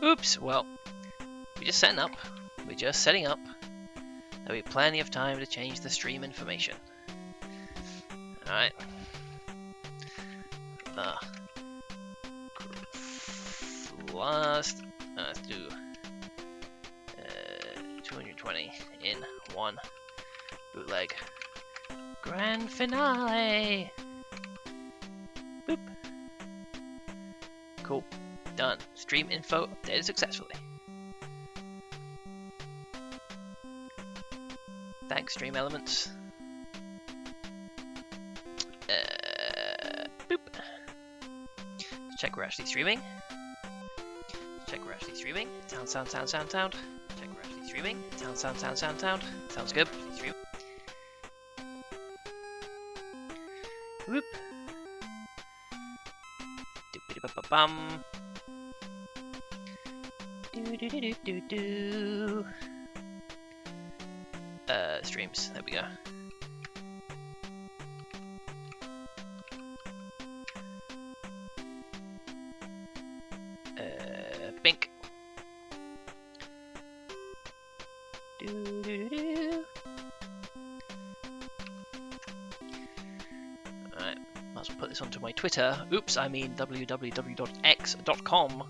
Oops, well, we're just setting up. We're just setting up. There'll be plenty of time to change the stream information. Alright. Let's do 220 in one bootleg. Grand finale! Boop. Cool. Done. Stream info updated successfully. Thanks, Stream Elements. Boop. Check we're actually streaming. Check we're actually streaming. Sound. Check we're actually streaming. Sound. Sounds good. Stream. Whoop. Doop-a-bum. Do. Streams. There we go. Bink. Do. Alright, might as well put this onto my Twitter. Oops, I mean www.x.com.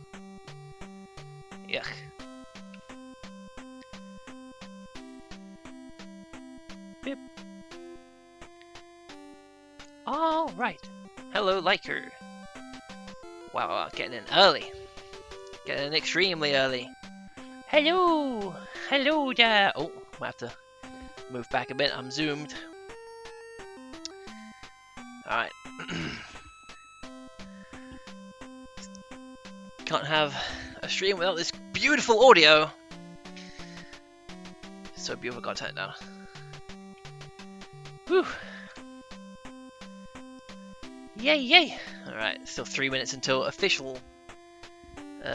Yuck. Beep. Alright. Hello, Liker. Wow, getting in early. Getting in extremely early. Hello! Hello there! Oh, I have to move back a bit. I'm zoomed. Alright. Can't have a stream without this beautiful audio. So beautiful, gotta turn it down. Whew. Yay! Alright, still 3 minutes until official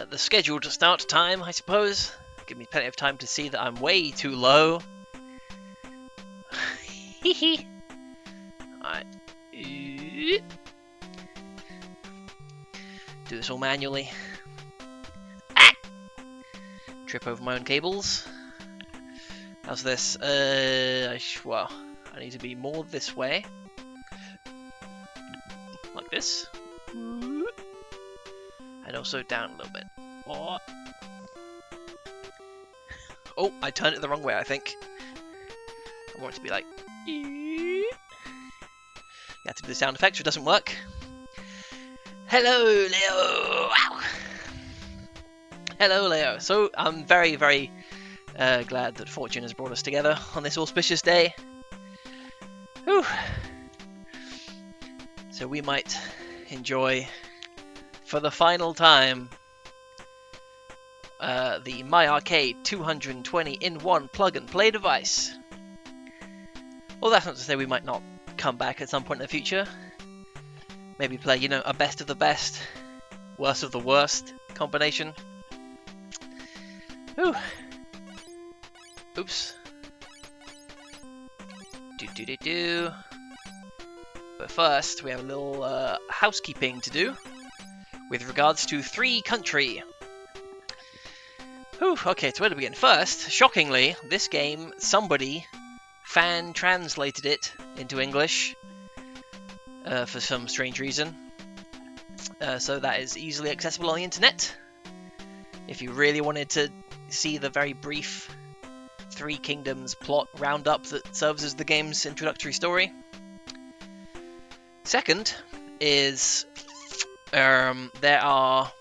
the scheduled start time, I suppose. Give me plenty of time to see that I'm way too low. Hehe. Alright. Do this all manually. Ah! Trip over my own cables. How's this? Well, I need to be more this way. Like this. And also down a little bit. Oh, I turned it the wrong way, I think. I want it to be like... You have to do the sound effects, or it doesn't work. Hello, Leo! Wow. Hello, Leo. So, I'm very, very glad that fortune has brought us together on this auspicious day. Whew. So we might enjoy, for the final time, the MyArcade 220-in-1 plug-and-play device. Well, that's not to say we might not come back at some point in the future. Maybe play, you know, a best of the best, worst of the worst combination. Ooh. Oops. Do. But first, we have a little housekeeping to do with regards to 3 Country. Whew, okay, so where to begin? First, shockingly, this game, somebody fan-translated it into English for some strange reason. So that is easily accessible on the internet. If you really wanted to see the very brief 3 Kingdoms plot roundup that serves as the game's introductory story. Second is there are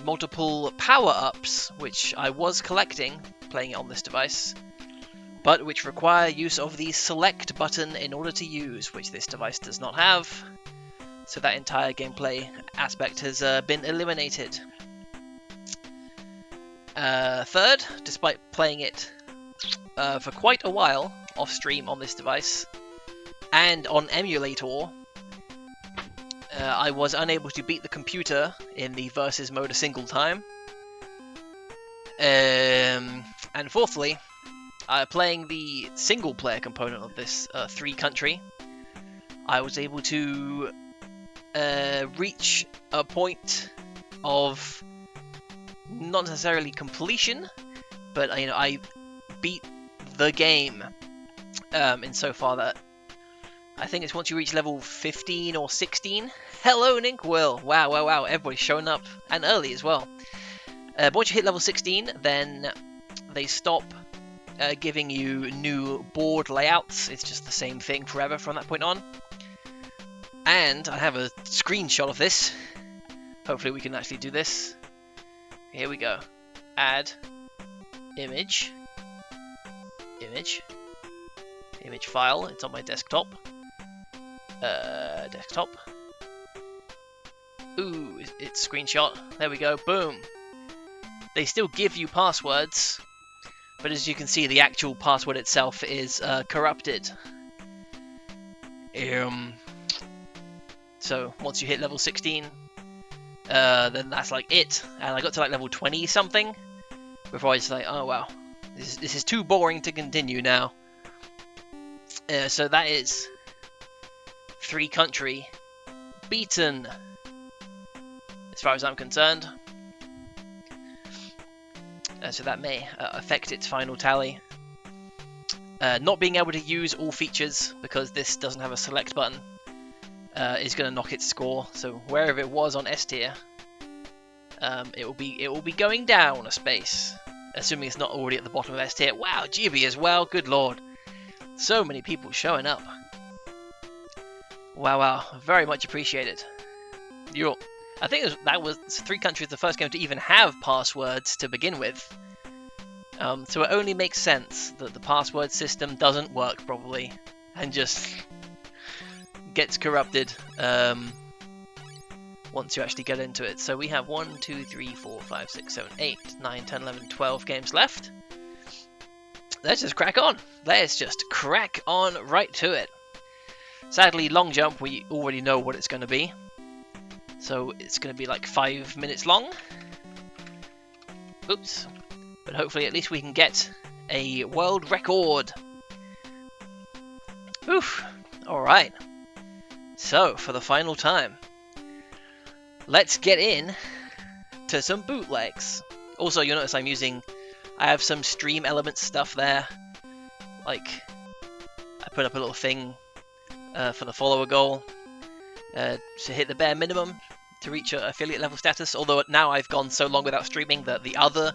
multiple power-ups which I was collecting playing it on this device, but which require use of the select button in order to use, which this device does not have. So that entire gameplay aspect has been eliminated. Third, despite playing it for quite a while off stream on this device and on emulator, I was unable to beat the computer in the versus mode a single time. And fourthly, playing the single player component of this 3 Country, I was able to reach a point of not necessarily completion, but you know, I beat the game insofar that I think it's once you reach level 15 or 16. Hello, Ninkwill! Wow, wow, wow! Everybody's showing up, and early as well. But once you hit level 16, then they stop giving you new board layouts. It's just the same thing forever from that point on. And I have a screenshot of this. Hopefully we can actually do this. Here we go. Add image. Image file. It's on my desktop. Desktop. Ooh, it's screenshot. There we go. Boom. They still give you passwords, but as you can see, the actual password itself is corrupted. So once you hit level 16, then that's like it. And I got to like level 20 something before I was like, oh wow, this is too boring to continue now. So that is 3 country beaten, as far as I'm concerned. So that may affect its final tally. Not being able to use all features because this doesn't have a select button is going to knock its score. So wherever it was on S tier, it will be going down a space, assuming it's not already at the bottom of S tier. Wow, GB as well. Good lord, so many people showing up. Wow, wow, very much appreciated. I think that was 3 countries, the first game to even have passwords to begin with. So it only makes sense that the password system doesn't work properly and just gets corrupted once you actually get into it. So we have 1, 2, 3, 4, 5, 6, 7, 8, 9, 10, 11, 12 games left. Let's just crack on. Let's just crack on right to it. Sadly, long jump, we already know what it's going to be. So it's going to be like 5 minutes long. Oops. But hopefully at least we can get a world record. Oof. Alright. So, for the final time, let's get in to some bootlegs. Also, you'll notice I have some stream elements stuff there. Like, I put up a little thing for the follower goal to hit the bare minimum to reach a affiliate level status, although now I've gone so long without streaming that the other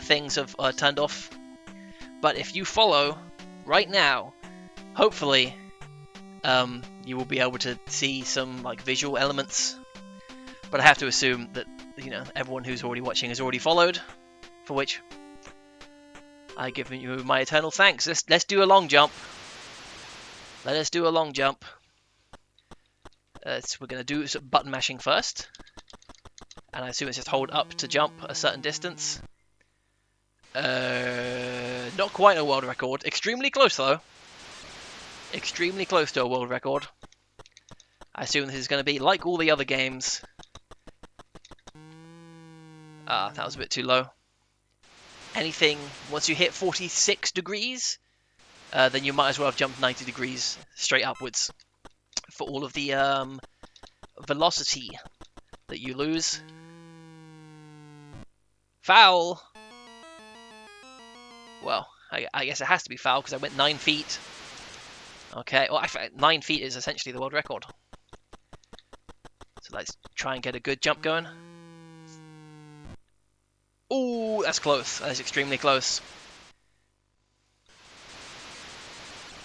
things have turned off. But if you follow right now, hopefully you will be able to see some like visual elements. But I have to assume that, you know, everyone who's already watching has already followed, for which I give you my eternal thanks. Let's do a long jump. Let us do a long jump. So we're going to do some button mashing first. And I assume it's just hold up to jump a certain distance. Not quite a world record. Extremely close though. Extremely close to a world record. I assume this is going to be like all the other games. That was a bit too low. Anything, once you hit 46 degrees, then you might as well have jumped 90 degrees straight upwards for all of the velocity that you lose. Foul! Well, I guess it has to be foul because I went 9 feet. Okay, well, 9 feet is essentially the world record. So let's try and get a good jump going. Ooh, that's close. That is extremely close.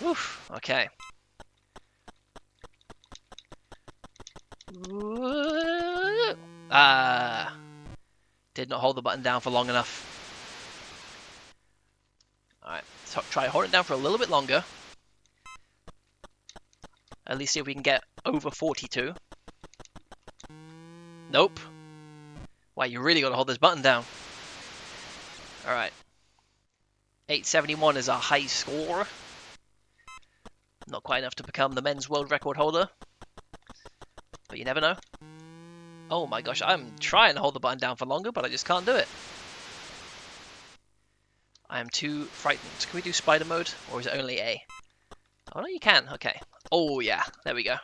Oof, okay. Did not hold the button down for long enough. Alright, so try holding it down for a little bit longer. At least see if we can get over 42. Nope. Wow, you really got to hold this button down. Alright. 871 is a high score. Not quite enough to become the men's world record holder. But you never know. Oh my gosh, I'm trying to hold the button down for longer, but I just can't do it. I am too frightened. Can we do spider mode, or is it only A? Oh no, you can. Okay. Oh yeah, there we go.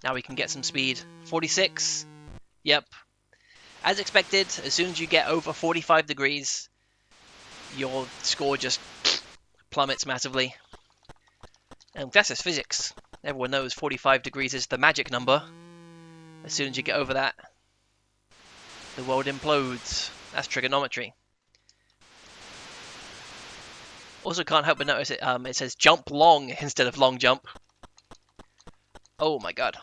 Now we can get some speed. 46. Yep. As expected, as soon as you get over 45 degrees, your score just plummets massively. And that's just physics. Everyone knows 45 degrees is the magic number. As soon as you get over that, the world implodes. That's trigonometry. Also can't help but notice it says jump long instead of long jump. Oh my god.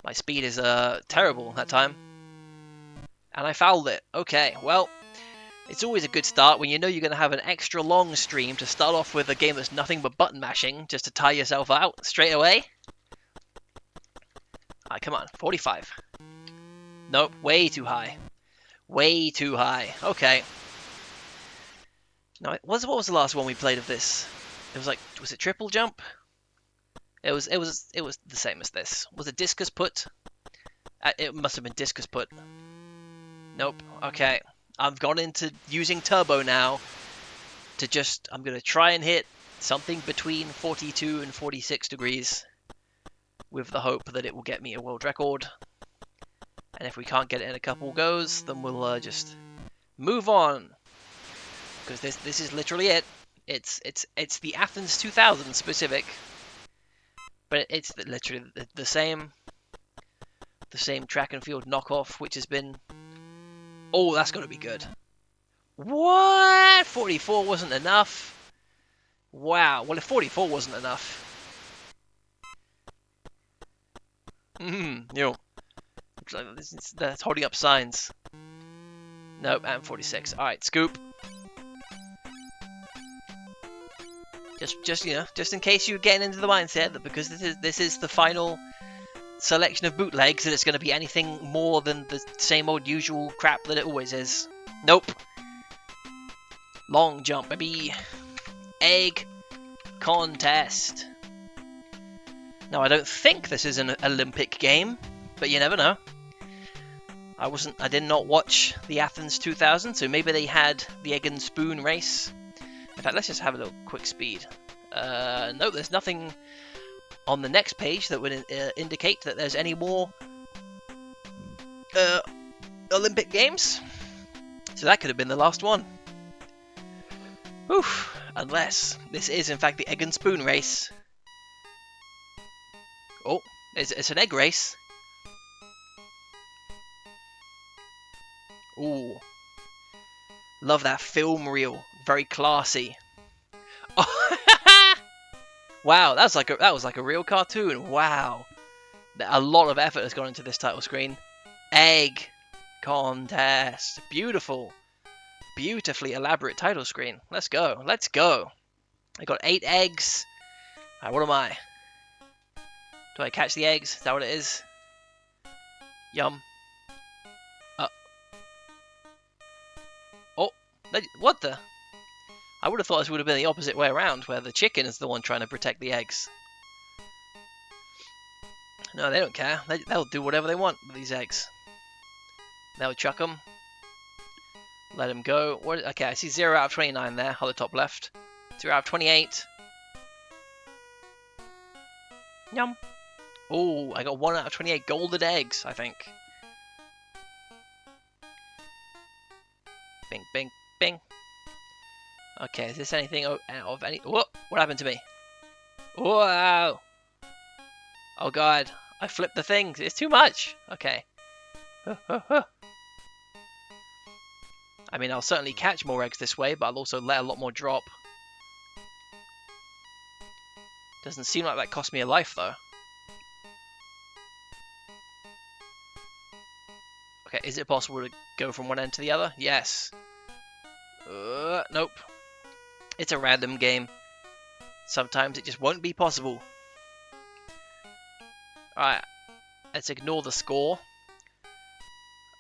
My speed is terrible that time. And I fouled it. Okay, well, it's always a good start when you know you're going to have an extra long stream to start off with a game that's nothing but button mashing, just to tire yourself out straight away. Alright, come on, 45. Nope, way too high. Way too high. Okay. Now, what was the last one we played of this? It was like, was it triple jump? It was the same as this. Was it discus put? It must have been discus put. Nope. Okay. I've gone into using turbo now to just, I'm going to try and hit something between 42 and 46 degrees with the hope that it will get me a world record. And if we can't get it in a couple goes, then we'll just move on. Because this is literally it. It's the Athens 2000 specific. But it's literally the same track and field knockoff, which has been... Oh, that's got to be good. What? 44 wasn't enough? Wow. Well, if 44 wasn't enough... That's holding up signs. Nope, and 46. Alright, scoop. Just in case you're getting into the mindset that because this is the final selection of bootlegs, that it's going to be anything more than the same old usual crap that it always is. Nope. Long jump, baby. Egg contest. Now, I don't think this is an Olympic game, but you never know. I did not watch the Athens 2000, so maybe they had the egg and spoon race. In fact, let's just have a little quick speed. No, there's nothing on the next page that would indicate that there's any more Olympic Games. So that could have been the last one. Oof. Unless this is, in fact, the egg and spoon race. Oh, it's an egg race. Ooh. Love that film reel. Very classy. Oh, wow, that was like a real cartoon. Wow. A lot of effort has gone into this title screen. Egg contest. Beautiful. Beautifully elaborate title screen. Let's go. Let's go. I got 8 eggs. Alright, what am I? Do I catch the eggs? Is that what it is? Yum. Oh, what the? I would have thought this would have been the opposite way around, where the chicken is the one trying to protect the eggs. No, they don't care. They'll do whatever they want with these eggs. They'll chuck them. Let them go. Okay, I see 0 out of 29 there on the top left. 0 out of 28. Yum. Oh, I got 1 out of 28 golden eggs, I think. Bing, bing, bing. Okay, is this anything of any... Whoa, what happened to me? Whoa! Oh god, I flipped the thing. It's too much. Okay. I mean, I'll certainly catch more eggs this way, but I'll also let a lot more drop. Doesn't seem like that cost me a life, though. Okay, is it possible to go from one end to the other? Yes. Nope. It's a random game. Sometimes it just won't be possible. Alright, let's ignore the score.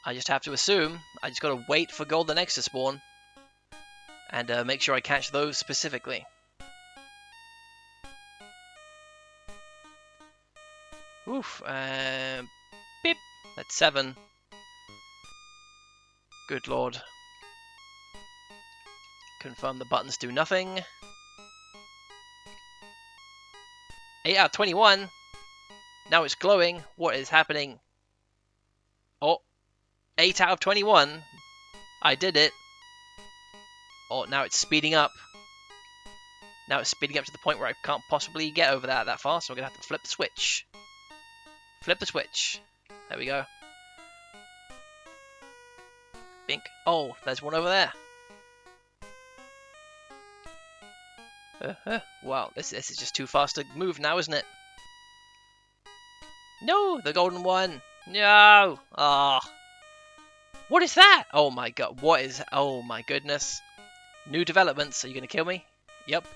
I just have to assume I just gotta wait for golden eggs to spawn. And make sure I catch those specifically. Oof, beep. That's 7. Good lord. Confirm the buttons do nothing. 8 out of 21. Now it's glowing. What is happening? Oh. 8 out of 21. I did it. Oh, now it's speeding up. Now it's speeding up to the point where I can't possibly get over that far, so I'm going to have to flip the switch. Flip the switch. There we go. Bink. Oh, there's one over there. Wow, this is just too fast to move now, isn't it? No, the golden one. No. Ah. Oh. What is that? Oh my god. What is... Oh my goodness. New developments. Are you going to kill me? Yep.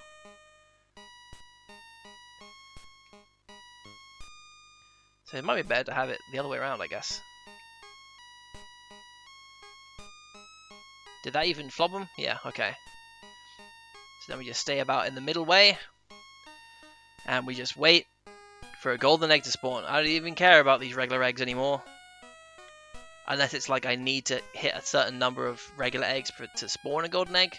So it might be better to have it the other way around, I guess. Did that even flop him? Yeah, okay. So then we just stay about in the middle way. And we just wait for a golden egg to spawn. I don't even care about these regular eggs anymore. Unless it's like I need to hit a certain number of regular eggs to spawn a golden egg.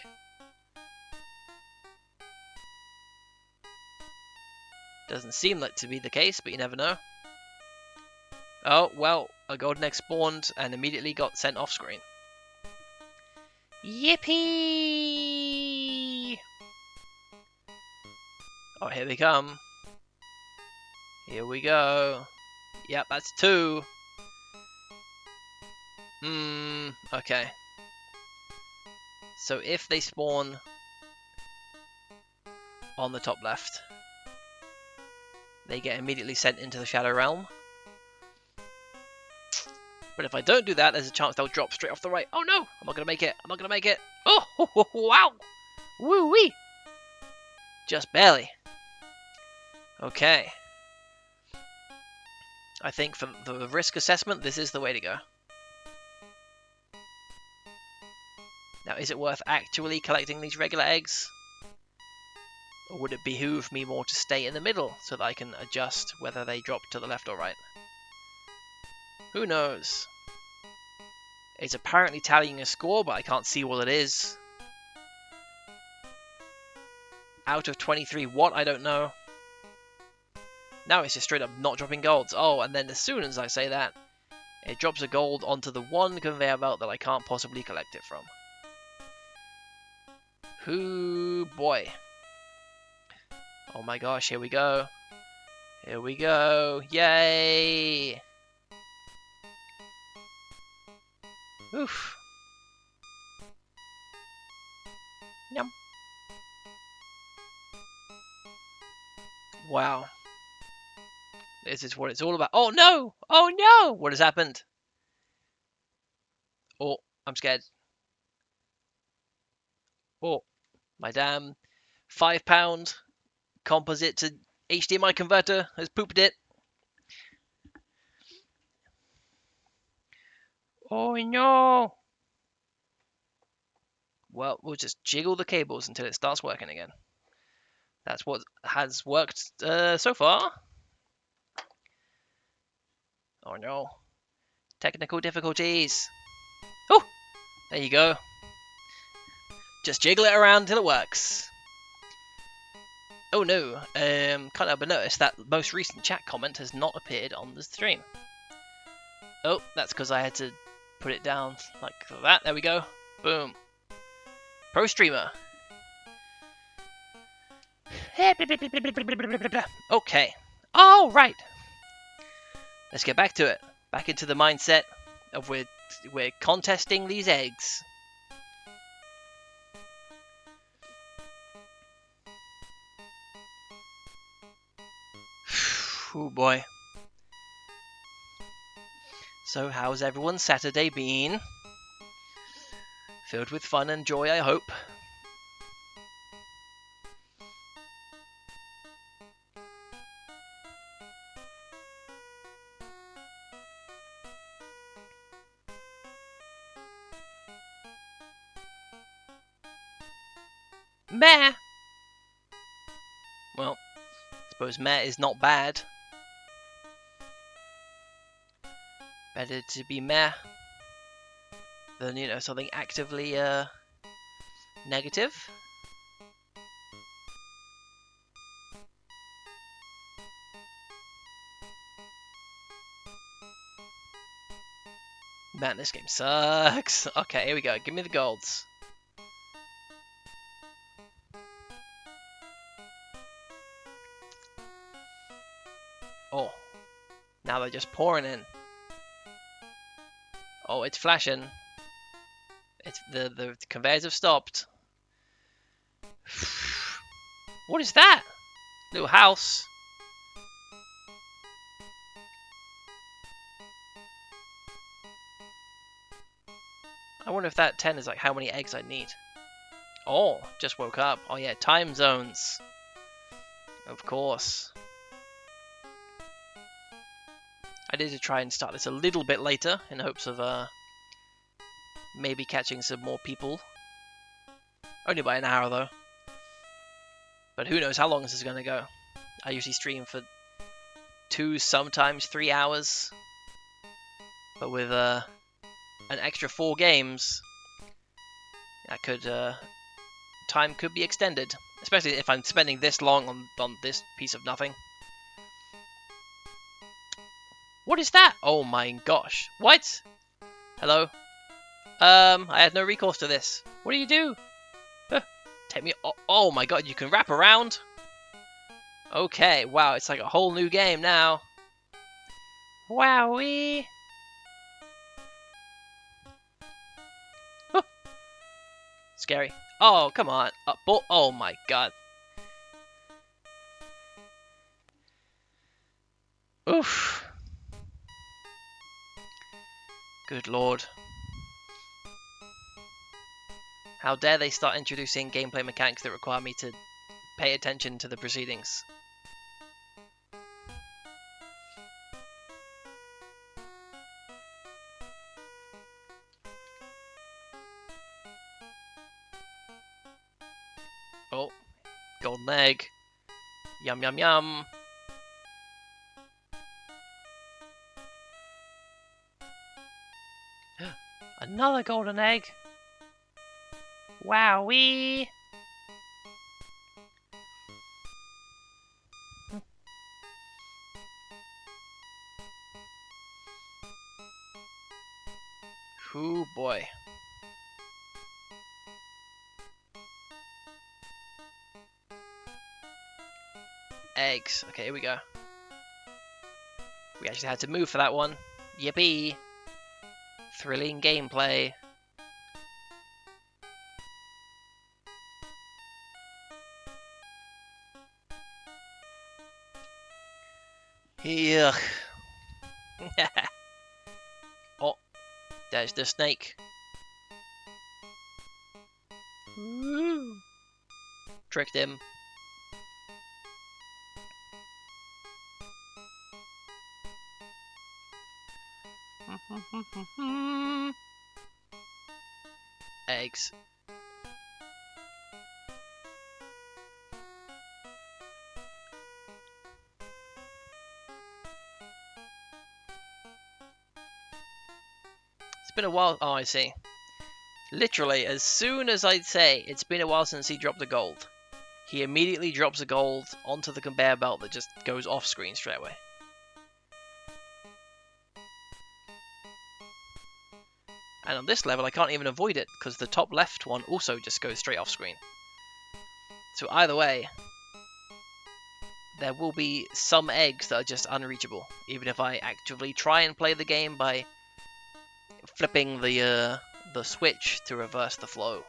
Doesn't seem like to be the case, but you never know. Oh, well, a golden egg spawned and immediately got sent off screen. Yippee! Oh, here they come. Here we go. Yep, that's 2. Okay. So if they spawn on the top left, they get immediately sent into the Shadow Realm. But if I don't do that, there's a chance they'll drop straight off the right. Oh no! I'm not going to make it. I'm not going to make it. Oh, wow! Woo-wee! Just barely. Okay. I think for the risk assessment, this is the way to go. Now, is it worth actually collecting these regular eggs? Or would it behoove me more to stay in the middle so that I can adjust whether they drop to the left or right? Who knows? It's apparently tallying a score, but I can't see what it is. Out of 23, what? I don't know. Now it's just straight up not dropping golds. Oh, and then as soon as I say that, it drops a gold onto the one conveyor belt that I can't possibly collect it from. Hoo boy. Oh my gosh, here we go. Here we go. Yay! Oof. Yum. Wow. This is what it's all about. Oh no! Oh no! What has happened? Oh, I'm scared. Oh, my damn £5 composite to HDMI converter has pooped it. Oh no! Well, we'll just jiggle the cables until it starts working again. That's what has worked so far. Oh no. Technical difficulties. Oh! There you go. Just jiggle it around until it works. Oh no, can't help but notice that most recent chat comment has not appeared on the stream. Oh, that's because I had to put it down like that. There we go. Boom. Pro streamer. Okay. All right. Let's get back to it. Back into the mindset of we're contesting these eggs. Oh boy. So how's everyone's Saturday been? Filled with fun and joy, I hope. Meh! Well, I suppose meh is not bad. Better to be meh than, you know, something actively negative. Man, this game sucks. Okay, here we go. Give me the golds. Oh, now they're just pouring in. Oh, it's flashing. It's the conveyors have stopped. What is that? Little house. I wonder if that 10 is like how many eggs I need. Oh, just woke up. Oh yeah, time zones. Of course. I did try and start this a little bit later in hopes of maybe catching some more people. Only by an hour though. But who knows how long this is going to go. I usually stream for 2, sometimes 3 hours. But with an extra 4 games, that could time could be extended. Especially if I'm spending this long on this piece of nothing. What is that? Oh my gosh. What? Hello? I had no recourse to this. What do you do? Take me. Oh my god, you can wrap around? Okay, wow, it's like a whole new game now. Wowee! Huh. Scary. Oh, come on. Oh my god. Oof. Good lord. How dare they start introducing gameplay mechanics that require me to pay attention to the proceedings. Oh, golden egg. Yum yum yum. Another golden egg. Wowee! Ooh boy. Eggs. Okay, here we go. We actually had to move for that one. Yippee! Thrilling gameplay. Yuck. Oh, there's the snake. Woo. Tricked him. Eggs. It's been a while. Oh, I see. Literally, as soon as I'd say it's been a while since he dropped a gold, he immediately drops a gold onto the conveyor belt that just goes off screen straight away. And on this level, I can't even avoid it, because the top left one also just goes straight off screen. So either way, there will be some eggs that are just unreachable, even if I actively try and play the game by flipping the switch to reverse the flow.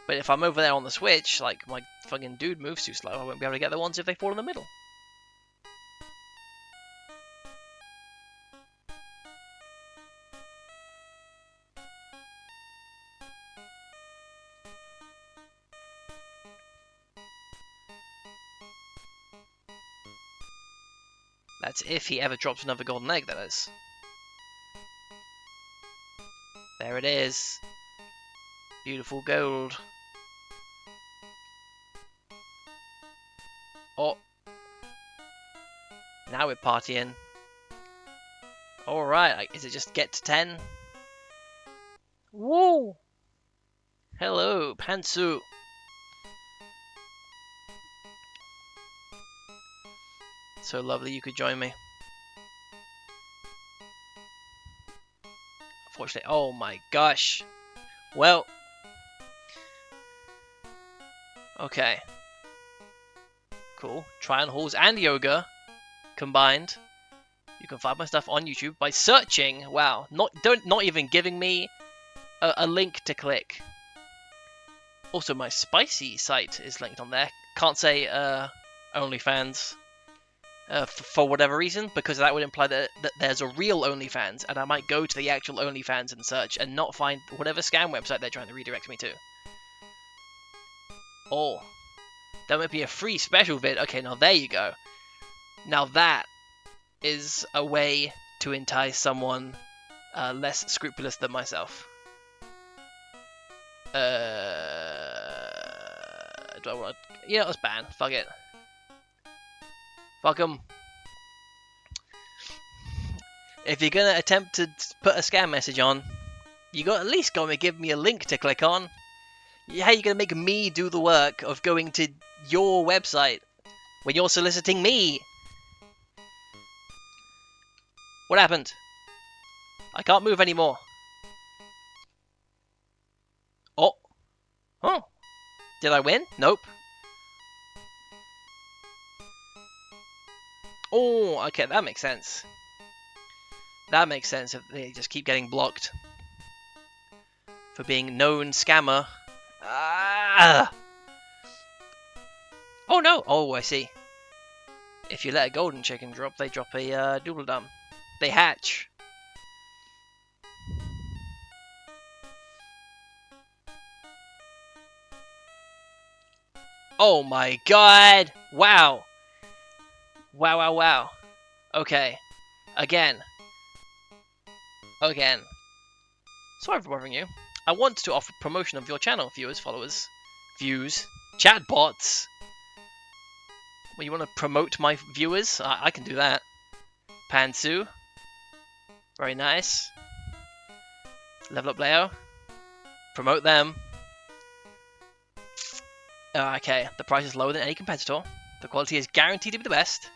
But if I'm over there on the switch, like, my fucking dude moves too slow, I won't be able to get the ones if they fall in the middle. That's if he ever drops another golden egg, that is. There it is. Beautiful gold. Oh. Now we're partying. Alright, is it just get to 10? Woo! Hello, Pantsu. So lovely you could join me. unfortunately. Oh my gosh. Well. Okay. Cool. Try-on hauls and yoga combined. You can find my stuff on YouTube by searching. Wow. Not even giving me a link to click. Also, my spicy site is linked on there. Can't say OnlyFans for whatever reason, because that would imply that there's a real OnlyFans, and I might go to the actual OnlyFans and search and not find whatever scam website they're trying to redirect me to. Oh, that might be a free special vid. Okay, now there you go. Now that is a way to entice someone less scrupulous than myself. Do I want to... You know, let's ban. Fuck it. Fuck 'em. If you're gonna attempt to put a scam message on, you got at least got to give me a link to click on. How are you gonna make me do the work of going to your website when you're soliciting me? What happened? I can't move anymore. Oh. Oh. Did I win? Nope. Oh, okay, that makes sense. That makes sense if they just keep getting blocked for being known scammer. Ah! Oh no! Oh, I see. If you let a golden chicken drop, they drop a doodle dum. They hatch. Oh my god! Wow! Wow, wow, wow. Okay. Again. Sorry for bothering you. I want to offer promotion of your channel, viewers, followers, views, chatbots. Well, you want to promote my viewers? I can do that. Pansu. Very nice. Level up Leo. Promote them. Okay, the price is lower than any competitor. The quality is guaranteed to be the best.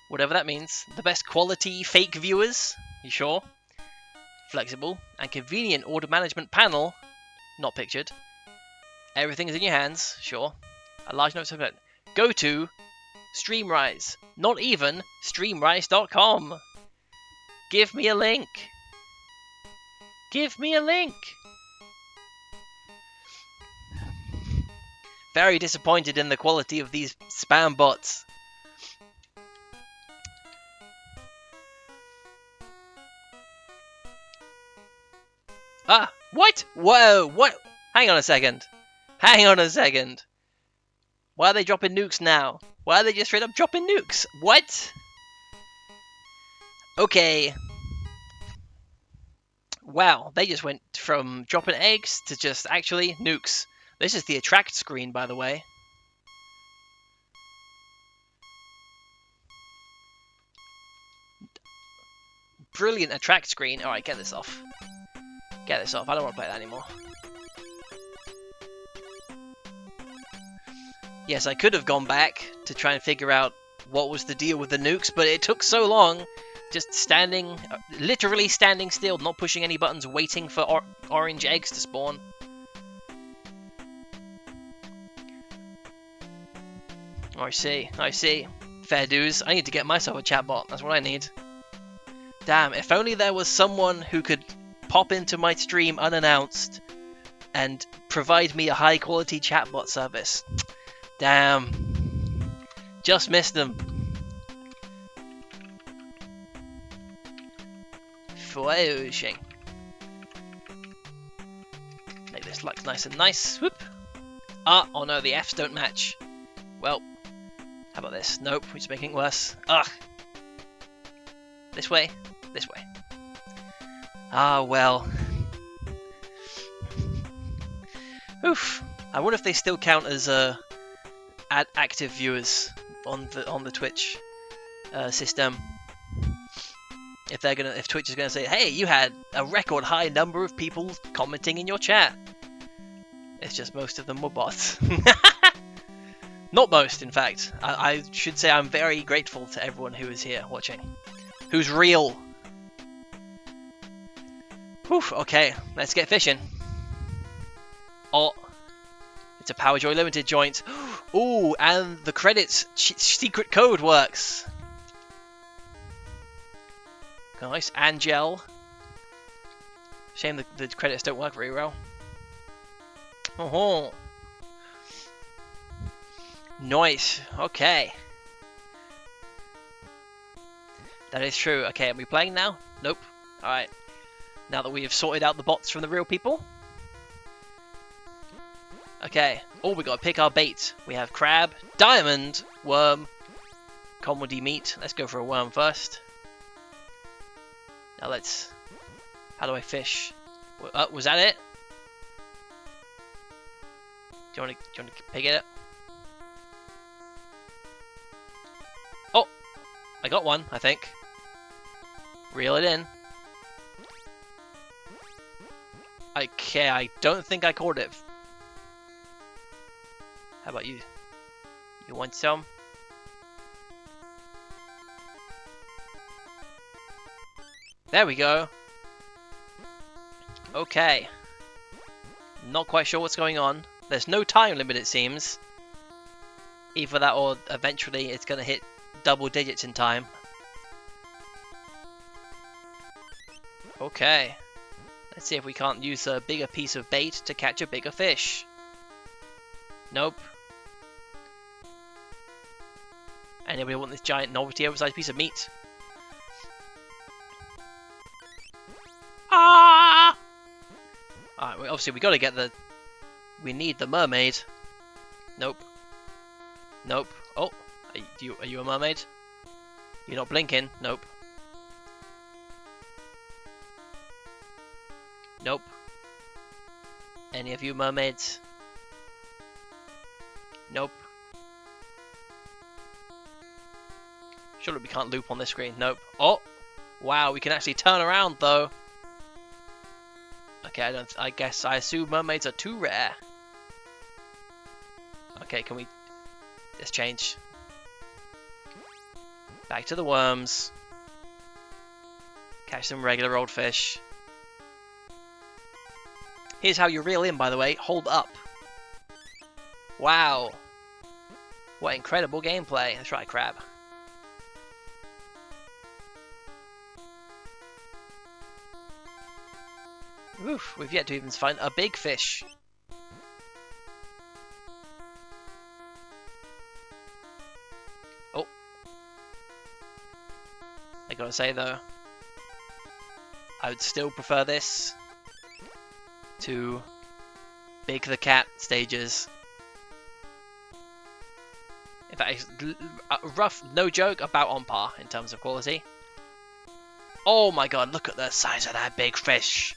Whatever that means. The best quality fake viewers. You sure? Flexible and convenient order management panel. Not pictured. Everything is in your hands. Sure. A large note subject. Go to Streamrise. Not even Streamrise.com. Give me a link. Give me a link. Very disappointed in the quality of these spam bots. Ah, what? Whoa, what? Hang on a second. Hang on a second. Why are they dropping nukes now? Why are they just straight up dropping nukes? What? Okay. Wow, they just went from dropping eggs to just actually nukes. This is the attract screen, by the way. Brilliant attract screen. Alright, get this off. Get this off. I don't want to play that anymore. Yes, I could have gone back to try and figure out what was the deal with the nukes, but it took so long. Just standing, literally standing still, not pushing any buttons, waiting for orange eggs to spawn. I see, I see. Fair dues. I need to get myself a chatbot. That's what I need. Damn, if only there was someone who could pop into my stream unannounced and provide me a high quality chatbot service. Damn. Just missed them. Fishing. Make this look nice and nice. Whoop. Ah, oh no, the F's don't match. Well, how about this? Nope, it's making it worse. Ugh. This way. This way. Ah, well. Oof. I wonder if they still count as active viewers on the Twitch system. If Twitch is gonna say, hey, you had a record high number of people commenting in your chat. It's just most of them were bots. Not most, in fact. I should say I'm very grateful to everyone who is here watching. Who's real. Whew, okay, let's get fishing. Oh, it's a Power Joy Limited joint. Ooh, and the credits secret code works. Nice, Angel. Shame the credits don't work very well. Oh, nice. Okay, that is true. Okay, are we playing now? Nope. All right. Now that we have sorted out the bots from the real people. Okay. Oh, we got to pick our bait. We have crab, diamond, worm, comedy meat. Let's go for a worm first. Now let's... How do I fish? Was that it? Do you want to pick it up? Oh! I got one, I think. Reel it in. Okay, I don't think I caught it. How about you? You want some? There we go. Okay. Not quite sure what's going on. There's no time limit, it seems. Either that or eventually it's going to hit double digits in time. Okay. Let's see if we can't use a bigger piece of bait to catch a bigger fish. Nope. Anybody want this giant novelty oversized piece of meat? Ah! Alright, obviously we gotta get the... We need the mermaid. Nope. Nope. Oh, are you a mermaid? You're not blinking? Nope. Nope. Any of you mermaids? Nope. Surely we can't loop on this screen. Nope. Oh! Wow, we can actually turn around though. Okay, I assume mermaids are too rare. Okay, can we... Let's change. Back to the worms. Catch some regular old fish. Here's how you reel in, by the way. Hold up. Wow. What incredible gameplay. Let's try crab. Oof, we've yet to even find a big fish. Oh. I gotta say though, I would still prefer this to Big the Cat stages. In fact, it's rough, no joke, about on par in terms of quality. Oh my god, look at the size of that big fish.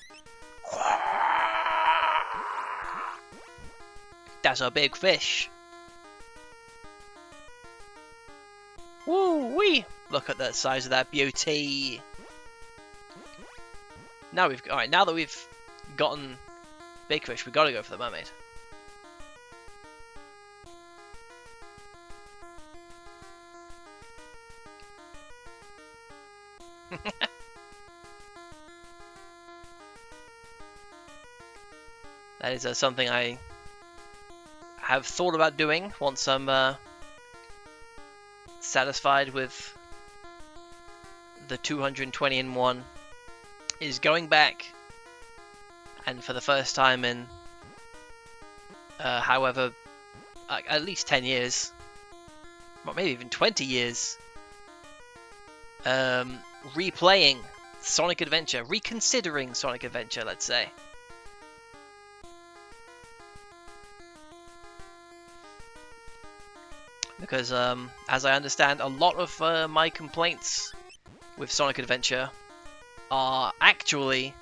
That's a big fish. Woo wee! Look at the size of that beauty. Now now that we've gotten big fish, we gotta go for the mermaid. That is something I have thought about doing once I'm satisfied with the 220 in 1, is going back and for the first time in however at least 10 years, or maybe even 20 years, replaying Sonic Adventure, reconsidering Sonic Adventure, let's say. Because, as I understand, a lot of my complaints with Sonic Adventure are actually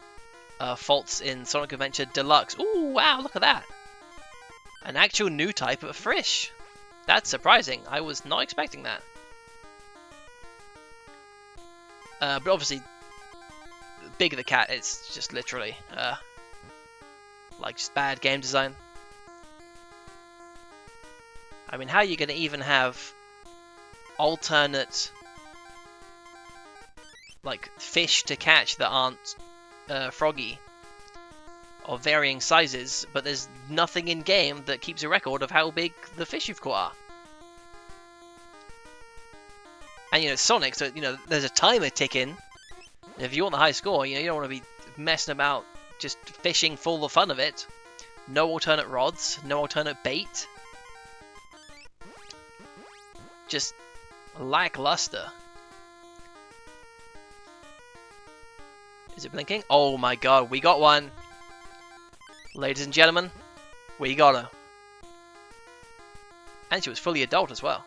faults in Sonic Adventure Deluxe. Ooh, wow, look at that! An actual new type of fish. That's surprising. I was not expecting that. But obviously, Big the Cat, it's just literally, like, just bad game design. I mean, how are you going to even have alternate, like, fish to catch that aren't froggy of varying sizes, but there's nothing in game that keeps a record of how big the fish you've caught are. And you know, Sonic, so you know, there's a timer ticking. If you want the high score, you know, you don't want to be messing about just fishing for the fun of it. No alternate rods, no alternate bait. Just lackluster. Is it blinking? Oh my god, we got one. Ladies and gentlemen, we got her. And she was fully adult as well.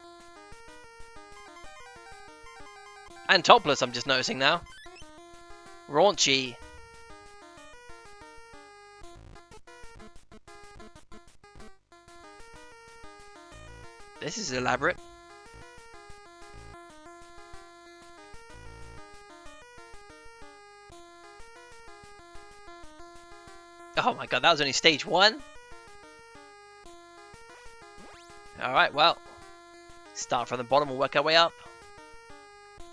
And topless, I'm just noticing now. Raunchy. This is elaborate. Oh my god, that was only stage 1? Alright, well. Start from the bottom and work our way up.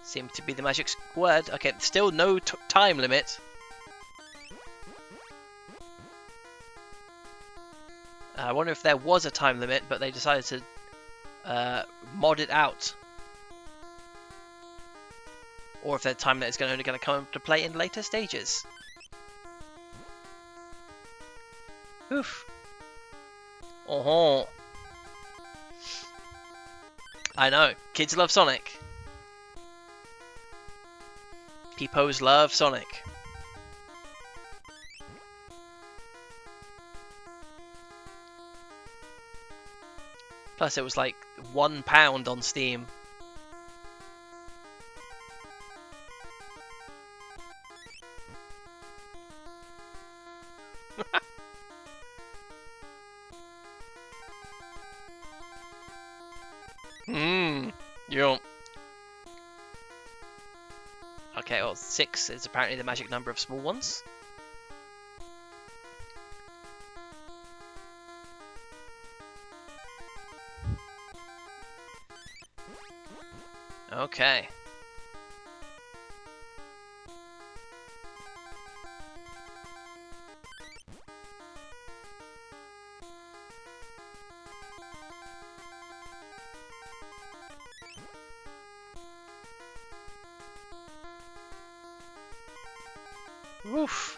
Seems to be the magic word. Okay, still no time limit. I wonder if there was a time limit, but they decided to mod it out. Or if their time limit is only going to come into play in later stages. Oof. Oh-ho. I know, kids love Sonic. Peepos love Sonic. Plus it was like £1 on Steam. Yeah. Okay, well 6 is apparently the magic number of small ones. Okay. Oof.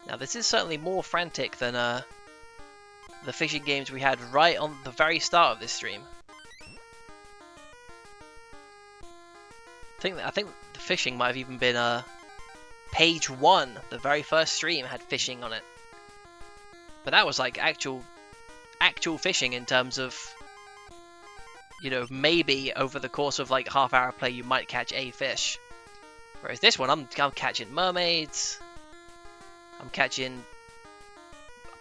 Now this is certainly more frantic than the fishing games we had right on the very start of this stream. I think the fishing might have even been page 1. The very first stream had fishing on it, but that was like actual fishing in terms of, you know, maybe over the course of like half-hour play you might catch a fish. Whereas this one, I'm catching mermaids. I'm catching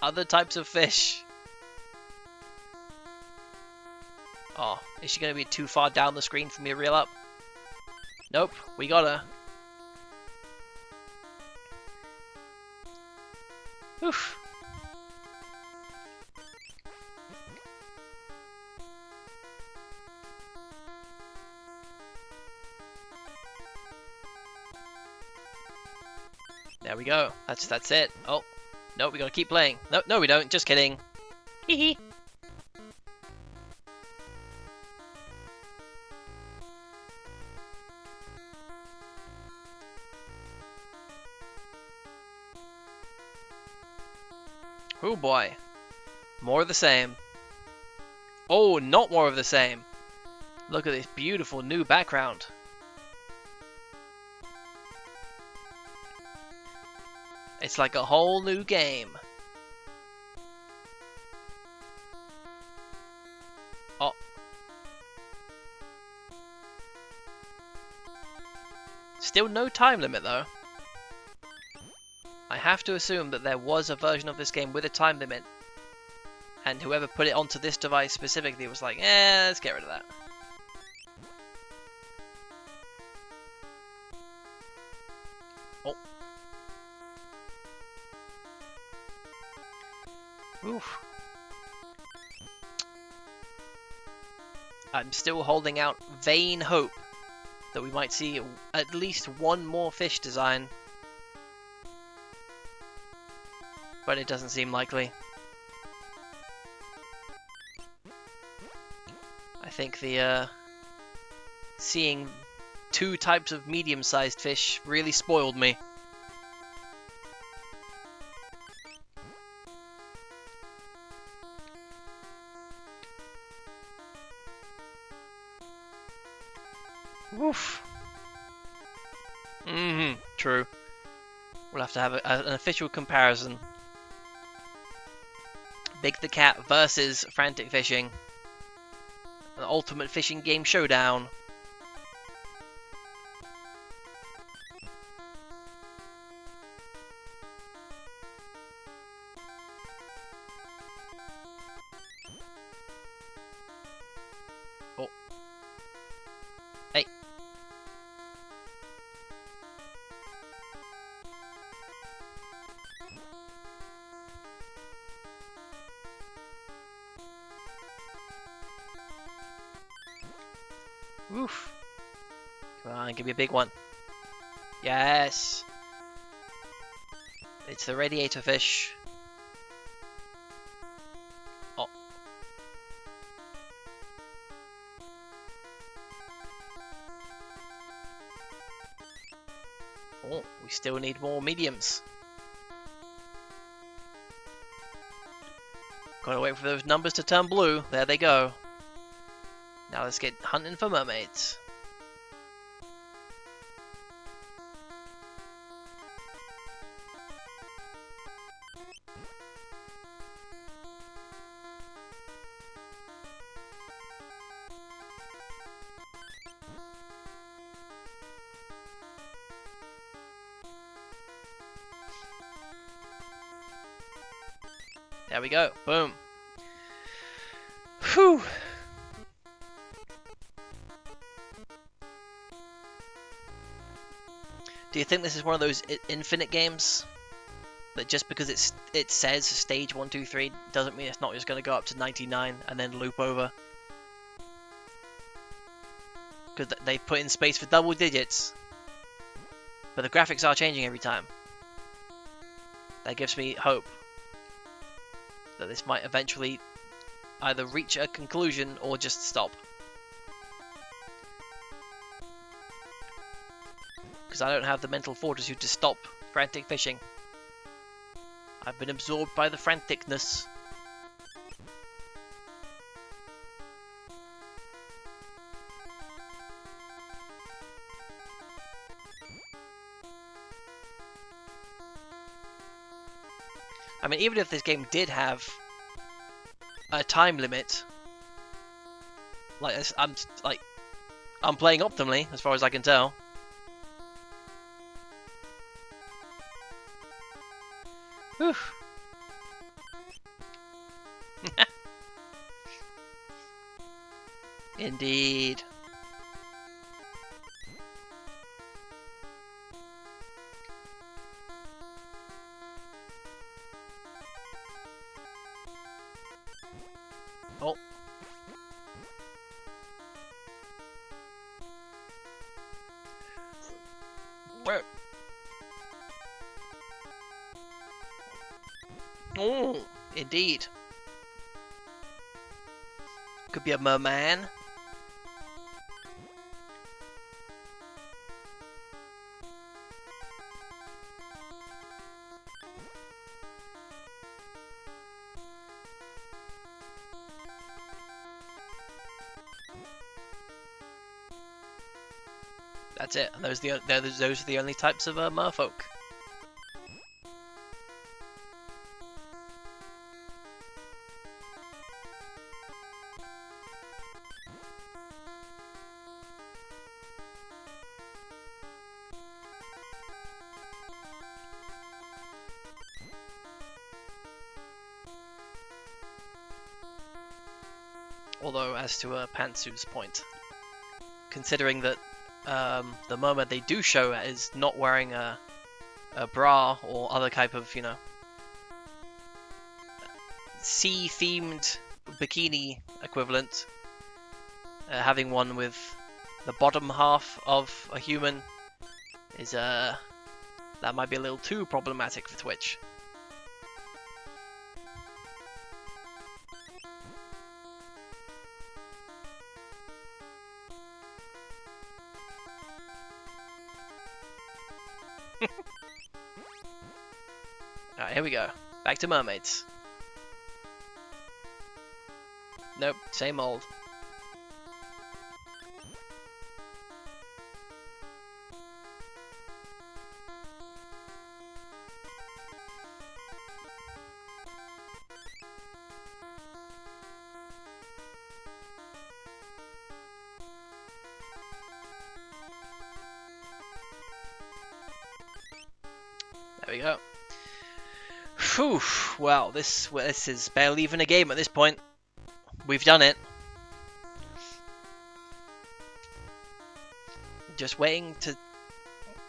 other types of fish. Oh, is she going to be too far down the screen for me to reel up? Nope, we got her. Oof. There we go. That's it. Oh, no, we gotta keep playing. No, we don't. Just kidding. Hee hee. Oh boy. More of the same. Oh, not more of the same. Look at this beautiful new background. It's like a whole new game. Oh. Still no time limit though. I have to assume that there was a version of this game with a time limit, and whoever put it onto this device specifically was like, let's get rid of that. Oh. Oof. I'm still holding out vain hope that we might see at least one more fish design but it doesn't seem likely. I think the seeing two types of medium-sized fish really spoiled me. Woof. True. We'll have to have an official comparison. Big the Cat versus Frantic Fishing. An ultimate fishing game showdown. Oh. Hey. Oof. Come on, give me a big one. Yes. It's the radiator fish. Oh. Oh, we still need more mediums. Gotta wait for those numbers to turn blue. There they go. Now let's get hunting for mermaids. There we go. Boom. Whew. Do you think this is one of those infinite games? That just because it says stage 1, 2, 3 doesn't mean it's not just going to go up to 99 and then loop over? Because they put in space for double digits. But the graphics are changing every time. That gives me hope that this might eventually either reach a conclusion or just stop. Because I don't have the mental fortitude to stop Frantic Fishing. I've been absorbed by the franticness. I mean, even if this game did have a time limit, I'm playing optimally as far as I can tell. Whew. Indeed. Oh. Where? Oh, indeed. Could be a merman. That's it. And those are the only types of merfolk. Although, as to Pantsu's point, considering that the mermaid they do show is not wearing a bra or other type of, you know, sea-themed bikini equivalent, having one with the bottom half of a human is that might be a little too problematic for Twitch. Alright, here we go. Back to mermaids. Nope, same old. There we go. Whew. Well, this is barely even a game at this point. We've done it. Just waiting to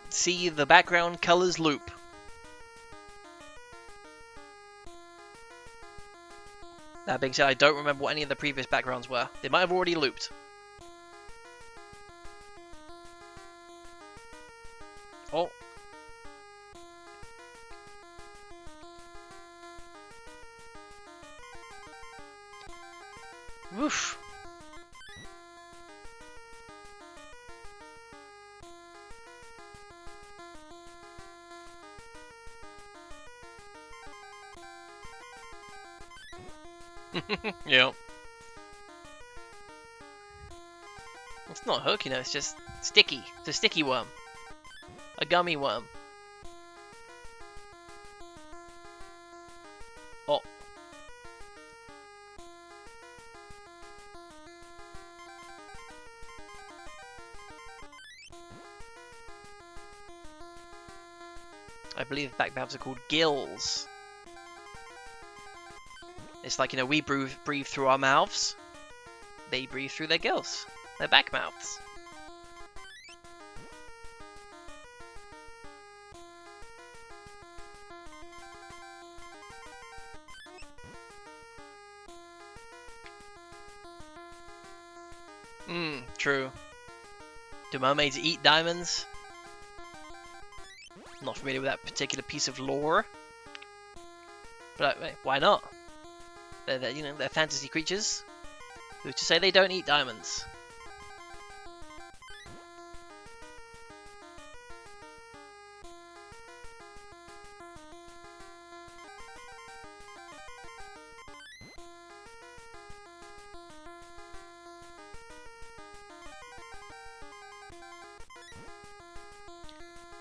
see the background colors loop. That being said, I don't remember what any of the previous backgrounds were. They might have already looped. Oh. Woof. Yep. It's not a hook, you know, it's just sticky. It's a sticky worm. A gummy worm. Oh. I believe back mouths are called gills. It's like, you know, we breathe through our mouths. They breathe through their gills. Their back mouths. True. Do mermaids eat diamonds? Not familiar with that particular piece of lore. But why not? They're you know, they're fantasy creatures. Who's to say they don't eat diamonds?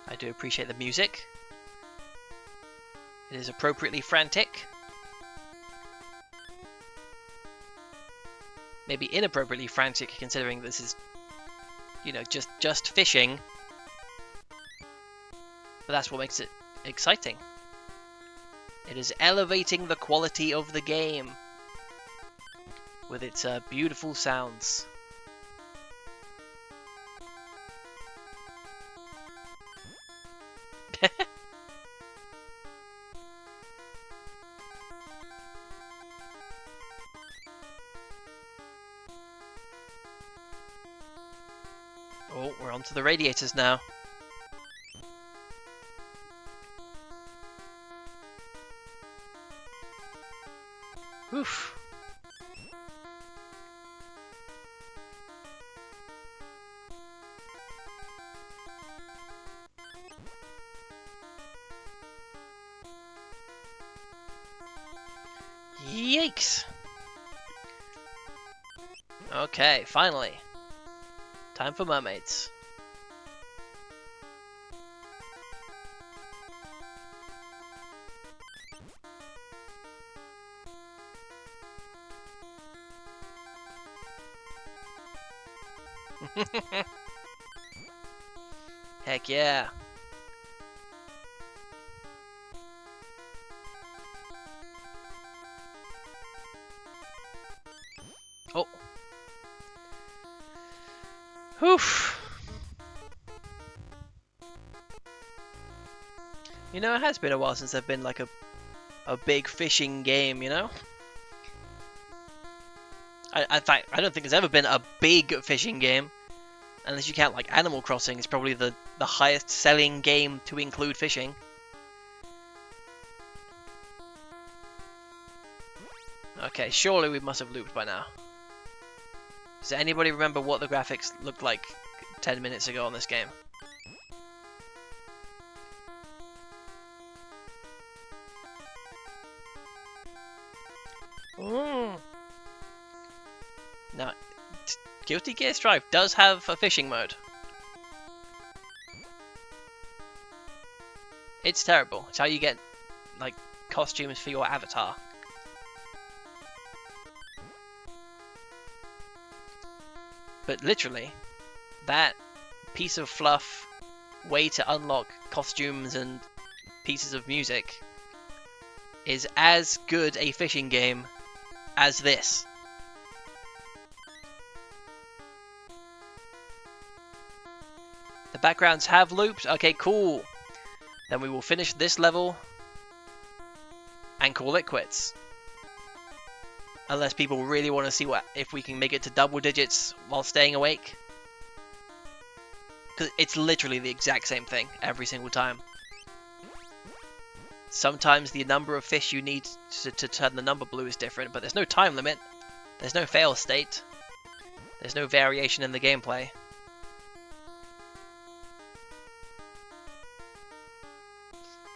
I do appreciate the music. It is appropriately frantic. Maybe inappropriately frantic, considering this is, you know, just fishing. But that's what makes it exciting. It is elevating the quality of the game with its beautiful sounds. Oh, we're onto the radiators now. Oof. Yikes. Okay, finally. Time for mermaids. Heck yeah. Oh. Oof. You know, it has been a while since I've been like a big fishing game, you know? In fact, I don't think there's ever been a big fishing game. Unless you count like Animal Crossing, it's probably the highest selling game to include fishing. Okay, surely we must have looped by now. Does anybody remember what the graphics looked like 10 minutes ago on this game? Mm. Now, Guilty Gear Strive does have a fishing mode. It's terrible. It's how you get, like, costumes for your avatar. But literally, that piece of fluff way to unlock costumes and pieces of music is as good a fishing game as this. The backgrounds have looped. Okay, cool. Then we will finish this level and call it quits. Unless people really want to see if we can make it to double digits while staying awake. Because it's literally the exact same thing every single time. Sometimes the number of fish you need to turn the number blue is different, but there's no time limit. There's no fail state. There's no variation in the gameplay.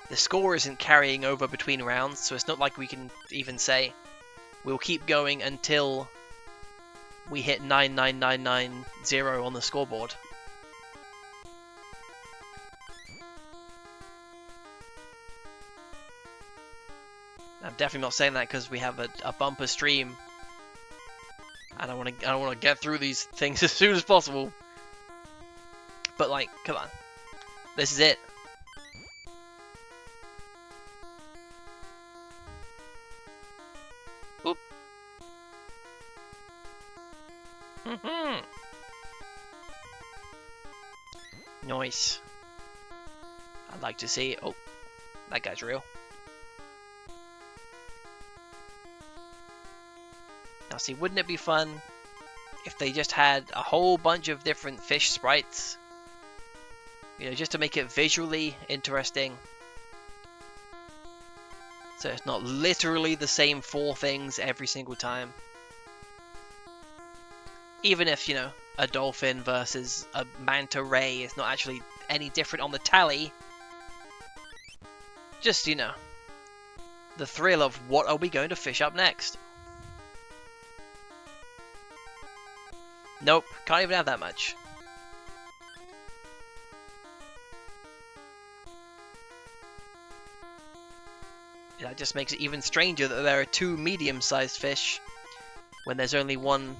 The score isn't carrying over between rounds, so it's not like we can even say we'll keep going until we hit 99990 on the scoreboard. I'm definitely not saying that because we have a bumper stream, and I want to get through these things as soon as possible. But like, come on, this is it. Oop. Nice. I'd like to see. Oh, that guy's real. Now see, wouldn't it be fun if they just had a whole bunch of different fish sprites? You know, just to make it visually interesting. So it's not literally the same 4 things every single time. Even if, you know, a dolphin versus a manta ray is not actually any different on the tally. Just, you know, the thrill of what are we going to fish up next? Nope, can't even have that much. That just makes it even stranger that there are 2 medium-sized fish when there's only 1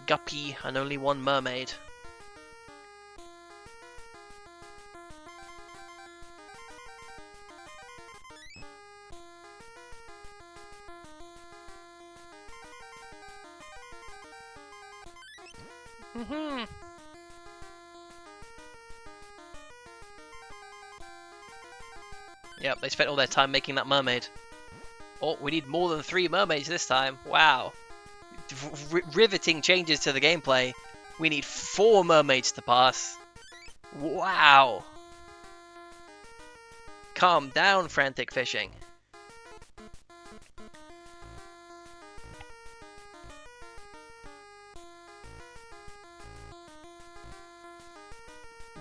guppy and only 1 mermaid. Yep, they spent all their time making that mermaid. Oh, we need more than 3 mermaids this time. Wow. Riveting changes to the gameplay. We need 4 mermaids to pass. Wow. Calm down, Frantic Fishing.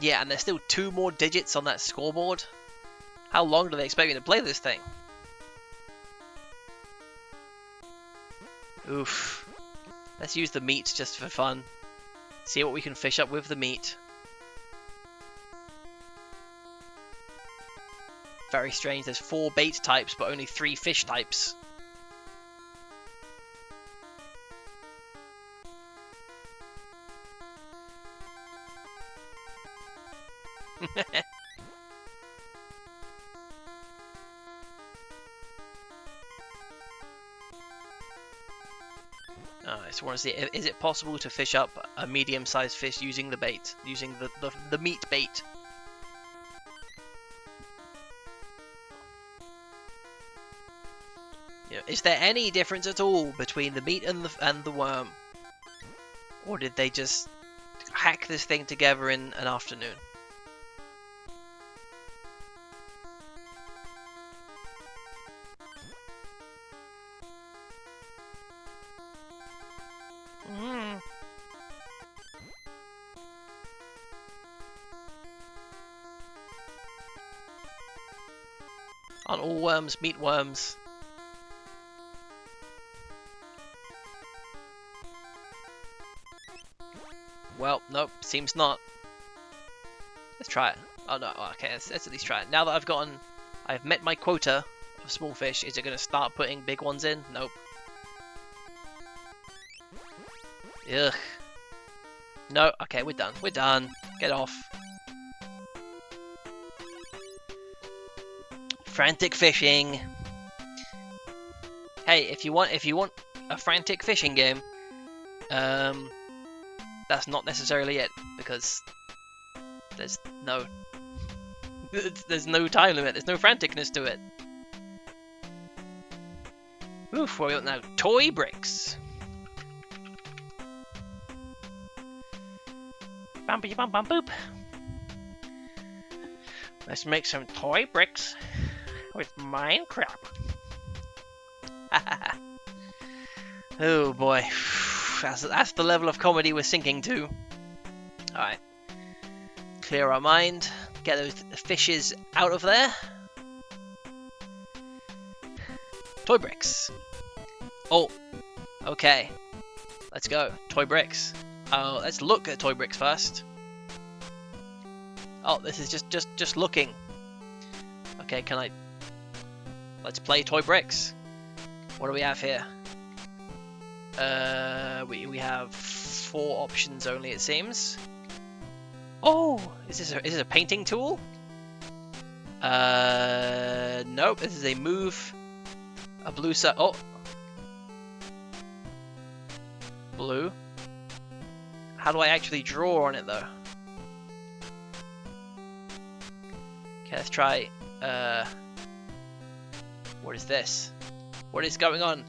Yeah, and there's still 2 more digits on that scoreboard. How long do they expect me to play this thing? Oof. Let's use the meat just for fun. See what we can fish up with the meat. Very strange, there's 4 bait types but only 3 fish types. I just want to see, is it possible to fish up a medium-sized fish using the bait, using the meat bait? You know, is there any difference at all between the meat and the worm? Or did they just hack this thing together in an afternoon? Aren't all worms meat worms? nope, seems not. Let's try it. Oh no, okay, let's at least try it. Now that I've met my quota of small fish, is it going to start putting big ones in? Nope. Ugh. No, okay, we're done. We're done. Get off. Frantic Fishing. Hey, if you want a frantic fishing game, that's not necessarily it, because there's no time limit. There's no franticness to it. Oof, what we got now? Toy bricks. Bumpy bum bum boop. Let's make some toy bricks with Minecraft. Oh boy, that's the level of comedy we're sinking to. Alright. Clear our mind. Get those fishes out of there. Toy bricks. Oh, okay. Let's go. Toy bricks. Oh, let's look at toy bricks first. Oh, this is just looking. Okay, can I... Let's play toy bricks. What do we have here? We have 4 options only, it seems. Oh, is this a painting tool? Nope. This is a move. A blue set. Oh, blue. How do I actually draw on it though? Okay, let's try. What is this? What is going on?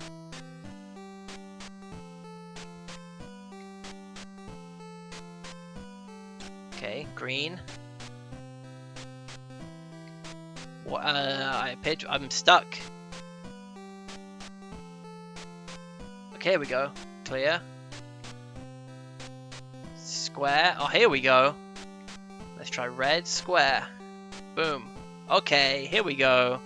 Okay, green. What? I'm stuck. Okay, here we go. Clear. Square. Oh, here we go. Let's try red. Square. Boom. Okay, here we go.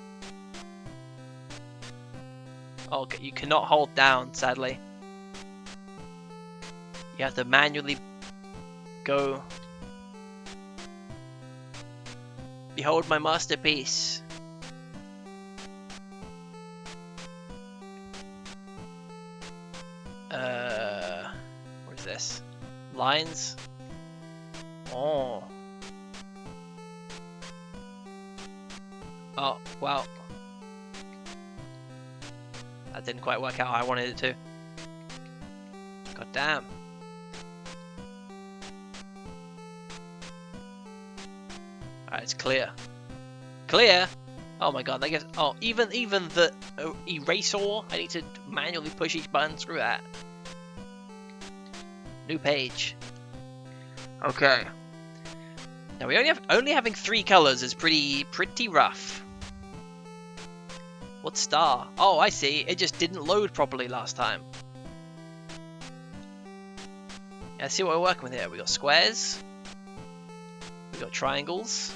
Oh, you cannot hold down, sadly. You have to manually go. Behold my masterpiece. What is this? Lines? Oh. Oh, wow. That didn't quite work out how I wanted it to. God damn. Alright, it's clear. Clear? Oh my god, that gives... Oh, even the eraser, I need to manually push each button. Screw that. New page. Okay. Now we only having 3 colors is pretty rough. What star? Oh, I see. It just didn't load properly last time. Yeah, let's see what we're working with here. We got squares. We got triangles.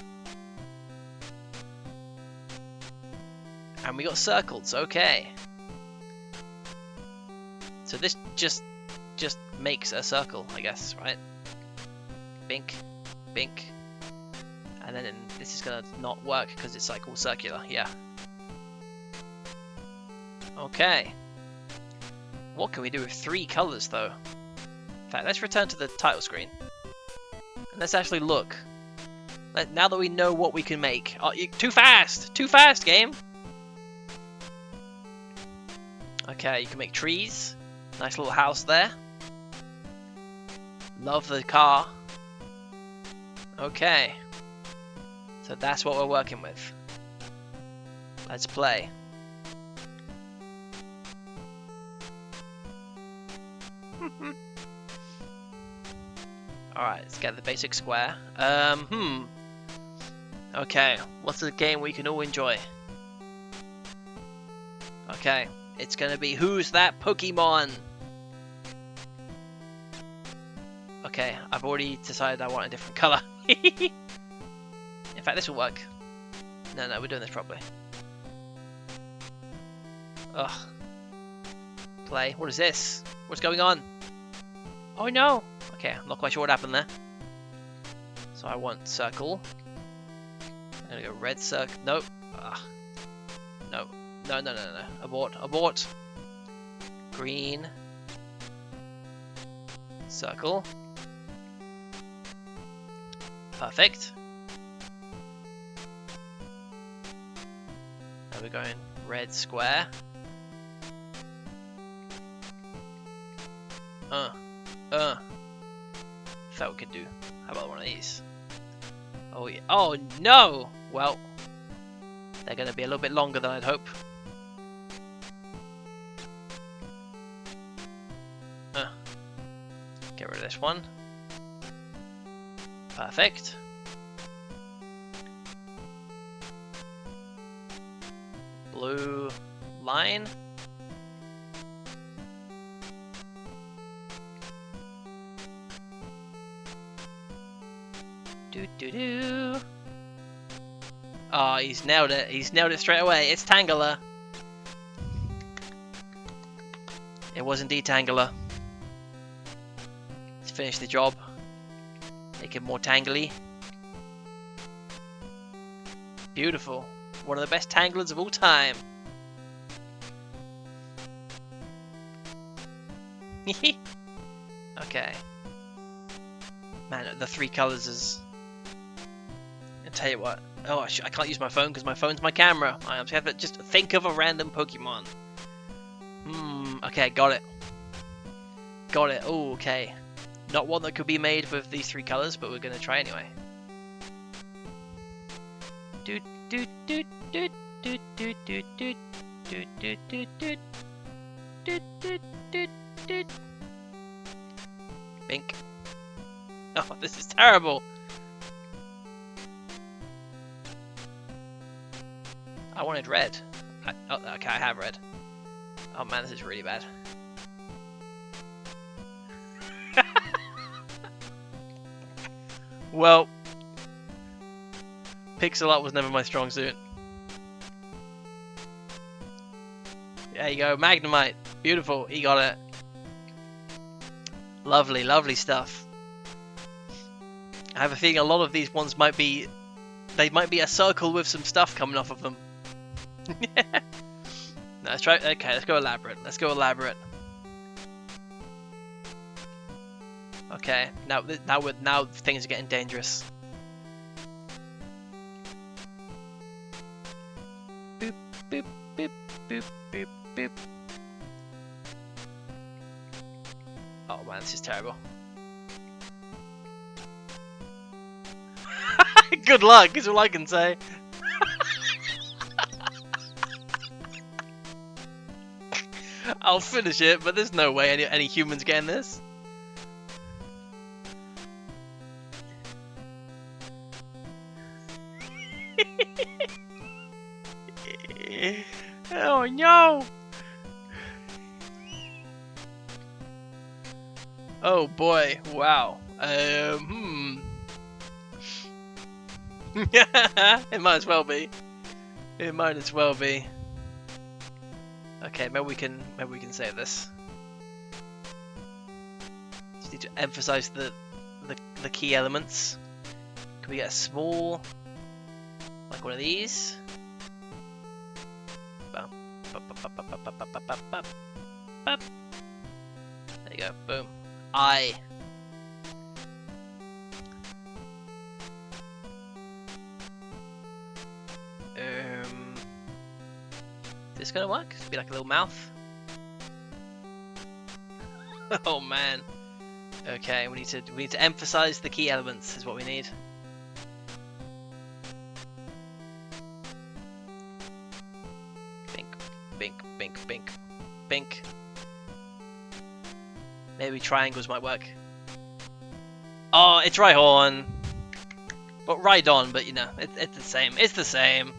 And we got circles. Okay. So this just makes a circle, I guess, right? Bink, bink. And then this is gonna not work because it's like all circular. Yeah. Okay. What can we do with 3 colors though? In fact, let's return to the title screen. And let's actually look. Now that we know what we can make. Oh, too fast! Too fast, game! Okay, you can make trees. Nice little house there. Love the car. Okay. So that's what we're working with. Let's play. Alright, let's get the basic square. Okay, what's the game we can all enjoy? Okay, it's gonna be Who's That Pokemon? Okay, I've already decided I want a different colour. In fact, this will work. No, we're doing this properly. Ugh. Play. What is this? What's going on? Oh no! Okay, I'm not quite sure what happened there. So I want circle. I'm gonna go red circle. Nope. No. No. Abort. Abort. Green. Circle. Perfect. Now we're going red square. Thought we could do. How about one of these? Oh yeah. Oh no! Well, they're going to be a little bit longer than I'd hope. Get rid of this one. Perfect. Blue line. Do. Oh, he's nailed it. He's nailed it straight away. It's Tangler. It was indeed Tangler. Let's finish the job. Make it more tangly. Beautiful. One of the best tanglers of all time. Okay. Man, the three colours is... I'll tell you what. Oh, I can't use my phone because my phone's my camera. I have to just think of a random Pokemon. Okay, got it. Got it. Oh, okay. Not one that could be made with these three colours, but we're going to try anyway. Bink. Oh, this is terrible. I wanted red. Oh, okay, I have red. Oh man, this is really bad. Well, pixel art was never my strong suit. There you go, Magnemite. Beautiful, he got it. Lovely, lovely stuff. I have a feeling a lot of these ones might be... They might be a circle with some stuff coming off of them. No, let's try... Okay, let's go elaborate. Let's go elaborate. Okay, now things are getting dangerous. Boop, boop, boop, boop, boop, boop. Oh man, this is terrible. Good luck, is all I can say. I'll finish it, but there's no way any humans getting this. Oh no! Oh boy, wow. It might as well be. It might as well be. Okay, maybe we can save this. Just need to emphasize the key elements. Can we get a small, like one of these? There you go, boom. I. Is this gonna work? Be like a little mouth. Oh man. Okay, we need to emphasize the key elements is what we need. Bink, bink, bink, bink, bink. Maybe triangles might work. Oh, it's Rhyhorn. Well, Rhydon, but you know, it's the same. It's the same.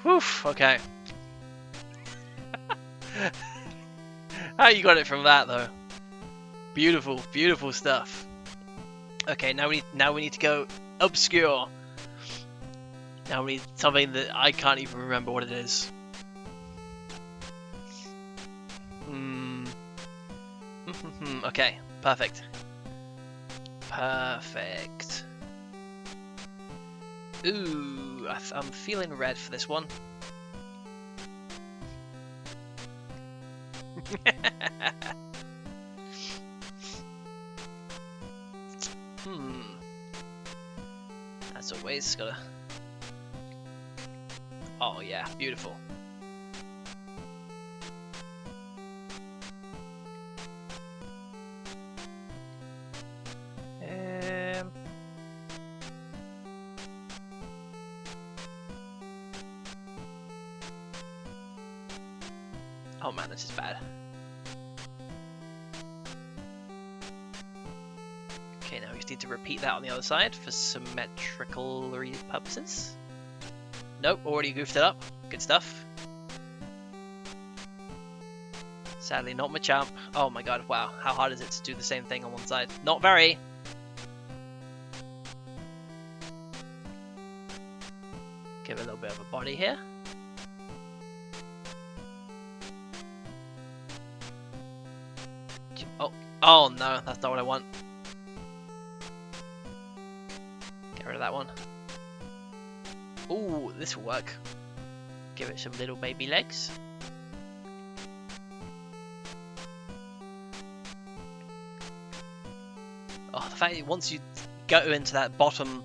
Whew, okay. How you got it from that though? Beautiful, beautiful stuff. Okay, now we need to go obscure. Now we need something that I can't even remember what it is. Okay, perfect. Perfect. Ooh, I'm feeling red for this one. As always, gotta... Oh yeah, beautiful. Oh man, this is bad. Okay, now we just need to repeat that on the other side for symmetrical purposes. Nope, already goofed it up. Good stuff. Sadly, not Machamp. Oh my god, wow. How hard is it to do the same thing on one side? Not very. Give it a little bit of a body here. Oh no, that's not what I want. Get rid of that one. Ooh, this will work. Give it some little baby legs. Oh, the fact that once you go into that bottom,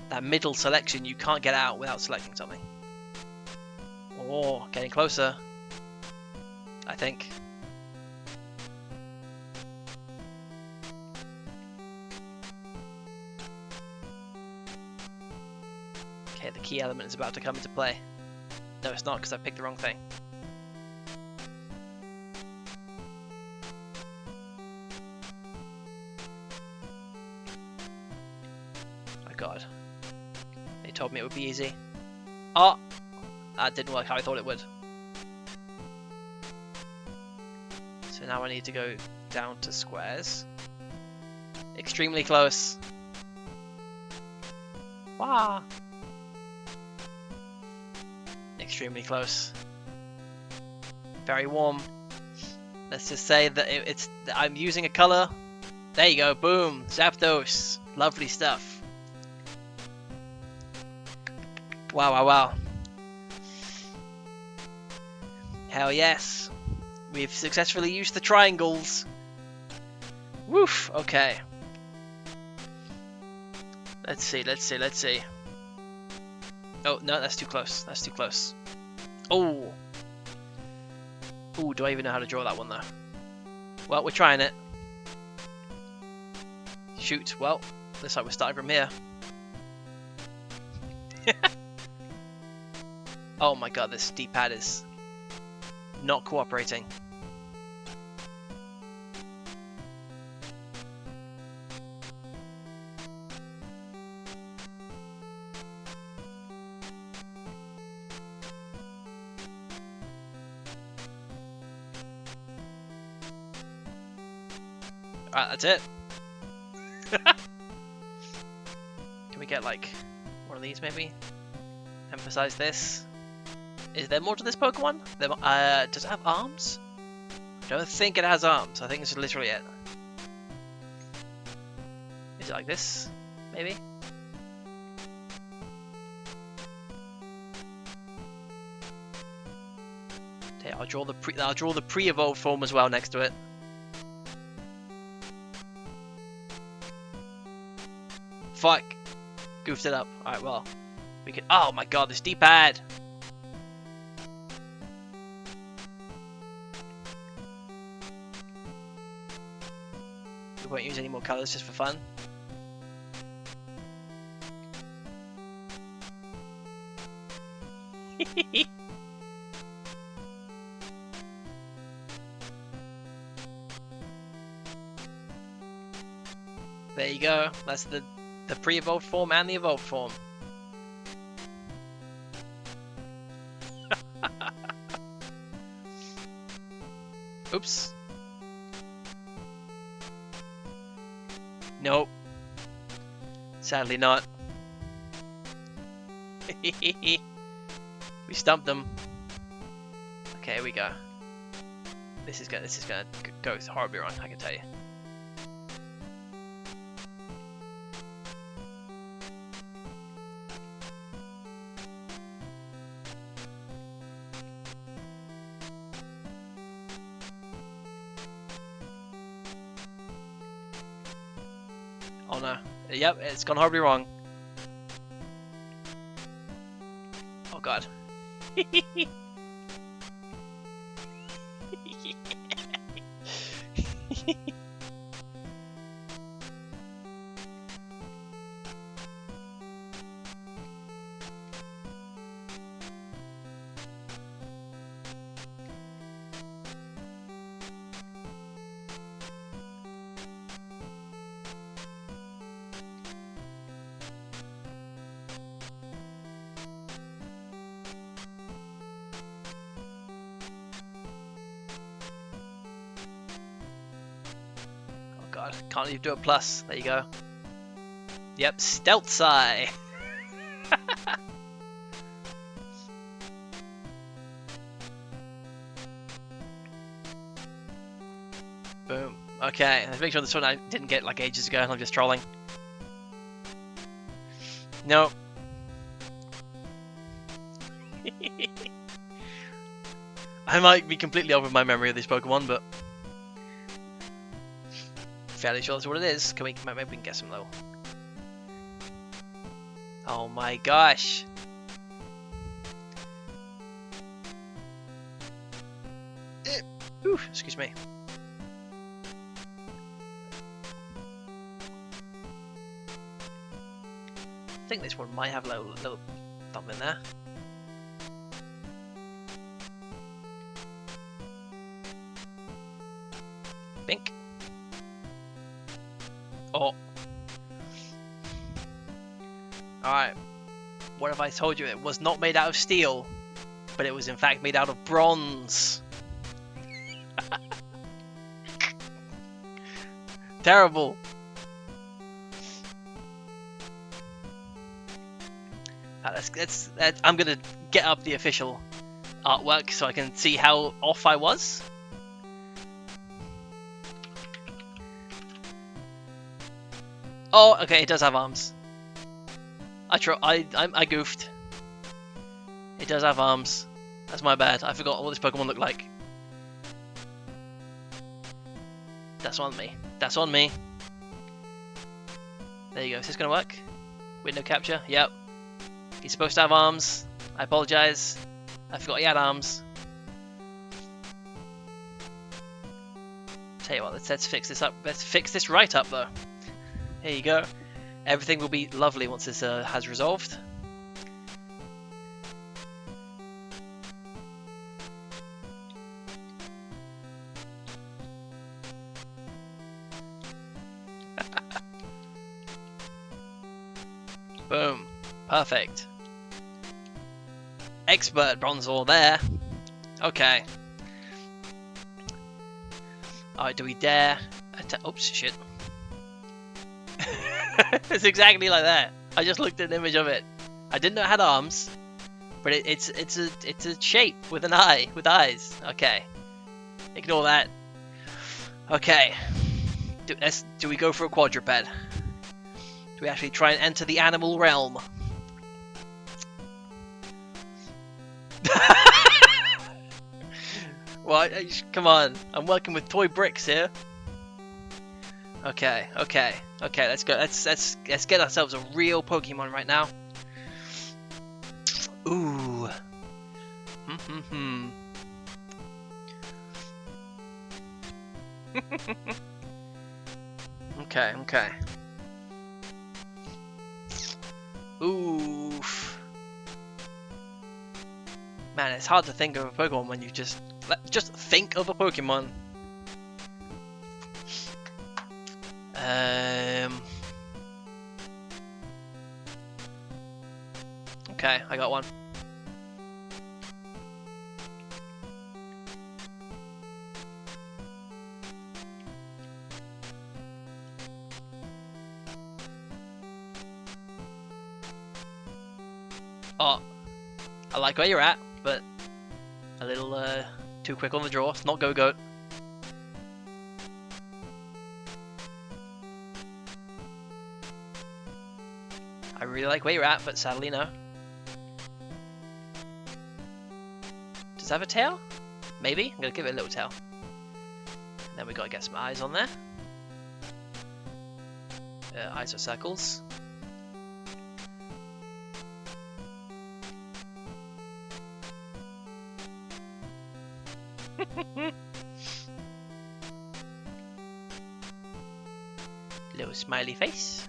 that middle selection, you can't get out without selecting something. Oh, getting closer. I think. Okay, the key element is about to come into play. No, it's not, because I picked the wrong thing. Oh god. They told me it would be easy. Oh! That didn't work how I thought it would. So now I need to go down to squares. Extremely close. Wow! Extremely close. Very warm. Let's just say that I'm using a color. There you go, boom, Zapdos. Lovely stuff. Wow, wow, wow. Hell yes. We've successfully used the triangles. Woof, okay. Let's see, let's see, let's see. Oh, no, that's too close. That's too close. Oh. Ooh, do I even know how to draw that one, though? Well, we're trying it. Shoot, well, looks like we're starting from here. Oh my god, this D-pad is not cooperating. Alright, that's it. Can we get like one of these maybe? Emphasize this. Is there more to this Pokemon? Does it have arms? I don't think it has arms. I think this is literally it. Is it like this? Maybe? Okay, I'll draw the pre-evolved form as well next to it. Fuck! Goofed it up. Alright, well. We can. Oh my god, this D-pad! We won't use any more colours just for fun. There you go. That's the pre-evolved form and the evolved form. Oops. Nope. Sadly not. We stumped them. Okay, here we go. This is gonna go horribly wrong, I can tell you. Oh no. Yep, it's gone horribly wrong. Oh god. God, can't even do a plus. There you go. Yep, stealth sigh. Boom. Okay, let's make sure this one I didn't get like ages ago and I'm just trolling. No. I might be completely off with my memory of this Pokemon, but fairly sure that's what it is. Can we? Maybe we can get some though. Oh my gosh! Ooh, excuse me. I think this one might have a little thumb in there. Bink. Oh. Alright. What have I told you? It was not made out of steel, but it was in fact made out of bronze. Terrible. I'm gonna get up the official artwork so I can see how off I was. Oh, okay, it does have arms. I goofed. It does have arms. That's my bad. I forgot what this Pokemon looked like. That's on me. That's on me. There you go. Is this gonna work? Window capture? Yep. He's supposed to have arms. I apologize. I forgot he had arms. Tell you what, let's fix this up. Let's fix this right up though. Here you go. Everything will be lovely once this has resolved. Boom. Perfect. Expert Bronzor there. Okay. Alright, do we dare attack? Oops, shit. It's exactly like that. I just looked at an image of it. I didn't know it had arms, but it's a shape with an eye, with eyes. Okay. Ignore that. Okay. Do we go for a quadruped? Do we actually try and enter the animal realm? Well, come on. I'm working with toy bricks here. Okay. Let's go. Let's get ourselves a real Pokemon right now. Ooh. Okay. Oof. Man, it's hard to think of a Pokemon when you just think of a Pokemon. Okay, I got one. Oh, I like where you're at, but a little too quick on the draw. It's not Go-Goat. I really like where you're at, but sadly no. Does it have a tail? Maybe. I'm gonna give it a little tail. And then we gotta get some eyes on there. ISO circles. Little smiley face.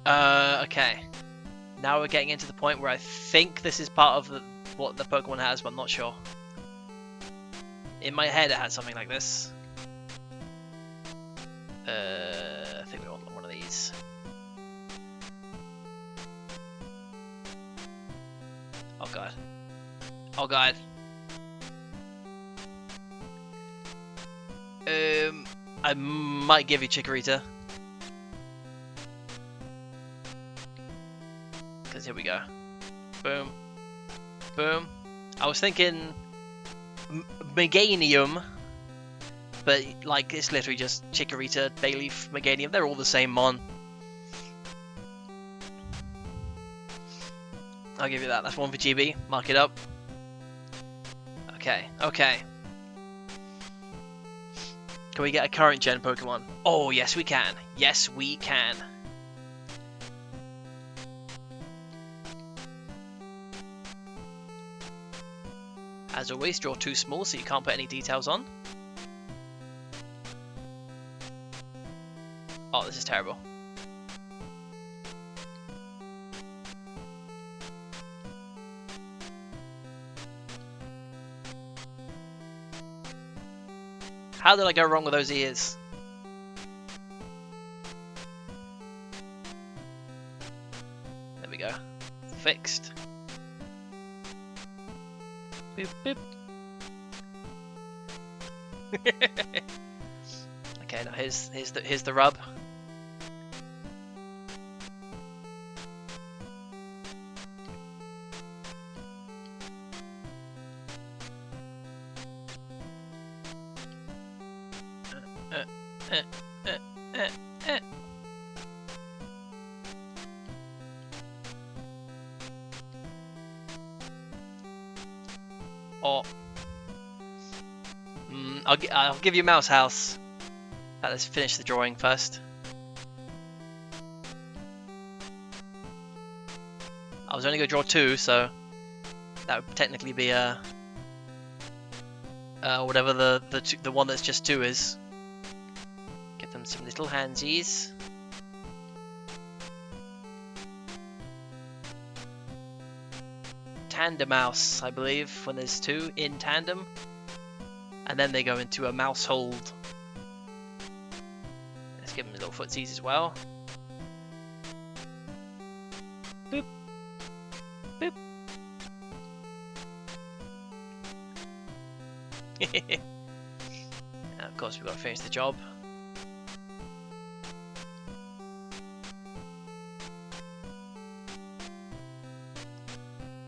Okay. Now we're getting into the point where I think this is part of what the Pokemon has, but I'm not sure. In my head it had something like this. I think we want one of these. Oh god. Oh god. I might give you Chikorita. Because here we go. Boom. Boom. I was thinking Meganium, but like it's literally just Chikorita, Bayleaf, Meganium. They're all the same mon. I'll give you that. That's one for GB. Mark it up. Okay. Okay. Can we get a current gen Pokemon? Oh, yes we can. Yes we can. As always, draw too small so you can't put any details on. Oh, this is terrible. How did I go wrong with those ears? There we go. Fixed. Boop, boop. Okay, now here's the rub. Oh. I'll give you Mouse House. Let's finish the drawing first. I was only going to draw 2, so that would technically be whatever the one that's just 2 is. Give them some little handsies. Tandem mouse, I believe, when there's 2 in tandem, and then they go into a mouse hold. Let's give them little footsies as well. Boop, boop. And of course, we've got to finish the job.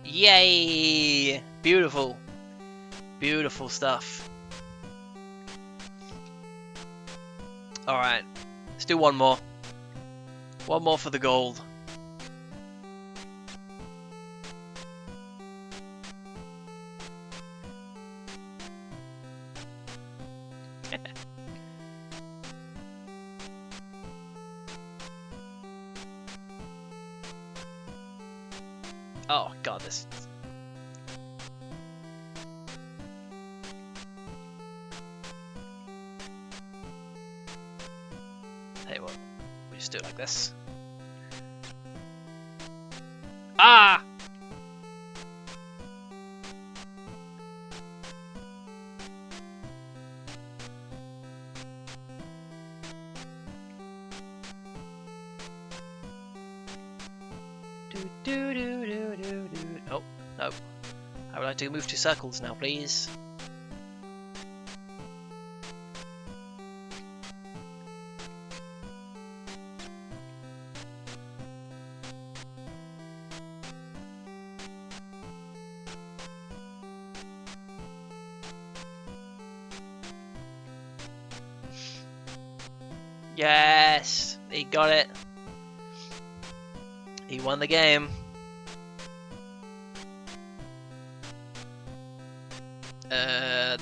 Yay! Beautiful. Beautiful stuff. Alright. Let's do one more. One more for the gold. Oh god, this... Hey, what? We just do it like this. Ah! Oh, no. I would like to move to circles now, please. Yes! He got it. He won the game.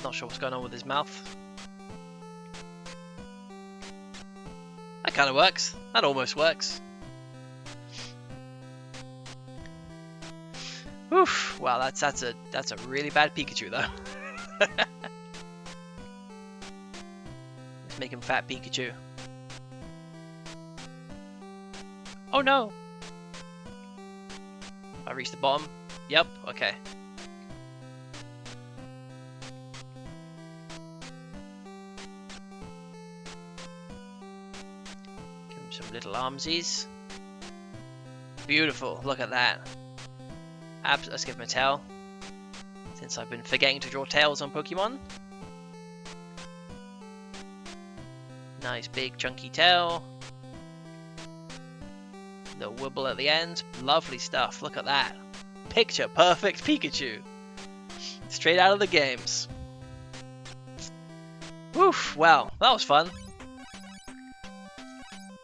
Not sure what's going on with his mouth. kind of works. That almost works. Oof. Wow, that's a really bad Pikachu though. Let's make him fat Pikachu. Oh no! I reached the bottom. Yep. Okay. Give him some little armsies. Beautiful. Look at that. Let's give him a tail, since I've been forgetting to draw tails on Pokemon. Nice big chunky tail. The wibble at the end. Lovely stuff. Look at that. Picture perfect Pikachu. Straight out of the games. Woof. Wow, that was fun.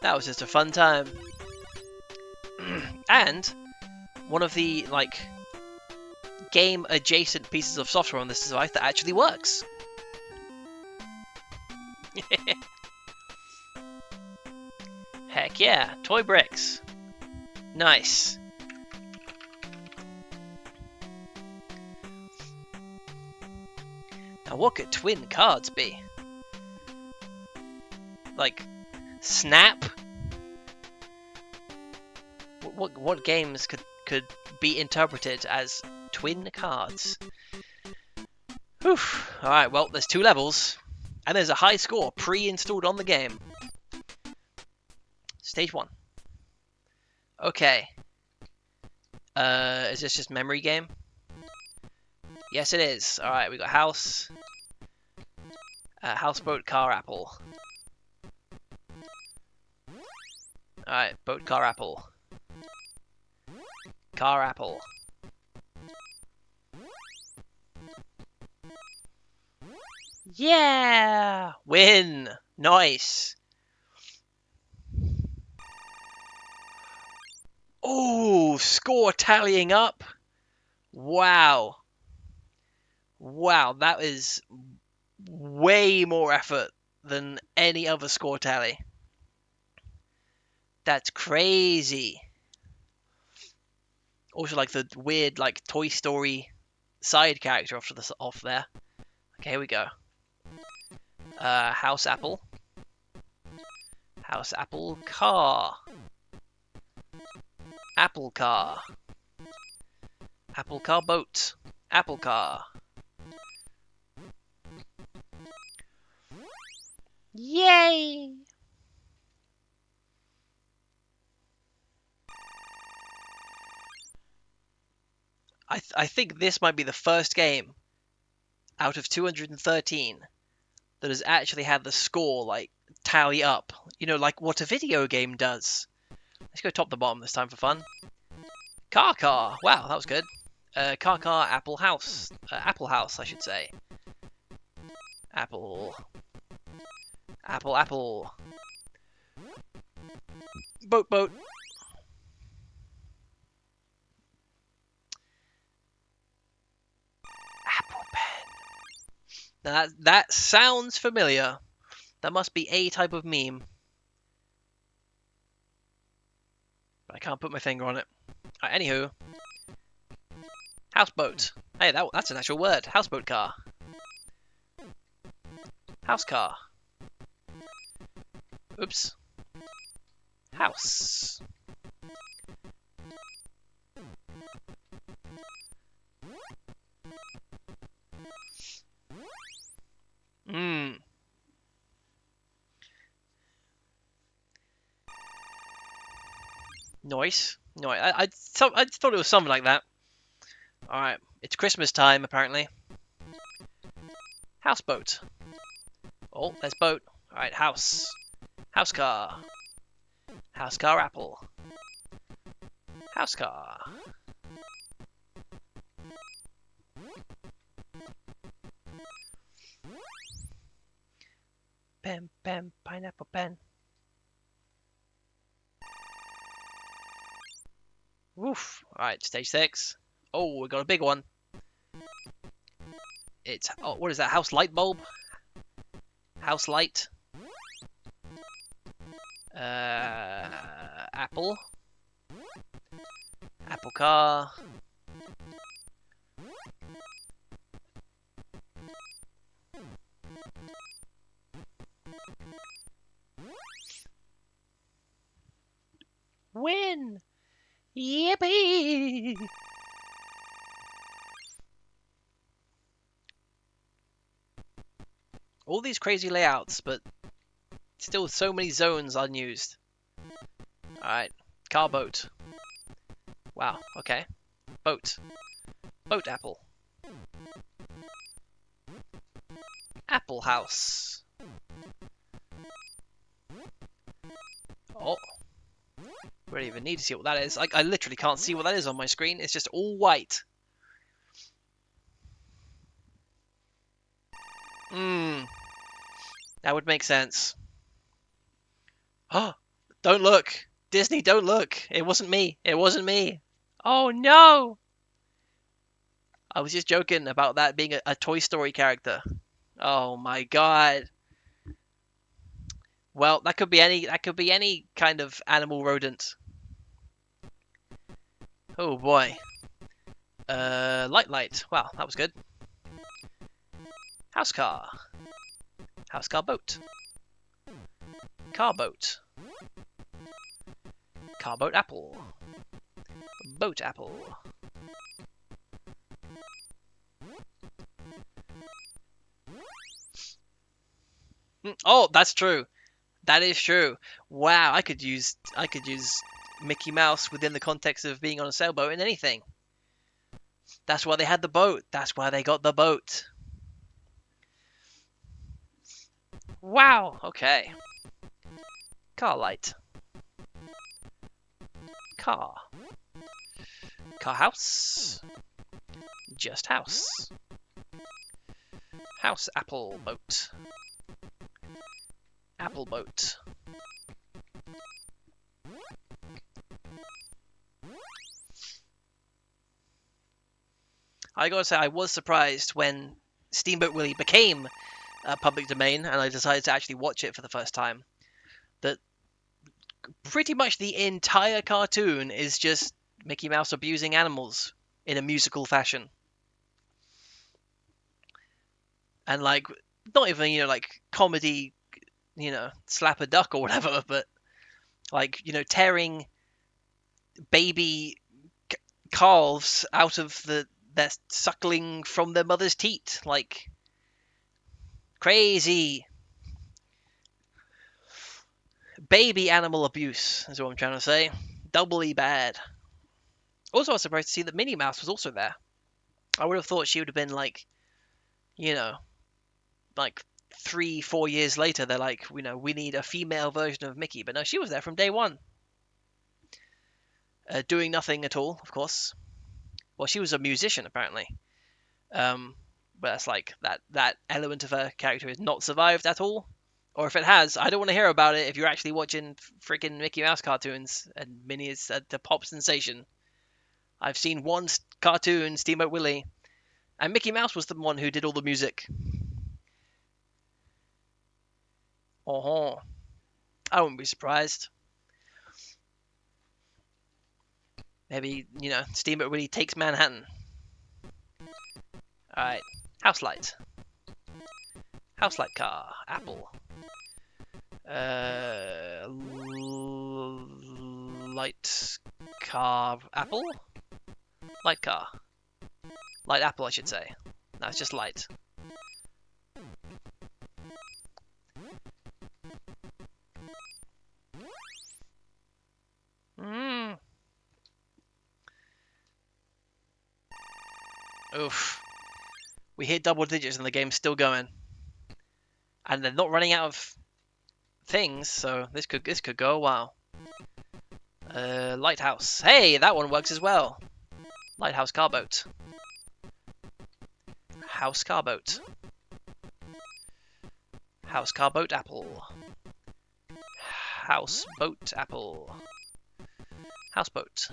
That was just a fun time. And one of the, like, game adjacent pieces of software on this device that actually works. Heck yeah, toy bricks. Nice. Now what could twin cards be? Like, Snap? What games could be interpreted as twin cards? Oof. Alright, well, there's 2 levels, and there's a high score pre-installed on the game. Stage 1. Okay. Is this just memory game? Yes, it is. Alright, we got house. Houseboat, car, apple. Alright, boat, car, apple. Car, apple. Yeah! Win! Nice! Oh, score tallying up. Wow. Wow, that is way more effort than any other score tally. That's crazy. Also, like the weird, like Toy Story side character off there. Okay, here we go. House apple. House apple car. Apple car. Apple car boat. Apple car. Yay! I think this might be the first game out of 213 that has actually had the score, like, tally up. You know, like what a video game does. Let's go top to bottom this time for fun. Car. Wow, that was good. Car, apple house. Apple house, I should say. Apple. Boat. Apple pen. Now that sounds familiar. That must be a type of meme. But I can't put my finger on it. Anywho. Houseboat. Hey, that's an actual word. Houseboat car. House car. Oops. House. Nice. No, I thought it was something like that. Alright, it's Christmas time, apparently. Houseboat. Oh, there's boat. Alright, house. House car. House car apple. House car. Pen, pineapple pen. Woof. Alright, stage 6. Oh, we got a big one. It's, oh, what is that? House light bulb? House light? Apple. Apple car. Win! Yippee! All these crazy layouts, but still so many zones unused. Alright, car boat. Wow, okay. Boat. Boat apple. Apple house. Oh. We don't even need to see what that is. I literally can't see what that is on my screen. It's just all white. That would make sense. Oh, don't look. Disney, don't look. It wasn't me. It wasn't me. Oh, no. I was just joking about that being a Toy Story character. Oh, my God. Well, that could be any kind of animal rodent. Oh, boy. Light. Wow, that was good. House car. House car boat. Car boat. Car boat apple. Boat apple. Oh, that's true. That is true. Wow, I could use Mickey Mouse within the context of being on a sailboat in anything. That's why they had the boat. That's why they got the boat. Wow, okay. Car light. Car. Car house. Just house. House apple boat. Apple boat. I gotta say, I was surprised when Steamboat Willie became public domain and I decided to actually watch it for the first time. That pretty much the entire cartoon is just Mickey Mouse abusing animals in a musical fashion. And like, not even, like comedy, slap a duck or whatever, but like, tearing baby calves out of they're suckling from their mother's teat, like crazy baby animal abuse is what I'm trying to say. Doubly bad. Also, I was surprised to see that Minnie Mouse was also there. I would have thought she would have been like, like 3-4 years later. They're like, we need a female version of Mickey, but no, she was there from day one, doing nothing at all, of course. Well, she was a musician apparently. But that's like that element of her character is not survived at all. Or if it has, I don't want to hear about it if you're actually watching freaking Mickey Mouse cartoons and Minnie is the pop sensation. I've seen one cartoon, Steamboat Willie, and Mickey Mouse was the one who did all the music. I wouldn't be surprised. Maybe, Steamboat Willie takes Manhattan. Alright. House light. House light car. Apple. Light car. Apple? Light car. Light apple, I should say. No, it's just light. Oof. We hit double digits and the game's still going. And they're not running out of things, so this could go a while. Lighthouse. Hey, that one works as well. Lighthouse car boat. House car boat. House car boat apple. House boat apple. Houseboat.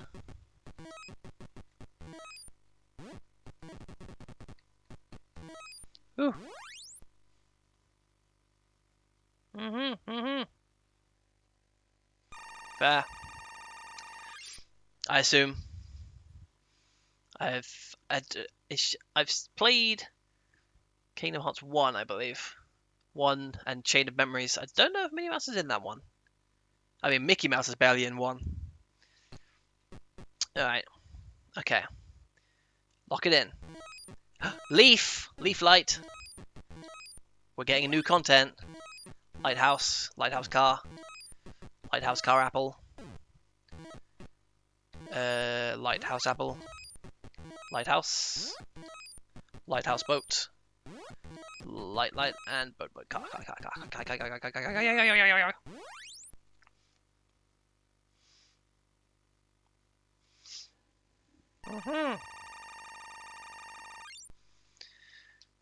Ooh. Fair. I assume. I've played Kingdom Hearts 1, I believe. 1 and Chain of Memories. I don't know if Minnie Mouse is in that one. I mean, Mickey Mouse is barely in 1. Alright. Okay. Lock it in. Leaf! Leaf light. We're getting new content. Lighthouse. Lighthouse car. Lighthouse car apple. Lighthouse apple. Lighthouse. Lighthouse boat. Light and boat car.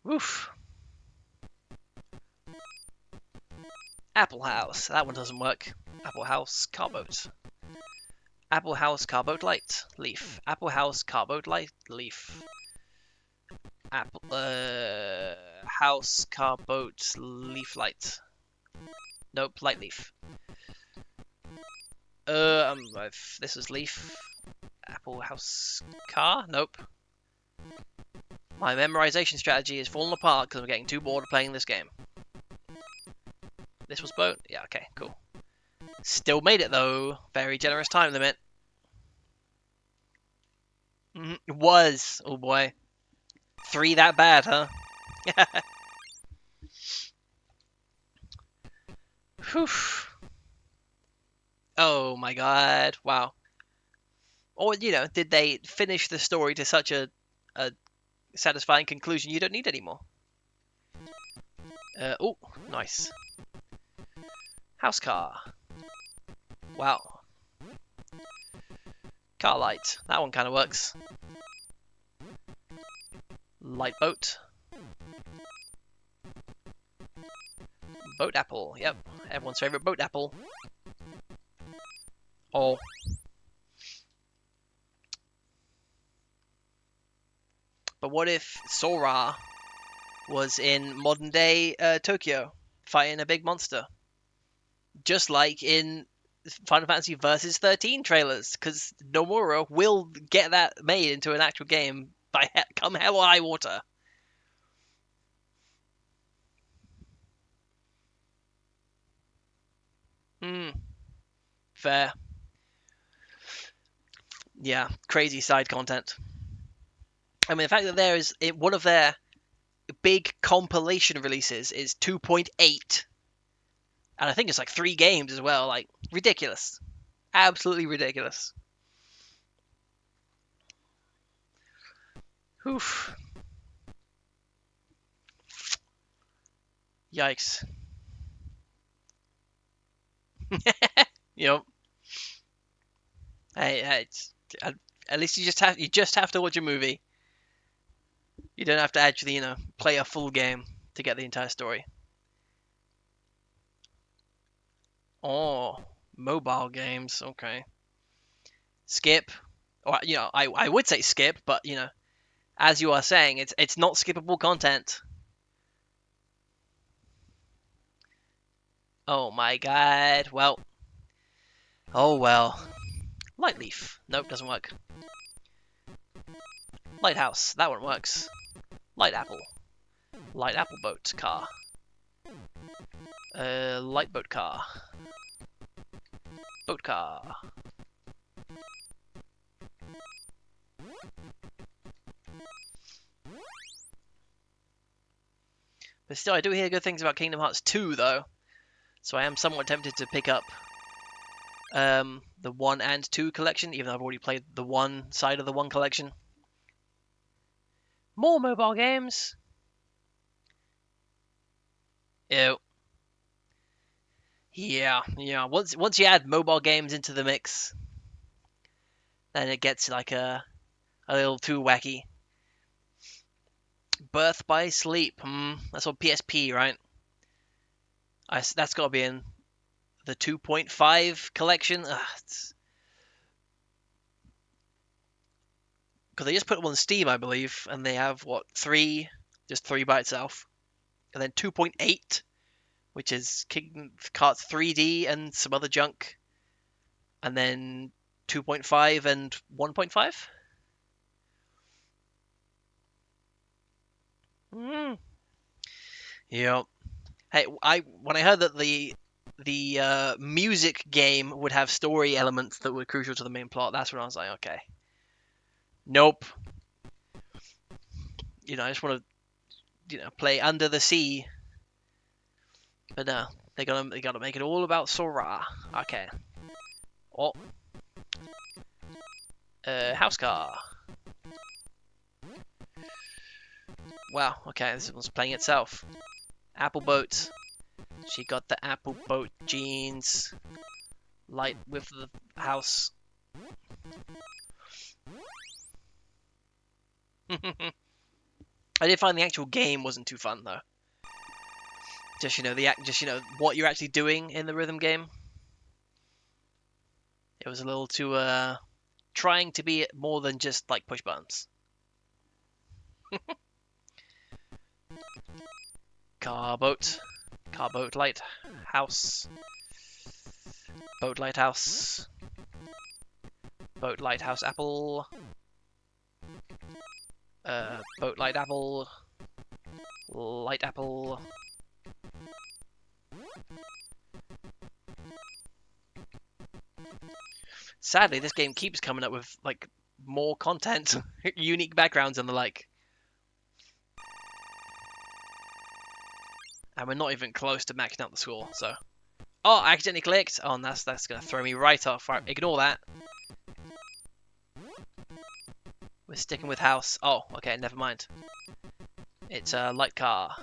Woof. Apple House. That one doesn't work. Apple House car boat. Apple House car boat light. Leaf. Apple House car boat light. Leaf. Apple House car boat leaf light. Nope, light leaf. This is leaf. Apple House car. Nope. My memorization strategy is falling apart because I'm getting too bored of playing this game. This was boat? Yeah, okay, cool. Still made it though. Very generous time limit. It was. Oh boy. 3 that bad, huh? Whew. Oh my god. Wow. Or, you know, did they finish the story to such a satisfying conclusion you don't need anymore? Oh, nice. House car. Wow. Car light. That one kind of works. Light boat. Boat apple. Yep. Everyone's favorite boat apple. Oh. But what if Sora was in modern day Tokyo fighting a big monster? Just like in Final Fantasy Versus 13 trailers, because Nomura will get that made into an actual game by come hell or high water. Fair. Yeah, crazy side content. I mean, the fact that there is one of their big compilation releases is 2.8, and I think it's like 3 games as well. Like, ridiculous. Absolutely ridiculous. Oof. Yikes. Yep. Hey, at least you just have to watch a movie. You don't have to actually, you know, play a full game to get the entire story. Oh, mobile games. Okay. Skip. Or, you know, I would say skip, but, you know, as you are saying, it's not skippable content. Oh my god. Well. Oh well. Light leaf. Nope, doesn't work. Lighthouse. That one works. Light apple. Light apple boat car. Light boat car. Boat car. But still, I do hear good things about Kingdom Hearts 2, though. So I am somewhat tempted to pick up the 1 and 2 collection, even though I've already played the 1 side of the 1 collection. More mobile games! Ew. Yeah. Once you add mobile games into the mix, then it gets like a little too wacky. Birth by Sleep. That's on PSP, right? That's got to be in the 2.5 collection. Because they just put them on Steam, I believe, and they have, what, 3? Just 3 by itself. And then 2.8, which is Kingdom Hearts 3D and some other junk. and then 2.5 and 1.5. Yeah. Hey, when I heard that the music game would have story elements that were crucial to the main plot, that's when I was like, okay, nope. I just want to play Under the Sea, but no, they gotta make it all about Sora. Okay. Oh, house car. Wow. Okay, this one's playing itself. Apple boat. She got the apple boat jeans. Light with the house. I did find the actual game wasn't too fun though. Just what you're actually doing in the rhythm game. It was a little too trying to be more than just like push buttons. Car boat light house. Boat lighthouse. Boat lighthouse apple. Boat light apple. Light apple. Sadly, this game keeps coming up with like more content, unique backgrounds and the like. And we're not even close to maxing out the score, so. Oh, I accidentally clicked. Oh, and that's gonna throw me right off. Right, ignore that. We're sticking with house. Oh, okay, never mind. It's a light car.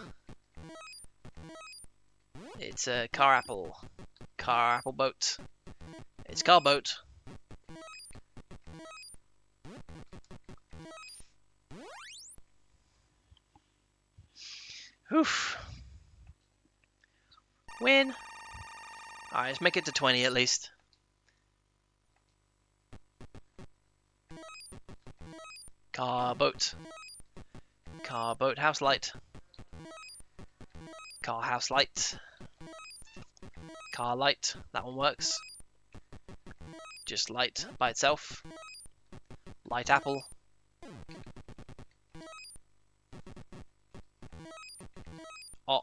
It's a car apple. Car apple boat. It's car boat. Oof. Win. Alright, let's make it to 20 at least. Car boat. Car boat house light. Car house light. Car light. That one works. Just light by itself. Light apple. Oh.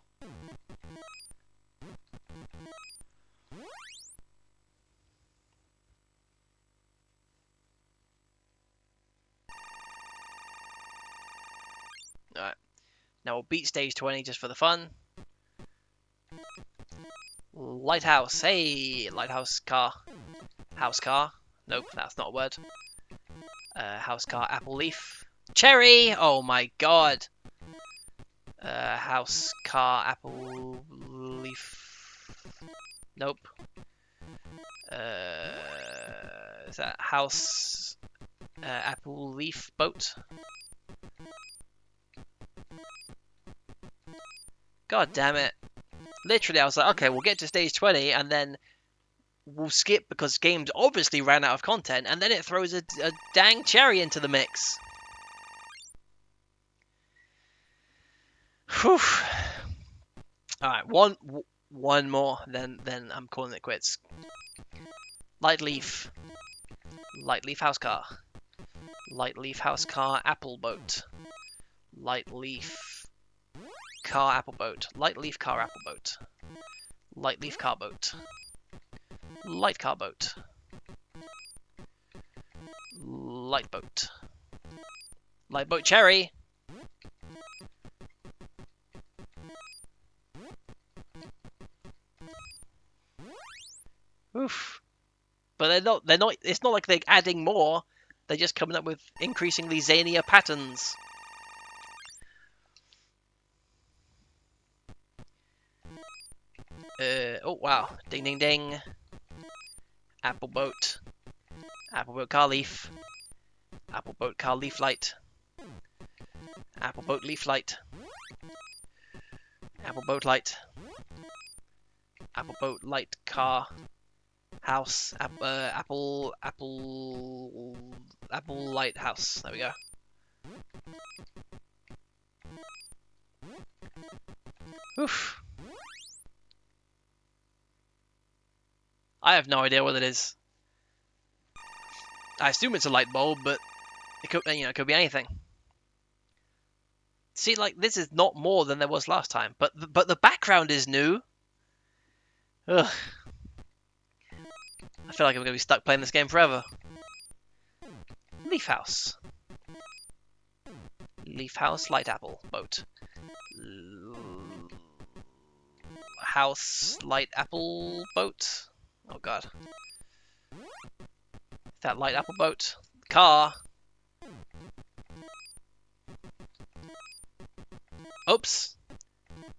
Alright. Now we'll beat stage 20 just for the fun. Lighthouse. Hey! Lighthouse car. House car. Nope, that's not a word. House car apple leaf. Cherry! Oh my god! House car apple leaf. Nope. Is that house apple leaf boat? God damn it. Literally, I was like, okay, we'll get to stage 20 and then we'll skip because games obviously ran out of content, and then it throws a dang cherry into the mix. Whew. Alright, one more, then I'm calling it quits. Light leaf. Light leaf house car. Light leaf house car apple boat. Light leaf car apple boat. Light leaf car apple boat. Light leaf car boat. Light car boat. Light boat. Light boat cherry. Oof. But they're not, it's not like they're adding more. They're just coming up with increasingly zanier patterns. Oh wow. Ding ding ding. Apple boat. Apple boat car leaf. Apple boat car leaf light. Apple boat leaf light. Apple boat light. Apple boat light car house. Apple lighthouse. There we go. Oof. I have no idea what it is. I assume it's a light bulb, but it could, it could be anything. See, like, this is not more than there was last time, but the background is new. Ugh. I feel like I'm gonna be stuck playing this game forever. Leaf house. Leaf house, light apple, boat. House, light apple, boat. Oh god. That light apple boat. Car. Oops.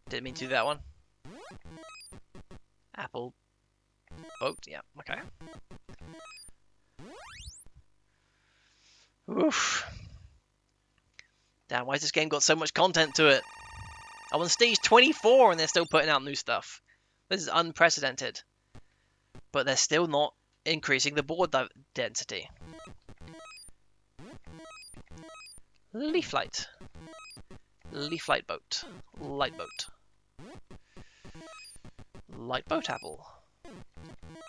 Didn't mean to do that one. Apple. Boat. Yeah, okay. Oof. Damn, why has this game got so much content to it? I'm on stage 24 and they're still putting out new stuff. This is unprecedented. But they're still not increasing the board density. Leaf light. Leaf light boat. Light boat. Light boat apple.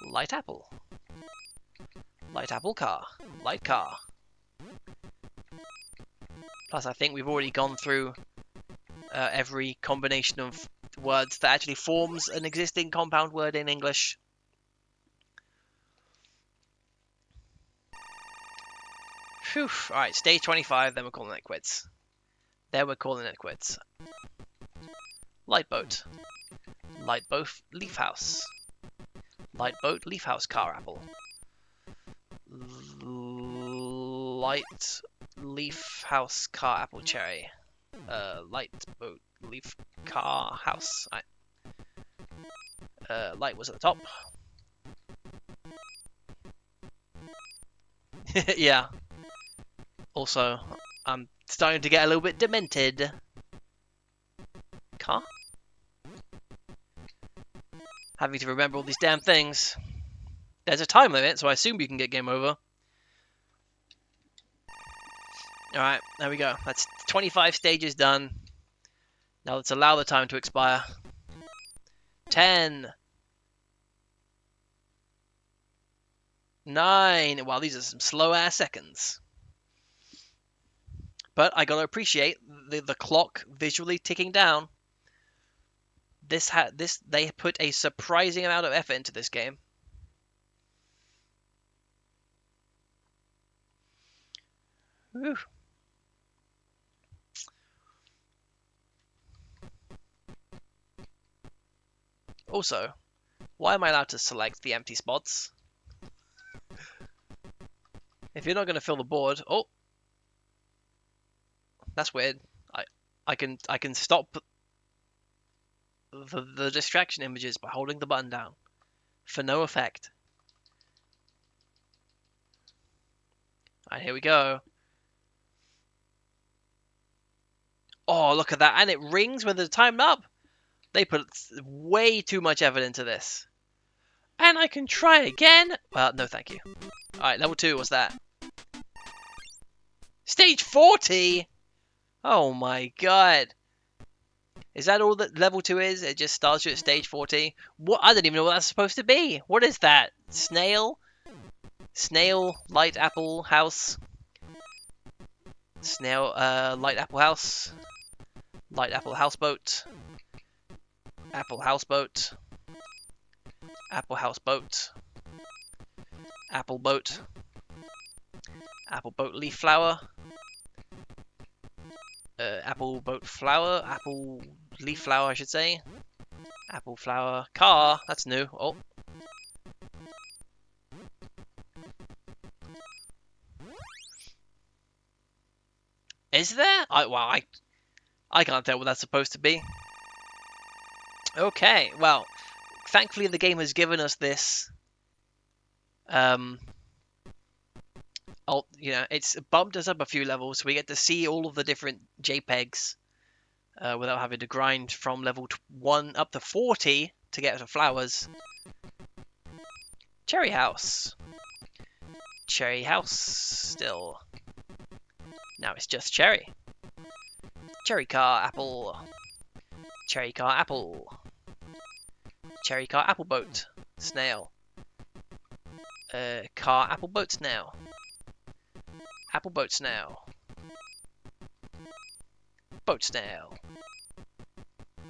Light apple. Light apple car. Light car. Plus, I think we've already gone through every combination of words that actually forms an existing compound word in English. Phew. Alright, stage 25, then we're calling it quits. Light boat. Light boat, leaf house. Light boat, leaf house, car apple. Light leaf house, car apple, cherry. Light boat, leaf, car, house. Light was at the top. Yeah. Also, I'm starting to get a little bit demented. Car? Having to remember all these damn things. There's a time limit, so I assume you can get game over. Alright, there we go. That's 25 stages done. Now let's allow the time to expire. 10. 9. Wow, these are some slow-ass seconds. But I gotta appreciate the clock visually ticking down. They put a surprising amount of effort into this game. Whew. Also, why am I allowed to select the empty spots? If you're not going to fill the board, oh, that's weird. I can stop the distraction images by holding the button down for no effect. Alright, here we go. Oh, look at that, and it rings when the time's up. They put way too much effort into this. And I can try again. Well, no thank you. Alright, level 2, what's that? Stage 40? Oh my god. Is that all that level 2 is? It just starts you at stage 40? What? I don't even know what that's supposed to be. What is that? Snail? Snail, light apple, house. Snail, light apple house. Light apple houseboat. Apple houseboat. Apple houseboat. Apple boat. Apple boat leaf flower. Apple boat flower. Apple leaf flower, I should say. Apple flower car. That's new. Oh. Is there? I can't tell what that's supposed to be. Okay, well, thankfully the game has given us this. It's bumped us up a few levels, so we get to see all of the different JPEGs without having to grind from level 1 up to 40 to get to flowers. Cherry house. Cherry house still. Now it's just cherry. Cherry car apple. Cherry car apple. Cherry car apple boat. Snail. Car apple boat snail. Apple boat snail. Boat snail.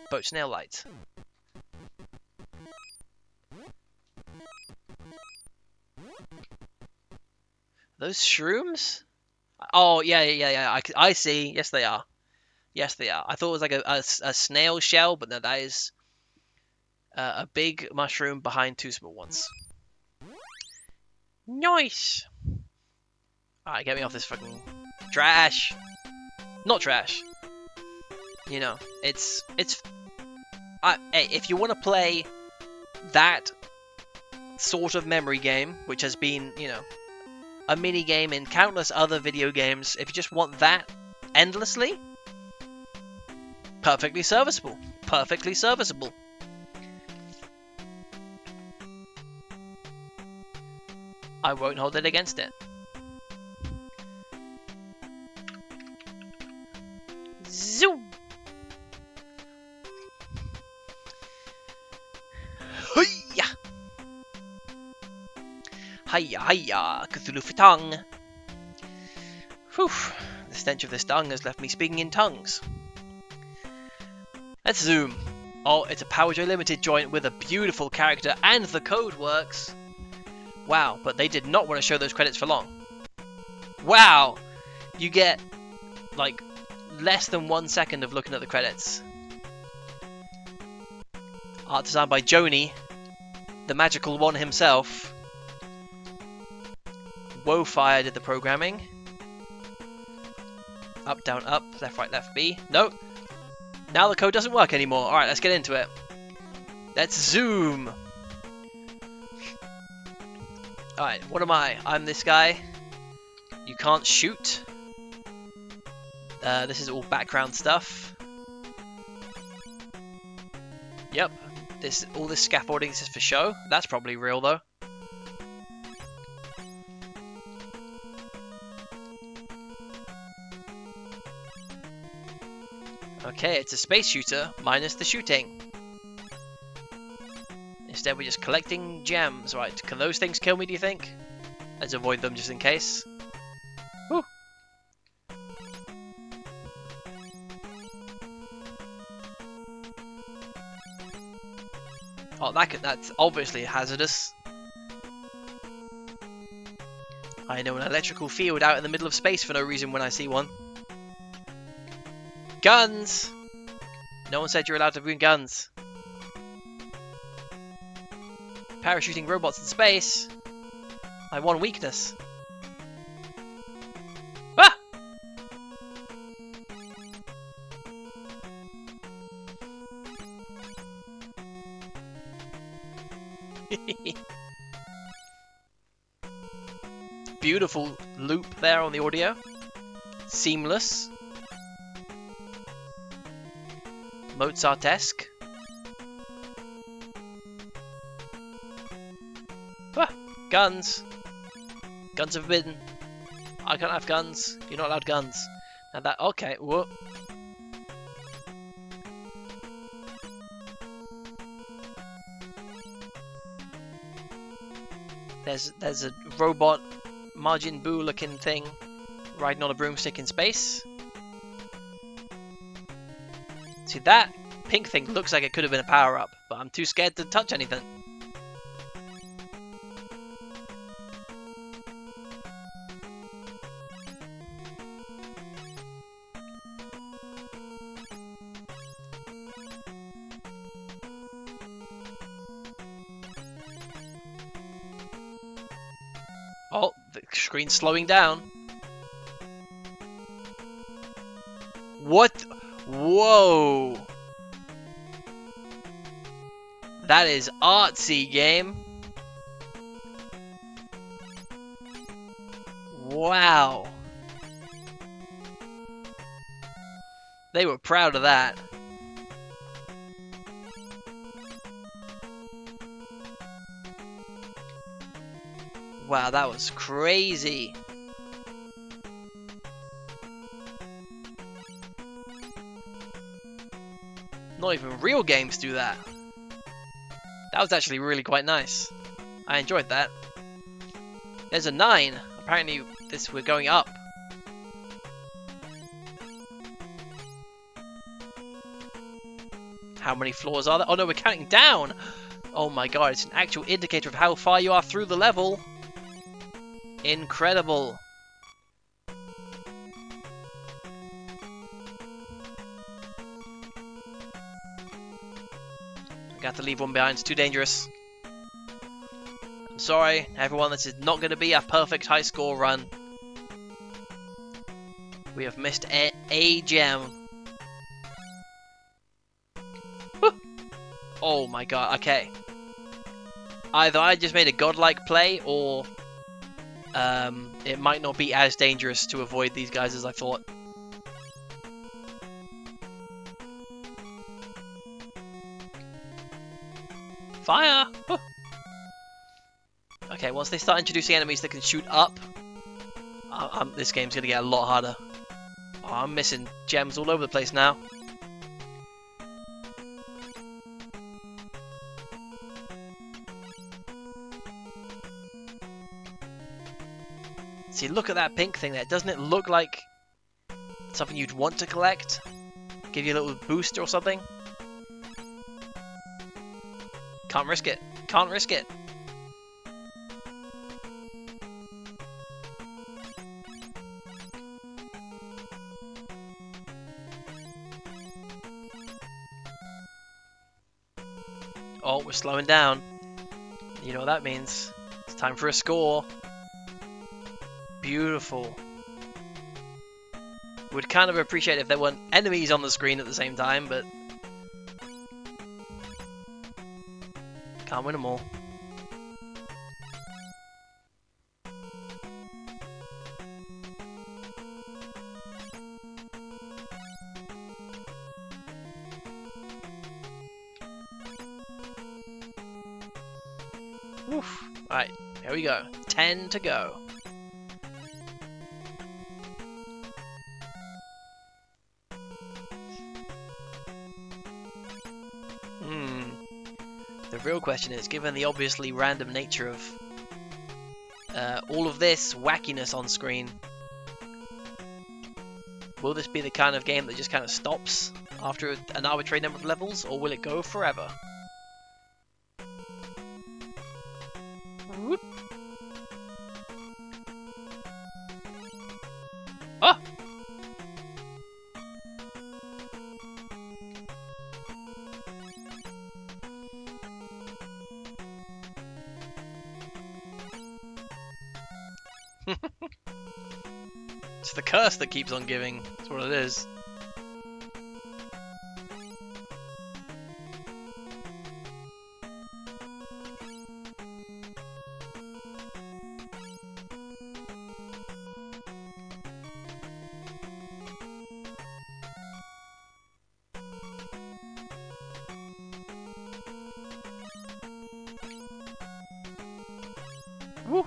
Boat snail light. Those shrooms? Oh, yeah. I see. Yes, they are. Yes, they are. I thought it was like a snail shell, but no, that is a big mushroom behind two small ones. Nice! Alright, get me off this fucking trash. Not trash. You know, it's hey, if you want to play that sort of memory game, which has been, you know, a mini game in countless other video games, if you just want that endlessly, perfectly serviceable. Perfectly serviceable. I won't hold it against it. Zoom! Hiya! Hiya, Cthulhu Fitang! Whew, the stench of this dung has left me speaking in tongues. Let's zoom. Oh, it's a Power Joy Limited joint with a beautiful character, and the code works. Wow, but they did not want to show those credits for long. Wow! You get, like, less than 1 second of looking at the credits. Art designed by Joni, the magical one himself. Wofire did the programming. Up, down, up, left, right, left, B. Nope. Now the code doesn't work anymore. Alright, let's get into it. Let's zoom. Alright, what am I? I'm this guy. You can't shoot. This is all background stuff. Yep. All this scaffolding is for show. That's probably real though. Okay, it's a space shooter minus the shooting. Instead, we're just collecting gems. Right, can those things kill me, do you think? Let's avoid them just in case. Whew. Oh, that's obviously hazardous. I know an electrical field out in the middle of space for no reason when I see one. Guns! No one said you're allowed to bring guns. Parachuting robots in space. My one weakness. Ah! Beautiful loop there on the audio. Seamless. Mozart-esque. Ah, guns. Guns are forbidden. I can't have guns. You're not allowed guns. Now that, okay, whoa. There's a robot Majin Buu looking thing riding on a broomstick in space. See, that pink thing looks like it could have been a power-up, but I'm too scared to touch anything. Oh, the screen's slowing down. What? Whoa! That is artsy, game. Wow. They were proud of that. Wow, that was crazy. Not even real games do that. That was actually really quite nice. I enjoyed that. There's a 9. Apparently we're going up. How many floors are there? Oh no, we're counting down! Oh my god, it's an actual indicator of how far you are through the level. Incredible. Got to leave one behind, it's too dangerous. I'm sorry, everyone, this is not going to be a perfect high score run. We have missed a gem. Woo. Oh my god, okay. Either I just made a godlike play, or it might not be as dangerous to avoid these guys as I thought. Fire! Woo. Okay, once they start introducing enemies that can shoot up, this game's gonna get a lot harder. Oh, I'm missing gems all over the place now. See, look at that pink thing there. Doesn't it look like something you'd want to collect? Give you a little boost or something? Can't risk it. Can't risk it. Oh, we're slowing down. You know what that means. It's time for a score. Beautiful. Would kind of appreciate if there weren't enemies on the screen at the same time, but can't win them all. Oof. Alright, here we go. 10 to go. The real question is, given the obviously random nature of all of this wackiness on screen, will this be the kind of game that just kind of stops after an arbitrary number of levels, or will it go forever? Whoop. Oh! It's the curse that keeps on giving. That's what it is. Woo!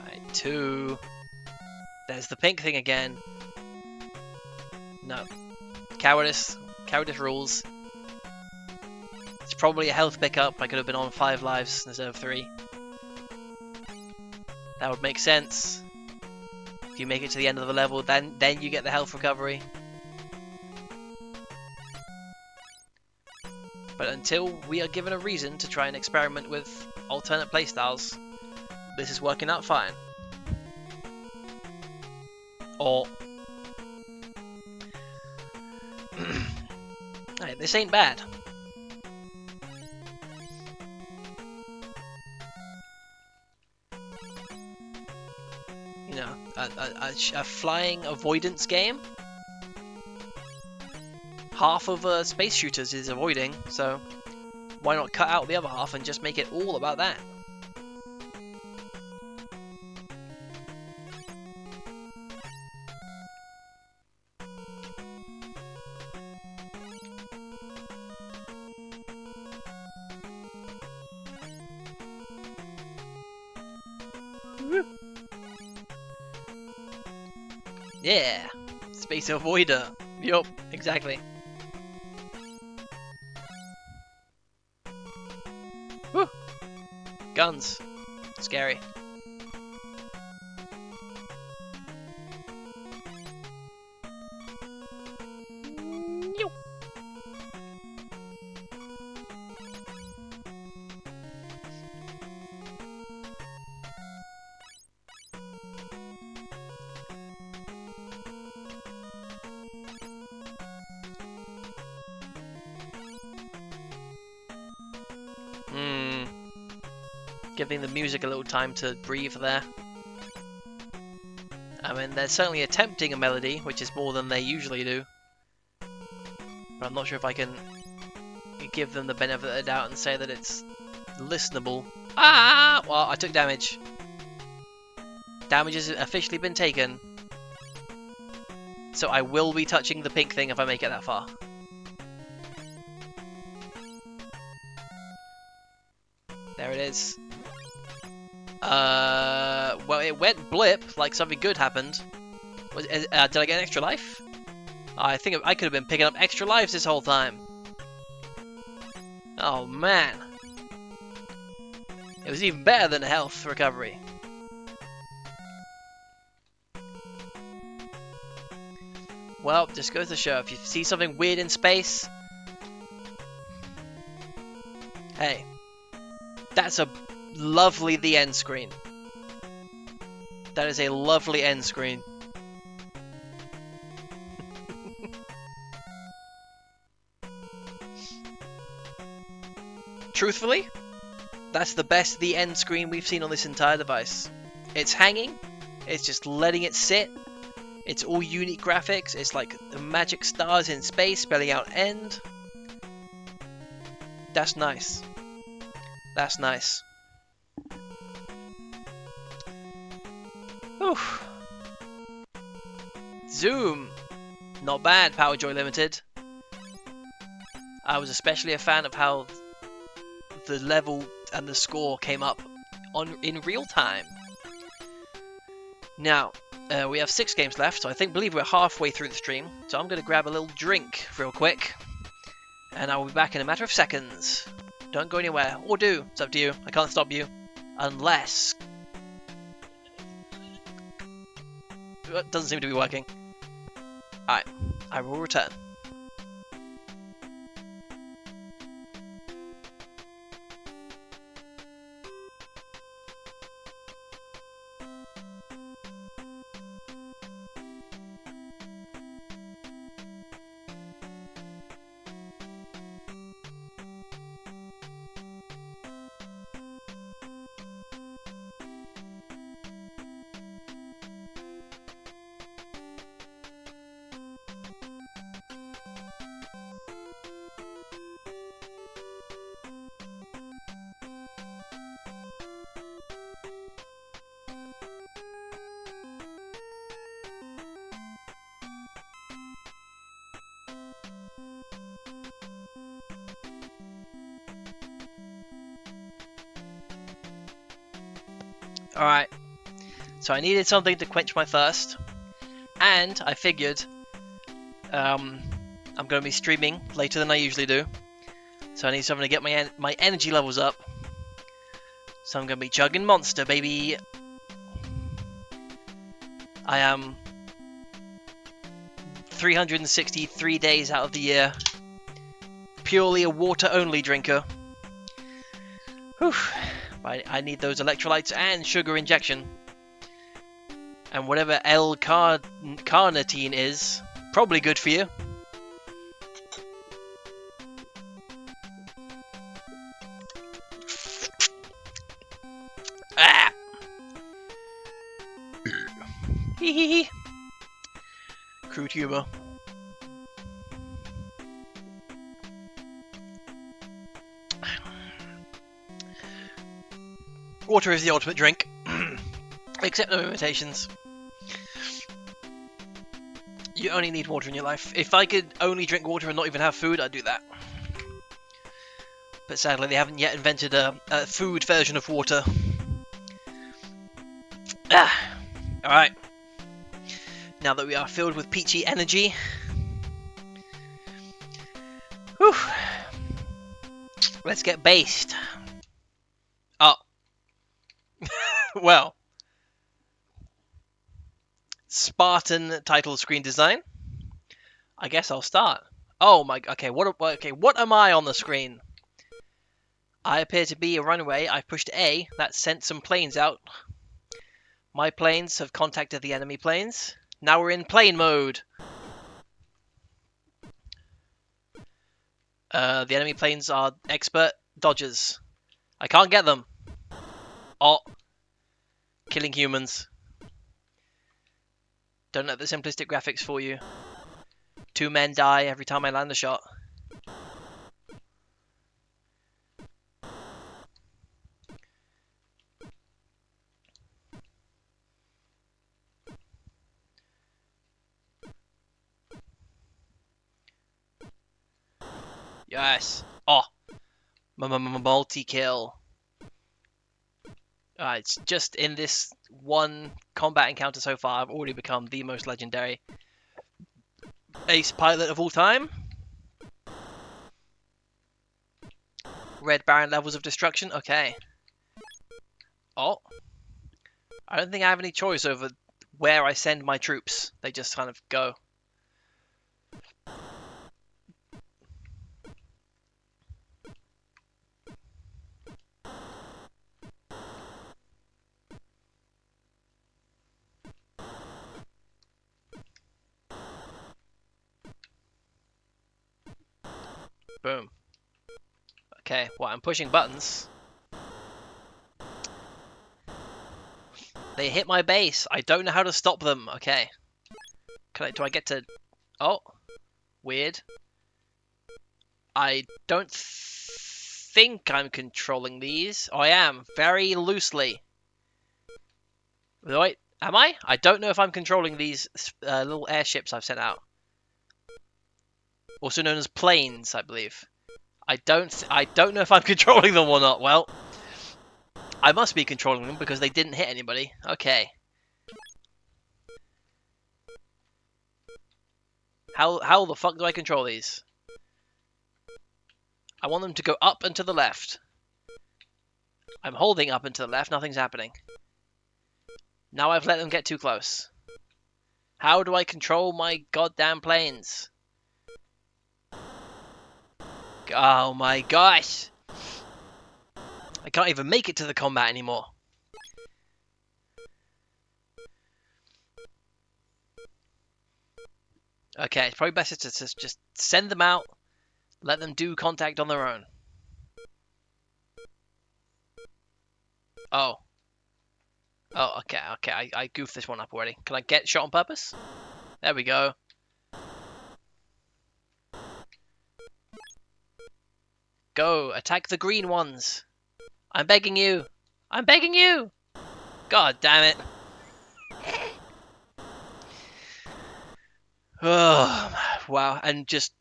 Right, 2. There's the pink thing again. No. Cowardice. Cowardice rules. It's probably a health pickup. I could have been on 5 lives instead of 3. That would make sense. If you make it to the end of the level, then you get the health recovery. But until we are given a reason to try and experiment with alternate playstyles, this is working out fine. Or hey, this ain't bad. You know, a flying avoidance game. Half of space shooters is avoiding, so why not cut out the other half and just make it all about that? Woo. Yeah, space avoider. Yup, exactly. Woo! Guns. Scary. Giving the music a little time to breathe there. I mean, they're certainly attempting a melody, which is more than they usually do. But I'm not sure if I can give them the benefit of the doubt and say that it's listenable. Ah! Well, I took damage. Damage has officially been taken. So I will be touching the pink thing if I make it that far. There it is. Well, it went blip, like something good happened. Did I get an extra life? I think I could have been picking up extra lives this whole time. Oh man. It was even better than a health recovery. Well, just goes to show, if you see something weird in space, hey, that's a lovely the end screen. That is a lovely end screen. Truthfully, that's the best the end screen we've seen on this entire device. It's hanging, it's just letting it sit. It's all unique graphics. It's like the magic stars in space spelling out end. That's nice. That's nice. Oof. Zoom. Not bad, PowerJoy Limited. I was especially a fan of how the level and the score came up in real time. Now, we have 6 games left, so I believe we're halfway through the stream. So I'm going to grab a little drink real quick, and I will be back in a matter of seconds. Don't go anywhere, or do. It's up to you. I can't stop you, unless it doesn't seem to be working. Alright, I will return. Alright, so I needed something to quench my thirst, and I figured I'm going to be streaming later than I usually do, so I need something to get my energy levels up. So I'm going to be chugging Monster, baby. I am 363 days out of the year purely a water-only drinker. Whew. I need those electrolytes and sugar injection. And whatever L-carnitine is, probably good for you. Ah! Hee hee hee. Crude humor. Water is the ultimate drink. Except no imitations. You only need water in your life. If I could only drink water and not even have food, I'd do that. But sadly, they haven't yet invented a food version of water. Alright. Now that we are filled with peachy energy. Whew. Let's get based. Oh. Well. Spartan title screen design. I guess I'll start. Oh my, okay, what am I on the screen? I appear to be a runway. I've pushed A, that sent some planes out. My planes have contacted the enemy planes. Now we're in plane mode. The enemy planes are expert dodgers. I can't get them. Oh, killing humans. Don't let the simplistic graphics fool you. 2 men die every time I land a shot. Yes. Oh, multi-kill. It's just in this one combat encounter so far, I've already become the most legendary ace pilot of all time. Red Baron levels of destruction. Okay. Oh. I don't think I have any choice over where I send my troops. They just kind of go. Boom. Okay, well, I'm pushing buttons. They hit my base. I don't know how to stop them. Okay. Do I get to... Oh. Weird. I don't think I'm controlling these. Oh, I am. Very loosely. Wait, am I? I don't know if I'm controlling these little airships I've sent out. Also known as planes, I believe. I don't know if I'm controlling them or not. Well, I must be controlling them because they didn't hit anybody. Okay. How the fuck do I control these? I want them to go up and to the left. I'm holding up and to the left, nothing's happening. Now I've let them get too close. How do I control my goddamn planes? Oh my gosh! I can't even make it to the combat anymore. Okay, it's probably better to just send them out, let them do contact on their own. Oh. Oh, okay. I goofed this one up already. Can I get shot on purpose? There we go. Go, attack the green ones. I'm begging you. I'm begging you. God damn it. Oh, wow. And just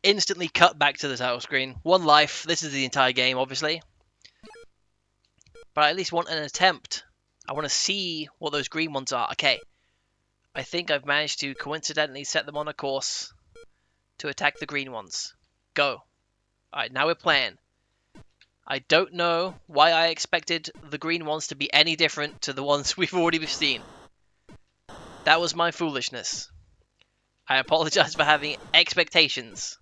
instantly cut back to the title screen. 1 life. This is the entire game, obviously. But I at least want an attempt. I want to see what those green ones are. Okay. I think I've managed to coincidentally set them on a course to attack the green ones. Go. Alright, now we're playing. I don't know why I expected the green ones to be any different to the ones we've already seen. That was my foolishness. I apologize for having expectations.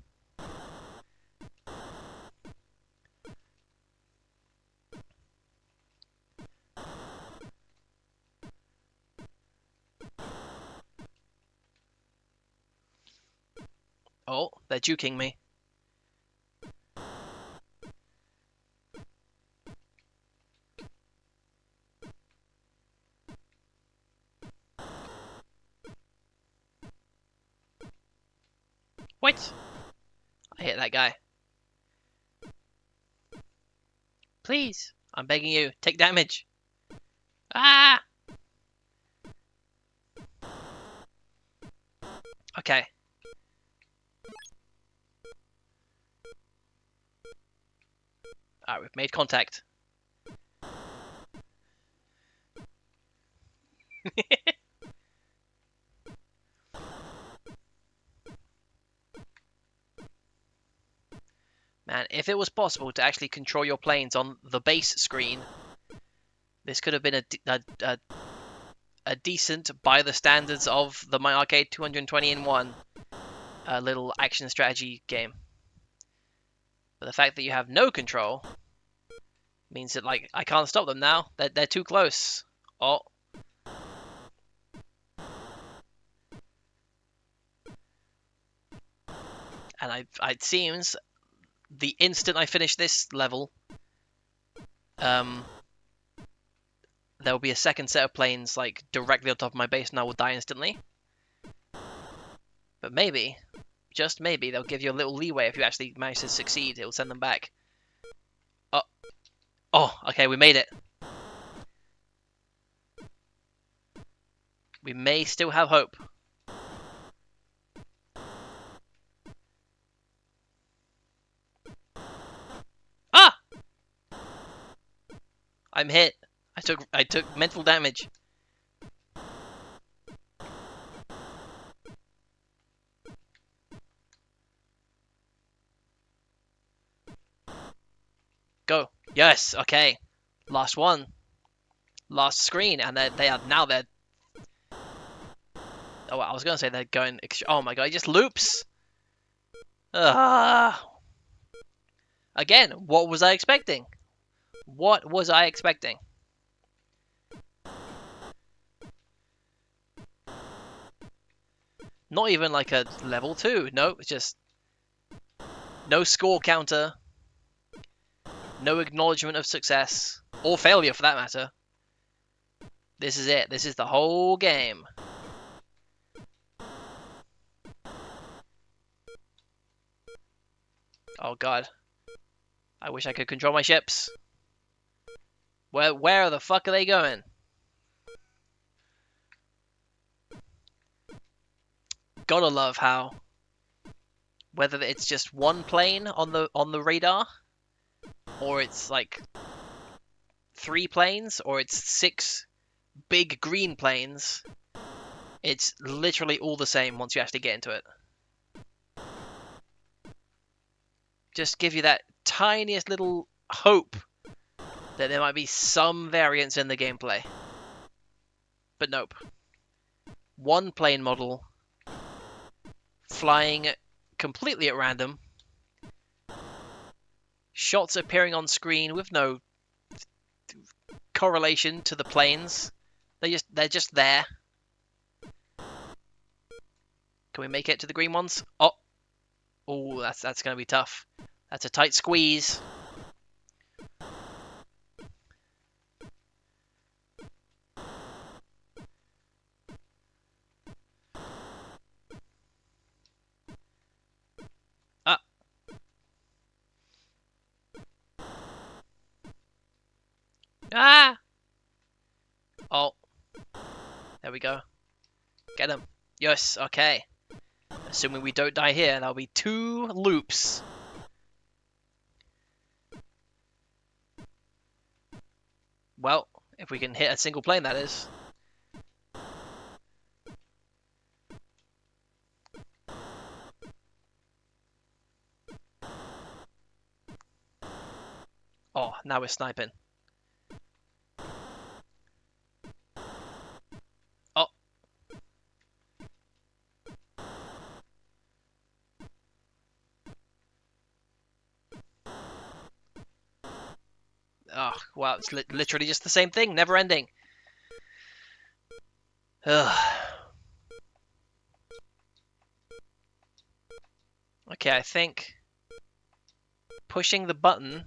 Oh, they're juking me. What? I hit that guy. Please, I'm begging you, take damage. Ah! Okay. Alright, we've made contact. Man, if it was possible to actually control your planes on the base screen, this could have been a decent, by the standards of the MyArcade 220 in 1, little action strategy game. But the fact that you have no control means that, like, I can't stop them now. They're too close. Oh. And it seems the instant I finish this level, there'll be a second set of planes like directly on top of my base and I will die instantly. But maybe, just maybe, they'll give you a little leeway if you actually manage to succeed. It'll send them back. Oh, okay, we made it. We may still have hope. Ah! I'm hit. I took mental damage. Go. Yes, okay. Last one. Last screen, and they are now they're. Oh, I was gonna say they're going. Oh my god, it just loops. Again, what was I expecting? What was I expecting? Not even like a level 2. No, it's just no score counter. No acknowledgement of success. Or failure, for that matter. This is it. This is the whole game. Oh god. I wish I could control my ships. Where the fuck are they going? Gotta love how whether it's just one plane on the radar, or it's like 3 planes, or it's 6 big green planes, it's literally all the same once you actually get into it. Just give you that tiniest little hope that there might be some variance in the gameplay. But nope. One plane model, flying completely at random, shots appearing on screen with no correlation to the planes. They're just there. Can we make it to the green ones? Oh, that's gonna be tough. That's a tight squeeze. Ah! Oh. There we go. Get him. Yes, okay. Assuming we don't die here, that'll be 2 loops. Well, if we can hit a single plane, that is. Oh, now we're sniping. Oh. Oh, wow, it's literally just the same thing, never ending. Ugh. Okay, I think pushing the button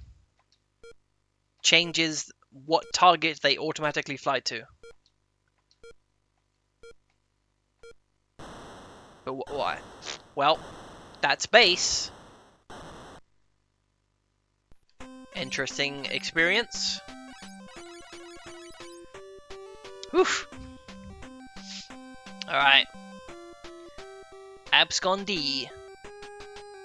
changes what target they automatically fly to. But why? Well, that's base. Interesting experience. Oof. Alright. Abscondee.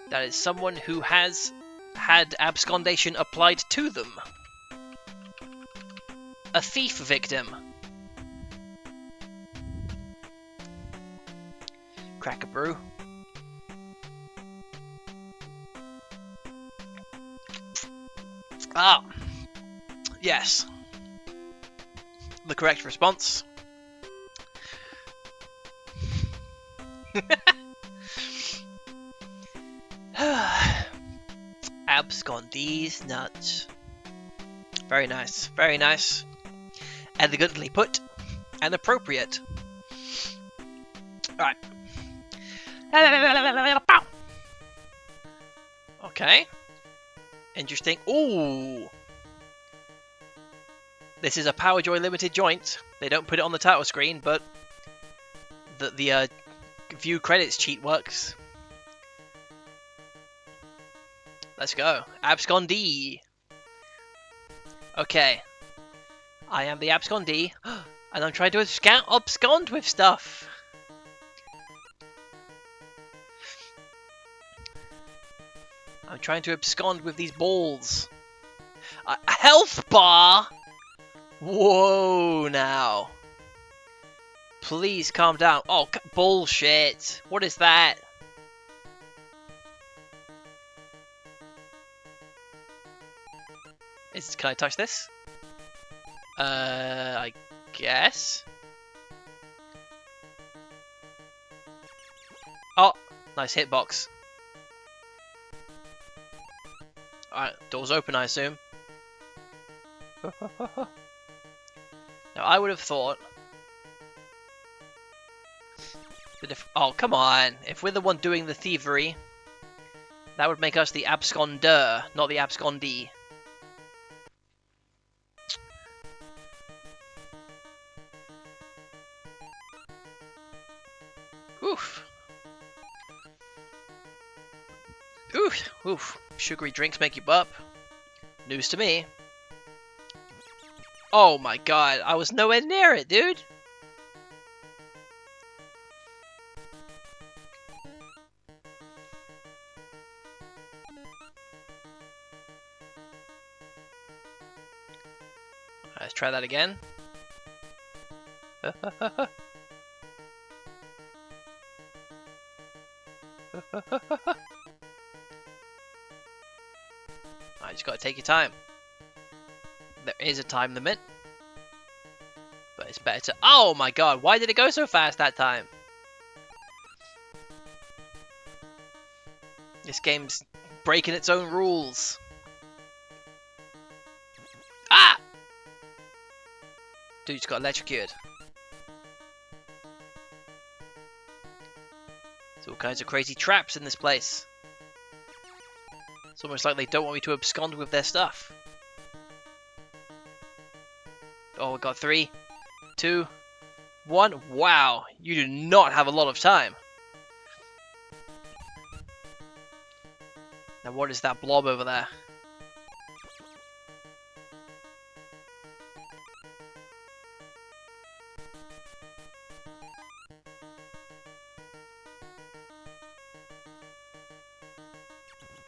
That is someone who has had abscondation applied to them. A thief victim. Crack a brew. Ah, yes. The correct response. Abscondee's nuts. Very nice, very nice. Elegantly put and appropriate. Alright. Okay. Interesting. Ooh. This is a Power Joy limited joint. They don't put it on the title screen, but the view credits cheat works. Let's go. Abscondee. Okay. I am the Abscondee, and I'm trying to abscond with stuff. I'm trying to abscond with these balls. A health bar? Whoa, now. Please calm down. Oh, bullshit. What is that? Can I touch this? I guess. Oh, nice hitbox. Alright, door's open, I assume. Now, I would have thought that if... Oh, come on. If we're the one doing the thievery, that would make us the absconder, not the abscondee. Oof. Oof. Oof. Sugary drinks make you burp. News to me. Oh my god, I was nowhere near it, dude. Let's try that again. I just gotta take your time. There is a time limit, but it's better to... Oh my god, why did it go so fast that time? This game's breaking its own rules. Ah! Dude just got electrocuted. There's all kinds of crazy traps in this place. It's almost like they don't want me to abscond with their stuff. Oh, we got 3, 2, 1. Wow, you do not have a lot of time. Now, what is that blob over there?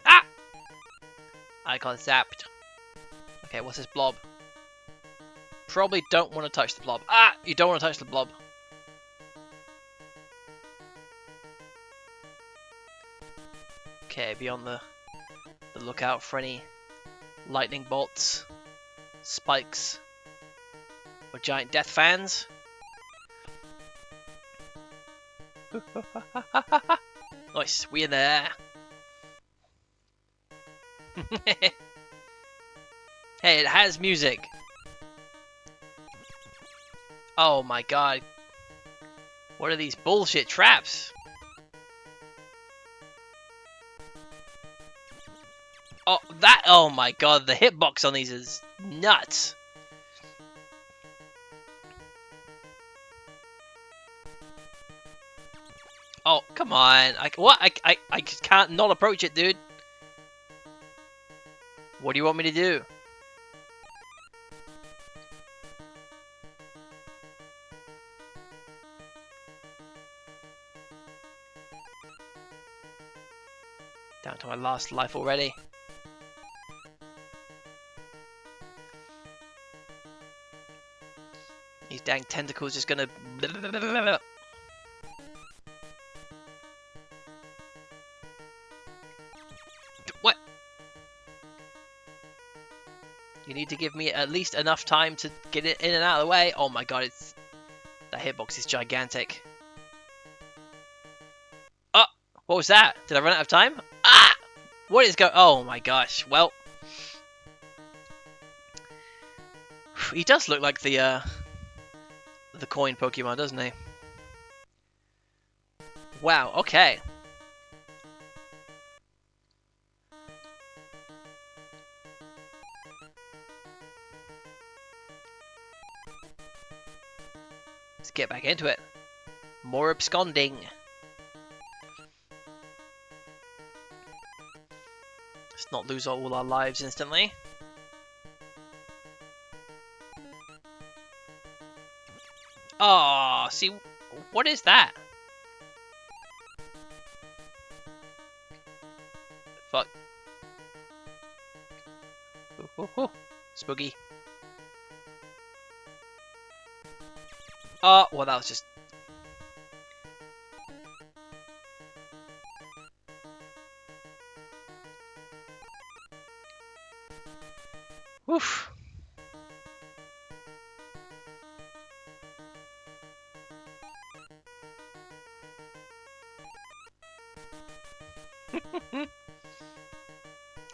Ah! I got zapped. Okay, what's this blob? Probably don't want to touch the blob. Ah! You don't want to touch the blob. Okay, be on the lookout for any lightning bolts, spikes, or giant death fans. Nice, we in there. Hey, it has music. Oh my god. What are these bullshit traps? Oh, that. Oh my god, the hitbox on these is nuts. Oh, come on. What? I just can't not approach it, dude. What do you want me to do? Down to my last life already. These dang tentacles just gonna... What? You need to give me at least enough time to get it in and out of the way. Oh my god, it's... That hitbox is gigantic. Oh! What was that? Did I run out of time? Ah! What is going... Oh my gosh. Well... He does look like the coin Pokemon, doesn't he? Wow, okay. get back into it. More absconding. Let's not lose all our lives instantly. Oh, see, what is that? Fuck. Ooh, ooh, ooh. Spooky. Oh, well, that was just... Oof.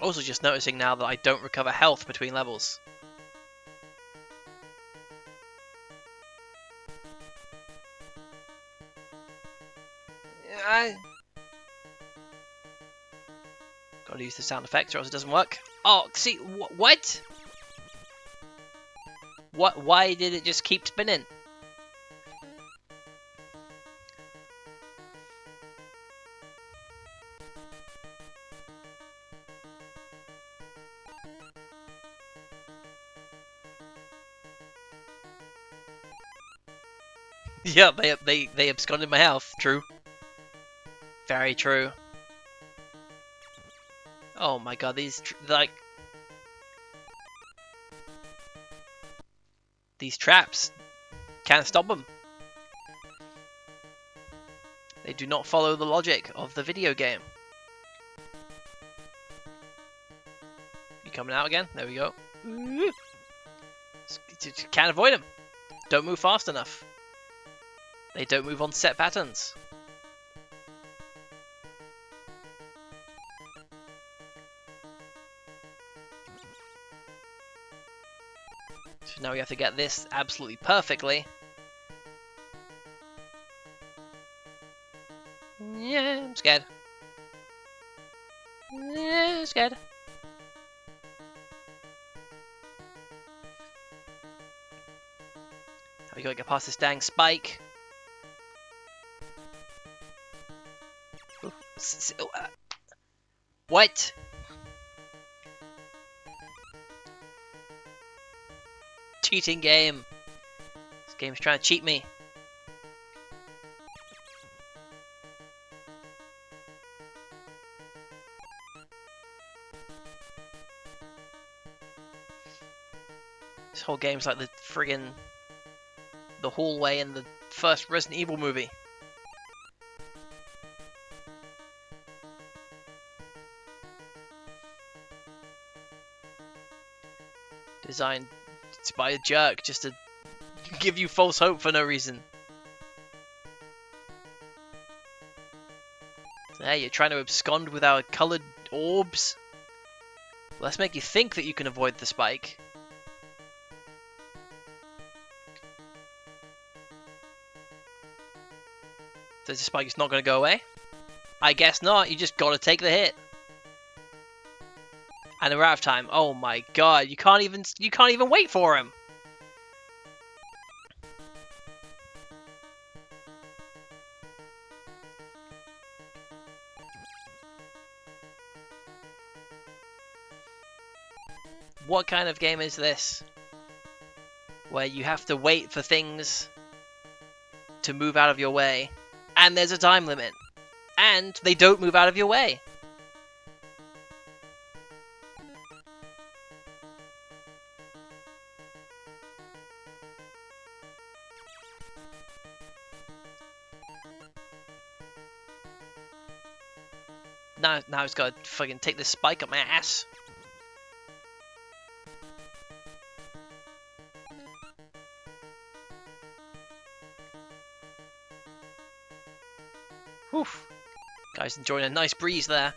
Also just noticing now that I don't recover health between levels. Gotta use the sound effects or else it doesn't work. Oh, see, what? What? Why did it just keep spinning? Yeah, they absconded my health. True. Very true. Oh my god, these these traps can't stop them. They do not follow the logic of the video game. You coming out again? There we go. Can't avoid them. Don't move fast enough. They don't move on set patterns. So now we have to get this absolutely perfectly. Yeah, I'm scared. Yeah, I'm scared. We gotta get past this dang spike. What? Cheating game. This game's trying to cheat me. This whole game's like the friggin' the hallway in the first Resident Evil movie. Designed by a jerk just to give you false hope for no reason. Yeah, you're trying to abscond with our coloured orbs. Well, let's make you think that you can avoid the spike. So the spike is not going to go away? I guess not. You just got to take the hit. And we're out of time. Oh my god! You can't even wait for him. What kind of game is this? Where you have to wait for things to move out of your way, and there's a time limit, and they don't move out of your way. Now it's got to fucking take this spike up my ass. Whew. Guys enjoying a nice breeze there.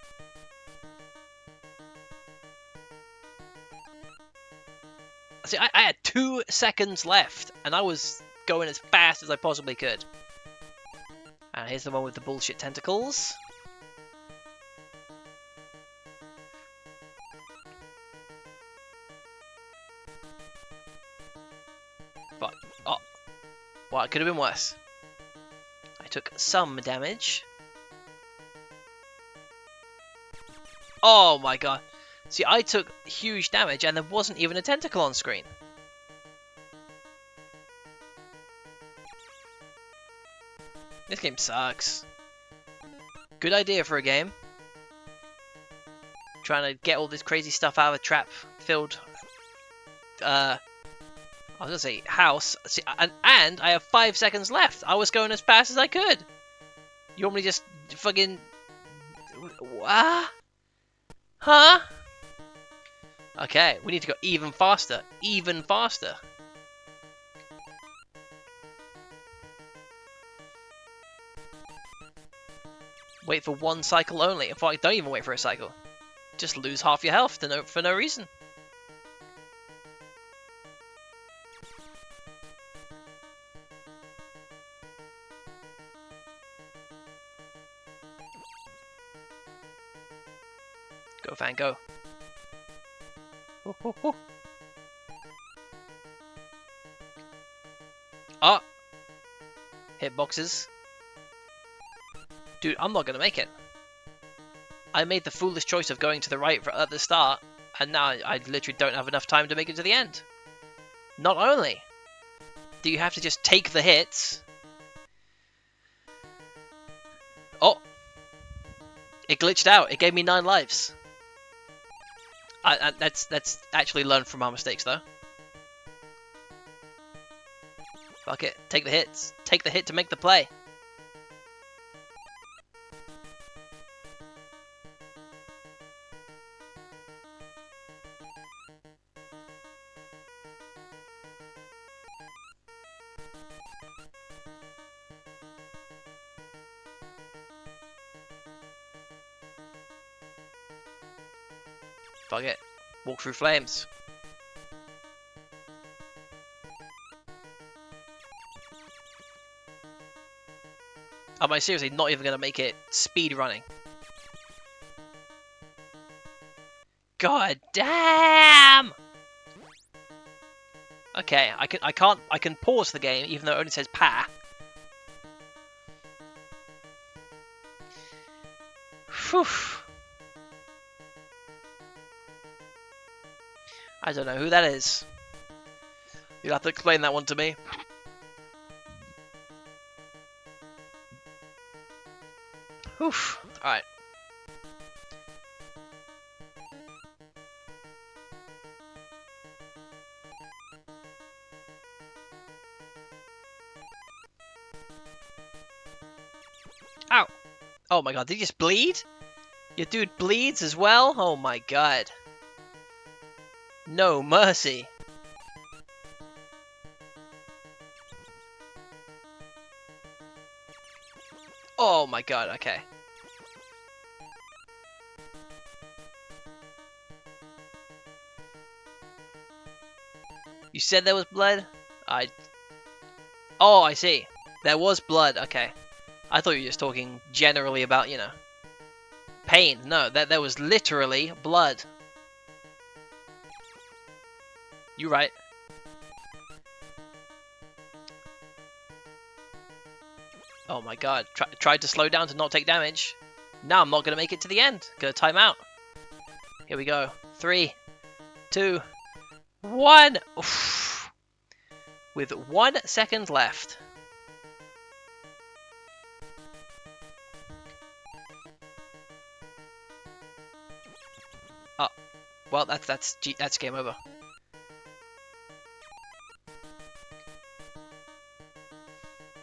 See, I had 2 seconds left, and I was going as fast as I possibly could. And here's the one with the bullshit tentacles. Fuck. Oh. What? Well, it could have been worse. I took some damage. Oh my god. See, I took huge damage and there wasn't even a tentacle on screen. This game sucks. Good idea for a game. Trying to get all this crazy stuff out of a trap-filled, I was gonna say house. See, and I have 5 seconds left. I was going as fast as I could. You want me to just fucking... What? Huh? Okay, we need to go even faster. Even faster. Wait for one cycle only. In fact, don't even wait for a cycle. Just lose half your health for no reason. Go, Fan, go. Ah! Hitboxes. Dude, I'm not gonna make it. I made the foolish choice of going to the right at the start, and now I literally don't have enough time to make it to the end. Not only do you have to just take the hits... Oh! It glitched out. It gave me 9 lives. That's actually learned from our mistakes, though. Fuck it. Take the hits. Take the hit to make the play. Fuck it. Walk through flames. Am I seriously not even going to make it speed running? God damn! Okay, I can pause the game even though it only says pa. Whew. I don't know who that is. You'll have to explain that one to me. Whew. Alright. Ow! Oh my god, did he just bleed? Your dude bleeds as well? Oh my god. No mercy. Oh my god, okay. You said there was blood? Oh, I see. There was blood, okay. I thought you were just talking generally about, you know, pain. No, there was literally blood. You right. Oh my god. Tried to slow down to not take damage. Now I'm not going to make it to the end. Gonna time out. Here we go. 3, 2, 1. Oof. With 1 second left. Oh. Well, that's game over.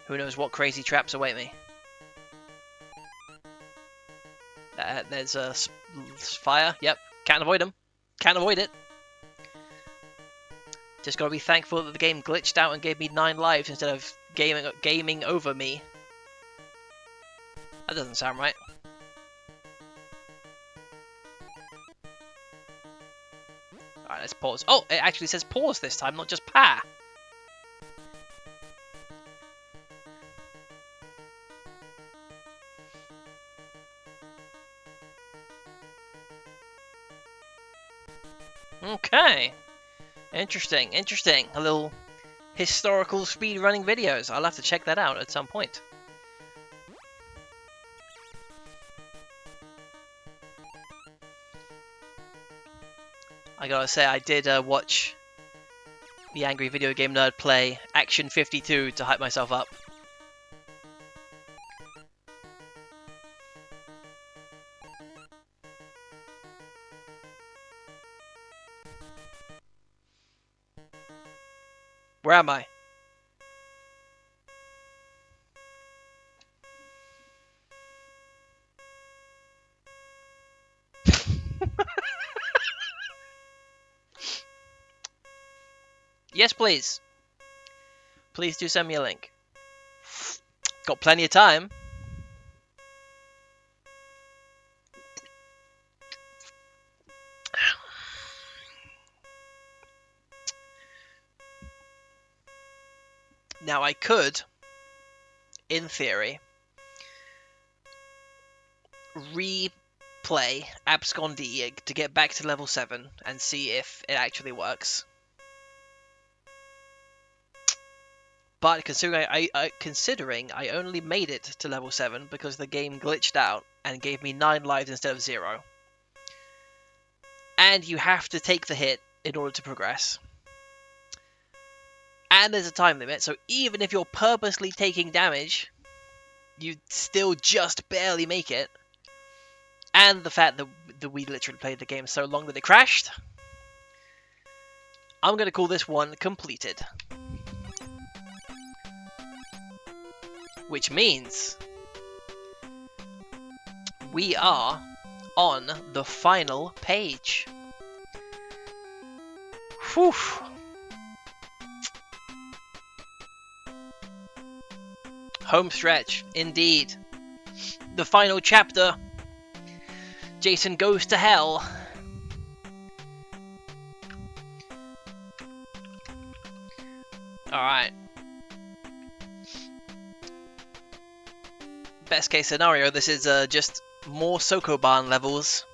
Who knows what crazy traps await me. There's a fire. Yep. Can't avoid them. Can't avoid it. Just gotta be thankful that the game glitched out and gave me 9 lives instead of gaming over me. That doesn't sound right. Alright, let's pause. Oh, it actually says pause this time, not just pa. Okay. Interesting, interesting. A little historical speedrunning videos. I'll have to check that out at some point. I gotta say, I did watch the Angry Video Game Nerd play Action 52 to hype myself up. Where am I? Yes, please. Please do send me a link. Got plenty of time. Now I could, in theory, replay Abscondee to get back to level 7 and see if it actually works. But considering I only made it to level 7 because the game glitched out and gave me 9 lives instead of 0. And you have to take the hit in order to progress. And there's a time limit, so even if you're purposely taking damage, you still just barely make it. And the fact that we literally played the game so long that it crashed, I'm going to call this one completed. Which means we are on the final page. Whew. Home stretch, indeed. The final chapter. Jason goes to hell. Alright. Best case scenario, this is just more Sokoban levels.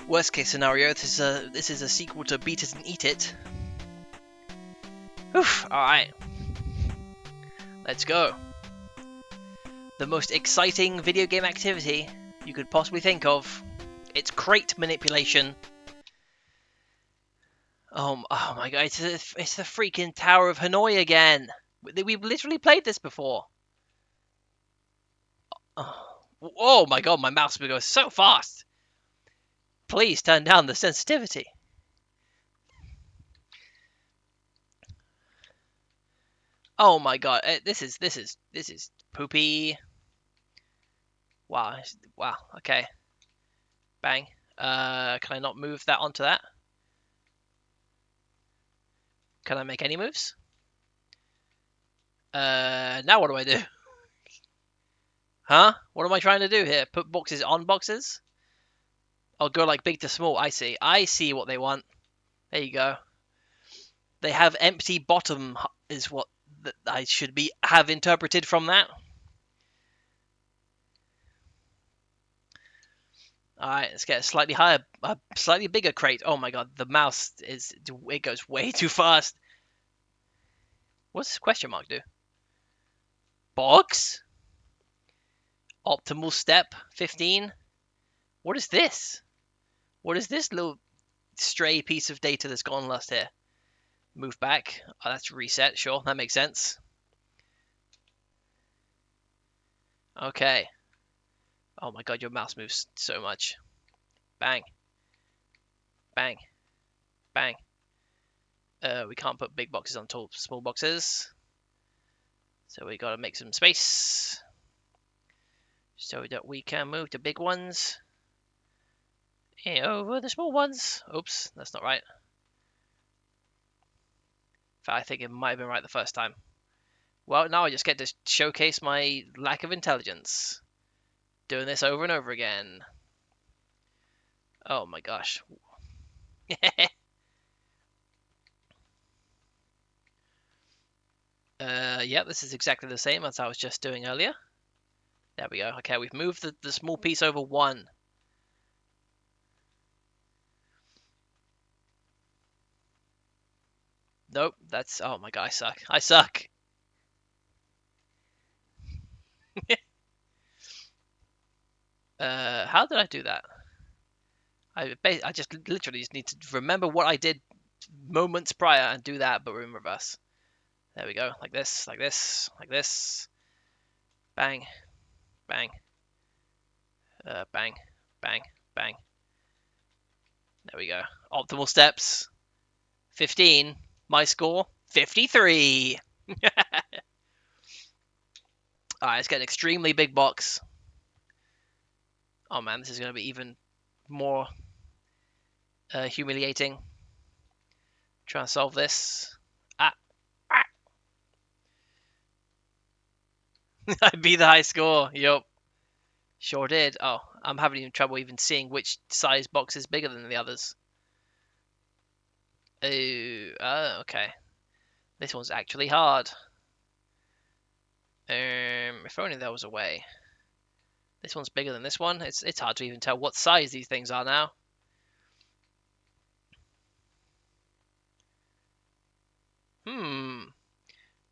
Worst case scenario, this is a sequel to Beat It and Eat It. Oof, alright. Let's go. The most exciting video game activity you could possibly think of. It's crate manipulation. Oh my god, it's the freaking Tower of Hanoi again. We've literally played this before. Oh my god, my mouse goes so fast. Please turn down the sensitivity. Oh my god, this is poopy. Wow, okay. Bang. Can I not move that onto that? Can I make any moves? Now what do I do? Huh? What am I trying to do here? Put boxes on boxes? I'll go like big to small. I see what they want. There you go. They have empty bottom is what I should have interpreted from that. Alright, let's get a slightly higher, a slightly bigger crate. Oh my god, the mouse it goes way too fast. What's this question mark do? Box? Optimal step 15? What is this? What is this little stray piece of data that's gone lost here? Move back. Oh, that's reset. Sure, that makes sense. Okay. Oh my god, your mouse moves so much. Bang. Bang. Bang. We can't put big boxes on top of small boxes. So we gotta make some space. So that we can move the big ones over the small ones. Oops, that's not right. In fact, I think it might have been right the first time. Well, now I just get to showcase my lack of intelligence. Doing this over and over again. Oh my gosh. Yeah, this is exactly the same as I was just doing earlier. There we go. Okay, we've moved the small piece over one. Nope. That's... Oh my god, I suck. I suck. How did I do that? I just literally just need to remember what I did moments prior and do that, but we're in reverse. There we go. Like this, like this, like this. Bang, bang, bang, bang, bang. There we go. Optimal steps. 15. My score, 53. Alright, let's get an extremely big box. Oh man, this is going to be even more humiliating. Try and solve this. Ah, ah. I beat the high score. Yup. Sure did. Oh, I'm having trouble even seeing which size box is bigger than the others. Oh, okay. This one's actually hard. If only there was a way. This one's bigger than this one. It's hard to even tell what size these things are now.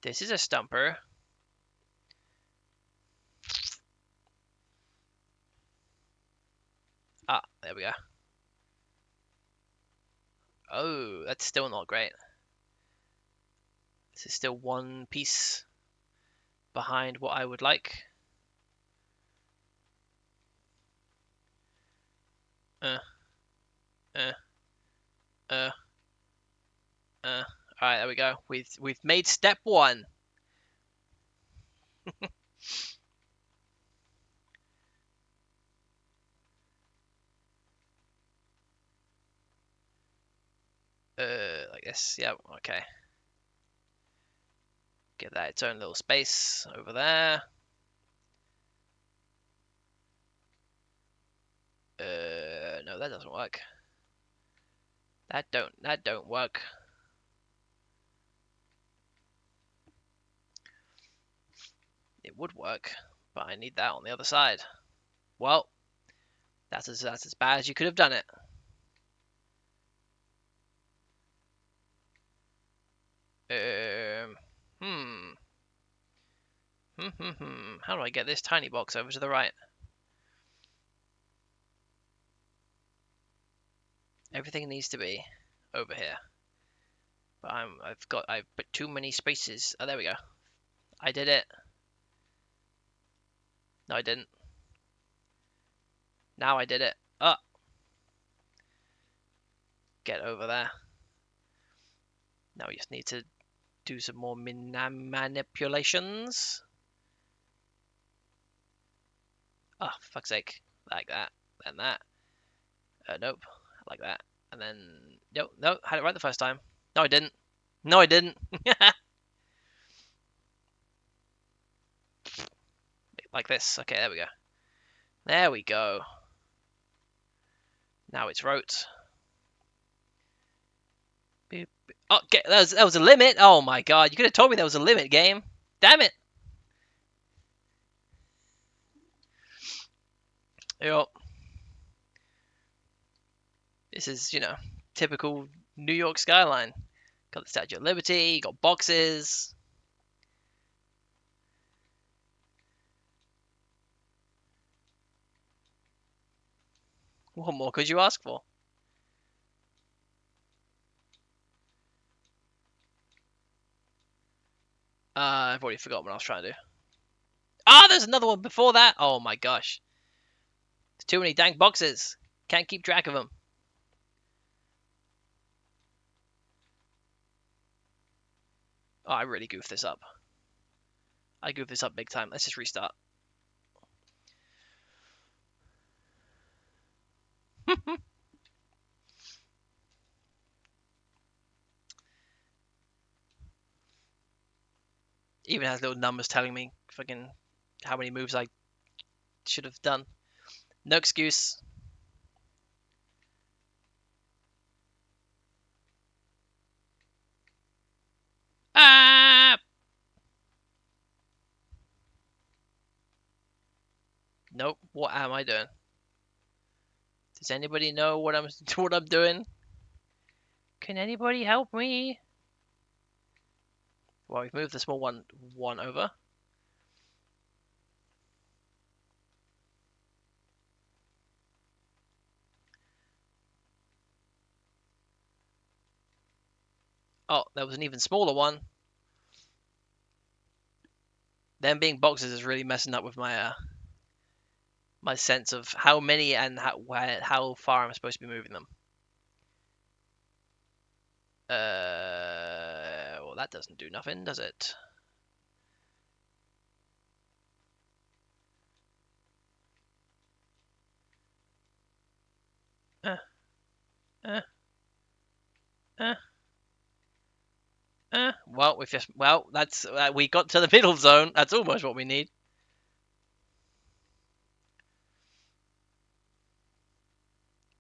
This is a stumper. Ah, there we go. Oh, that's still not great. This is still one piece behind what I would like. Alright, there we go. We've made step one. Like this. Yep, okay. Give that its own little space over there. No, that doesn't work. That don't work. It would work, but I need that on the other side. Well, that's as bad as you could have done it. How do I get this tiny box over to the right? Everything needs to be over here. But I've put too many spaces. Oh, there we go. I did it. No, I didn't. Now I did it. Oh. Get over there. Now we just need to do some more manipulations. Oh, fuck's sake. Like that. And that. Nope. Like that. And then... Nope. No, had it right the first time. No, I didn't. No, I didn't. Like this. Okay, there we go. There we go. Now it's wrote. Oh, that was a limit. Oh my god, you could have told me there was a limit, game. Damn it. Yo. This is, typical New York skyline. Got the Statue of Liberty, got boxes. What more could you ask for? I've already forgotten what I was trying to do. Ah, there's another one before that. Oh my gosh. There's too many dank boxes. Can't keep track of them. Oh, I really goofed this up. I goofed this up big time. Let's just restart. Even has little numbers telling me fucking how many moves I should have done. No excuse. Ah! Nope. What am I doing? Does anybody know what I'm doing? Can anybody help me? Well, we've moved the small one over. Oh, there was an even smaller one. Them being boxes is really messing up with my my sense of how many and how far I'm supposed to be moving them. Well, that doesn't do nothing, does it? Uh, uh, uh, well, that's we got to the middle zone. That's almost what we need.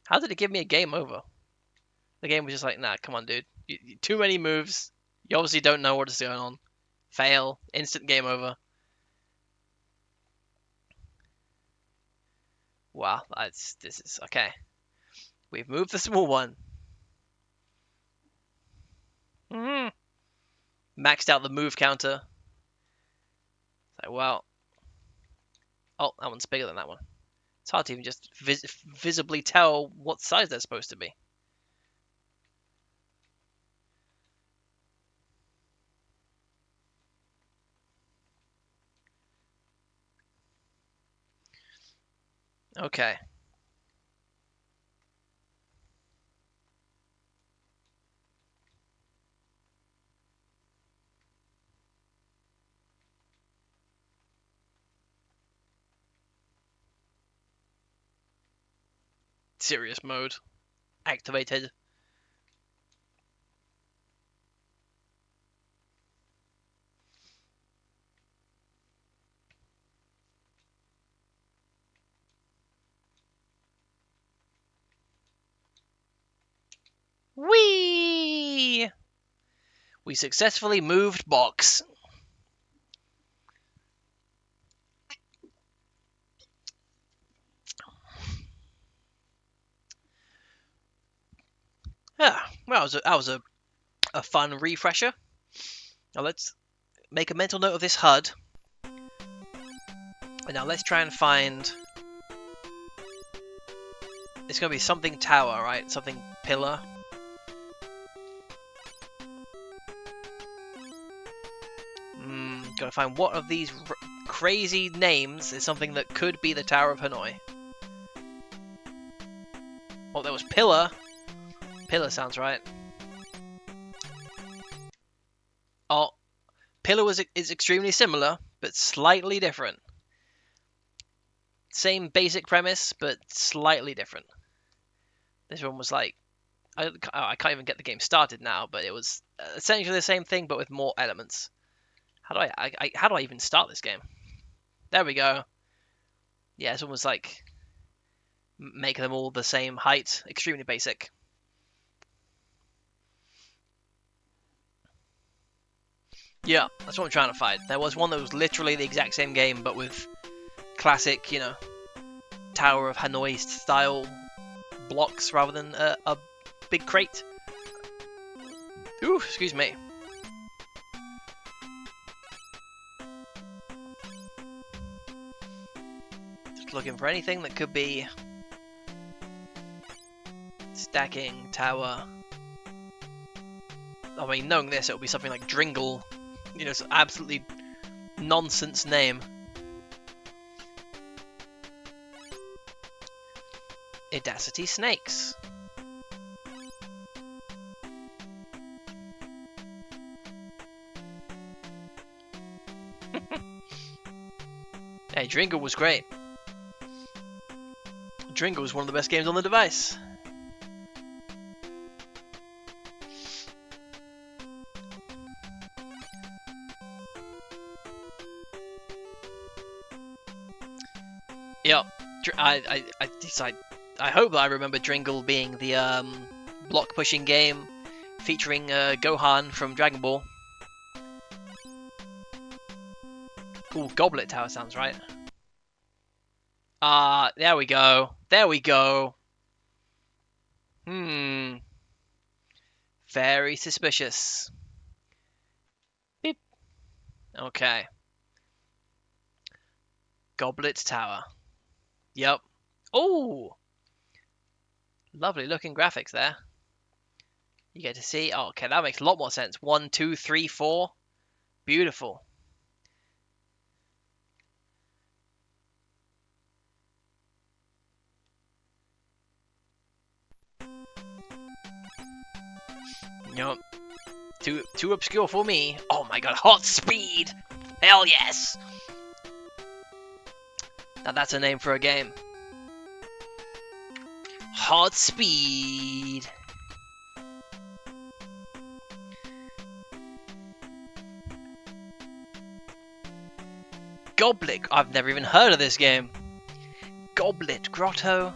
How did it give me a game over? The game was just like, nah, come on, dude. Too many moves. You obviously don't know what is going on. Fail. Instant game over. Wow, this is okay. We've moved the small one. Maxed out the move counter. So, well. Oh, that one's bigger than that one. It's hard to even just visibly tell what size they're supposed to be. Okay. Serious mode activated. Whee! We successfully moved box. Yeah, well, that was a fun refresher. Now let's make a mental note of this HUD. And now let's try and find... It's going to be something tower, right? Something pillar. Gotta find what of these crazy names is something that could be the Tower of Hanoi. Oh, there was pillar. Pillar sounds right. Oh, pillar is extremely similar, but slightly different. Same basic premise, but slightly different. This one was like... I can't even get the game started now, but it was essentially the same thing, but with more elements. How do I even start this game? There we go. Yeah, this one was like... Make them all the same height. Extremely basic. Yeah, that's what I'm trying to find. There was one that was literally the exact same game, but with classic, you know, Tower of Hanoi style blocks rather than a big crate. Ooh, excuse me. Just looking for anything that could be stacking tower. I mean, knowing this, it'll be something like Dringle. You know, it's an absolutely nonsense name. Audacity Snakes. Hey, Dringle was great. Dringle was one of the best games on the device. Yep, I hope that I remember Dringle being the block pushing game featuring Gohan from Dragon Ball. Ooh, Goblet Tower sounds right. There we go. There we go. Very suspicious. Beep. Okay. Goblet Tower. Yep. Oh! Lovely looking graphics there. You get to see. Oh, okay, that makes a lot more sense. 1, 2, 3, 4. Beautiful. Yup. Too obscure for me. Oh my god, hot speed! Hell yes! Now that's a name for a game. Hot speed. Goblet. I've never even heard of this game. Goblet Grotto.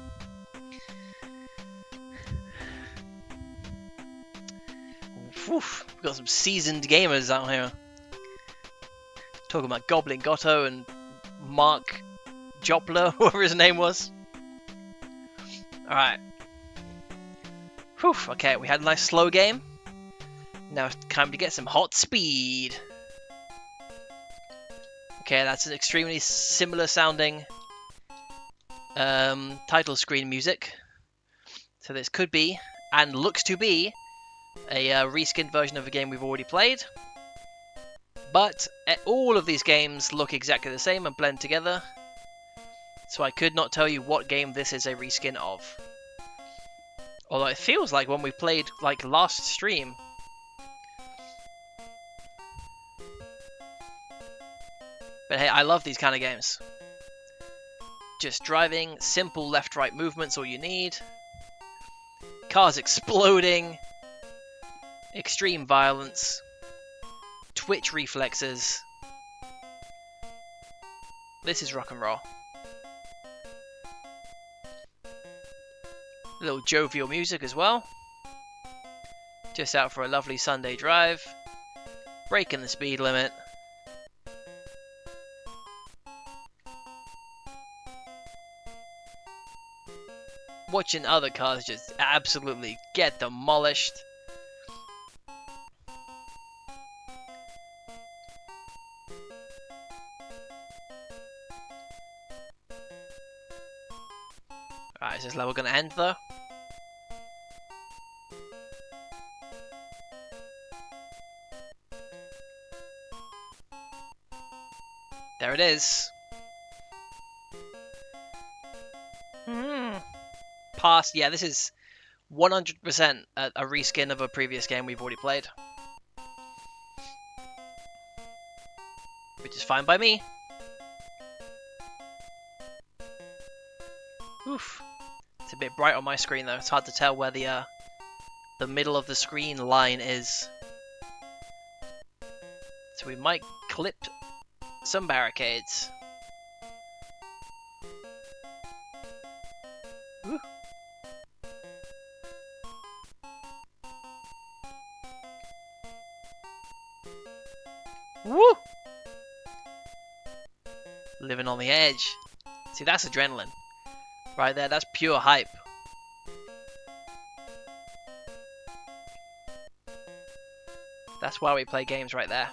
Oof, we've got some seasoned gamers out here. Talking about Goblet Grotto and Mark Jopler, whoever his name was. Alright. Whew, okay, we had a nice slow game. Now it's time to get some hot speed. Okay, that's an extremely similar sounding title screen music. So this could be, and looks to be, a reskinned version of a game we've already played. But all of these games look exactly the same and blend together. So I could not tell you what game this is a reskin of. Although it feels like one we played like last stream. But hey, I love these kind of games. Just driving, simple left-right movements all you need. Cars exploding. Extreme violence. Twitch reflexes. This is rock and roll. A little jovial music as well. Just out for a lovely Sunday drive. Breaking the speed limit. Watching other cars just absolutely get demolished. Alright, is this level going to end though? There it is. Past, yeah, this is 100% a reskin of a previous game we've already played. Which is fine by me. Oof. It's a bit bright on my screen though. It's hard to tell where the middle of the screen line is. So we might clip some barricades. Ooh. Woo! Living on the edge. See, that's adrenaline. Right there, that's pure hype. That's why we play games right there.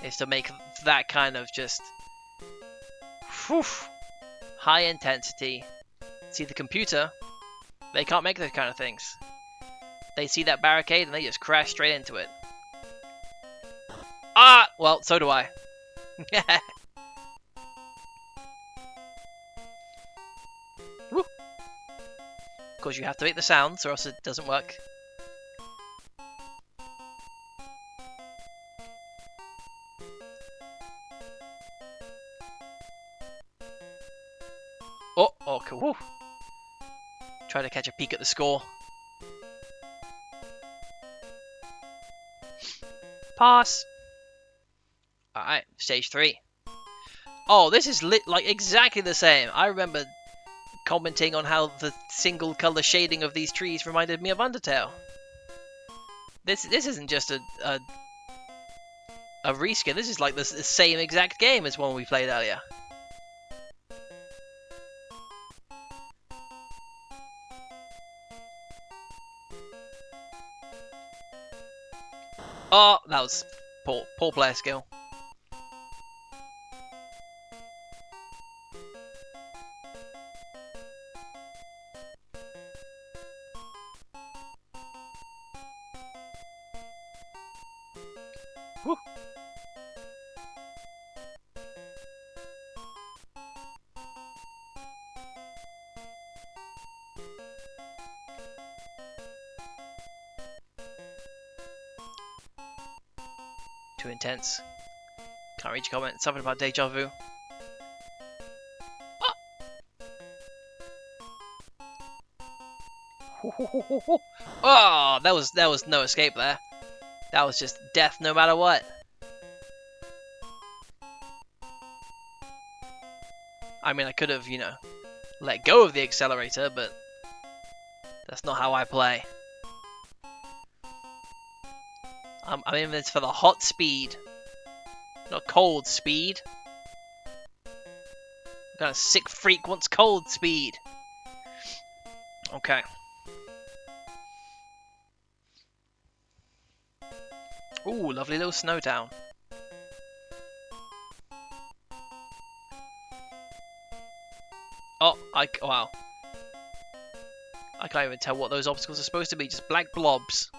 Is to make that kind of just whew, high intensity. See, the computer, they can't make those kind of things. They see that barricade and they just crash straight into it. Ah! Well, so do I. Woo. Of course, you have to make the sounds or else it doesn't work. Oh, okay, woo. Try to catch a peek at the score. Pass. Alright, stage 3. Oh, this is like exactly the same. I remember commenting on how the single color shading of these trees reminded me of Undertale. This isn't just a reskin. This is like the same exact game as one we played earlier. Oh, that was poor player skill. Whew. Too intense. Can't read your comment. Something about deja vu. Oh, that was no escape there. That was just death no matter what. I mean, I could have, you know, let go of the accelerator, but that's not how I play. I'm in this for the hot speed, not cold speed. What kind of sick freak wants cold speed? Okay. Ooh, lovely little snow town. Oh, wow. I can't even tell what those obstacles are supposed to be, just black blobs.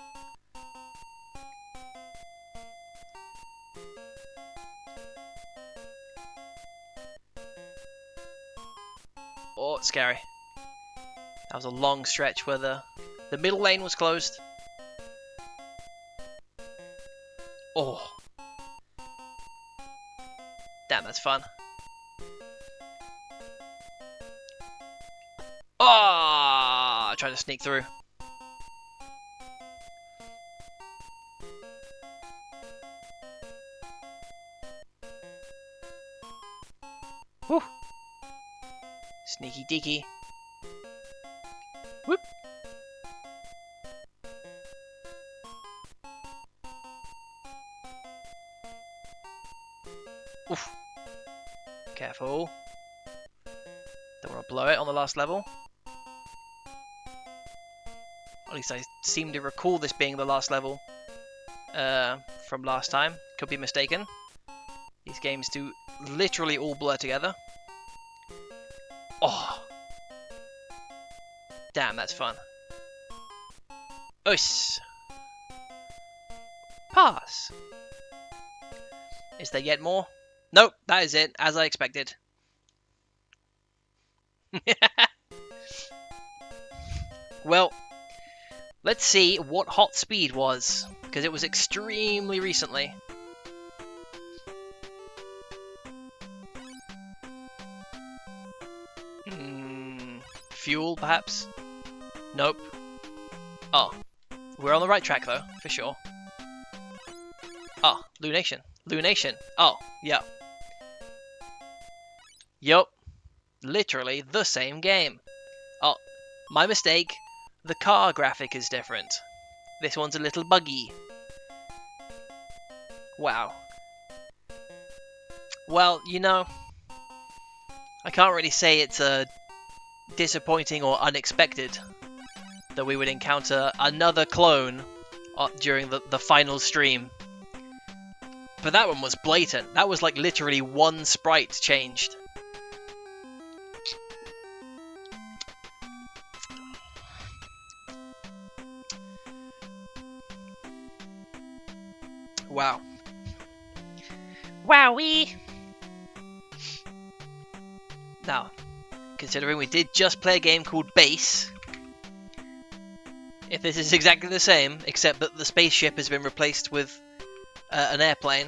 Oh, it's scary. That was a long stretch where the middle lane was closed. Oh. Damn, that's fun. Oh, I tried to sneak through. Whew. Sneaky deaky. Whoop. Oof. Careful. Don't want to blow it on the last level. At least I seem to recall this being the last level from last time. Could be mistaken. These games do literally all blur together. Oh. Damn, that's fun. Us. Pass. Is there yet more? Nope, that is it, as I expected. Well, let's see what hot speed was, because it was extremely recently. Fuel, perhaps? Nope. Oh. We're on the right track, though, for sure. Oh, Lunation. Lunation. Oh, yeah. Yup. Literally the same game. Oh, my mistake. The car graphic is different. This one's a little buggy. Wow. Well, you know, I can't really say it's disappointing or unexpected that we would encounter another clone during the final stream. But that one was blatant. That was like literally one sprite changed. Wow. Wowee! Now, considering we did just play a game called Base, if this is exactly the same, except that the spaceship has been replaced with an airplane.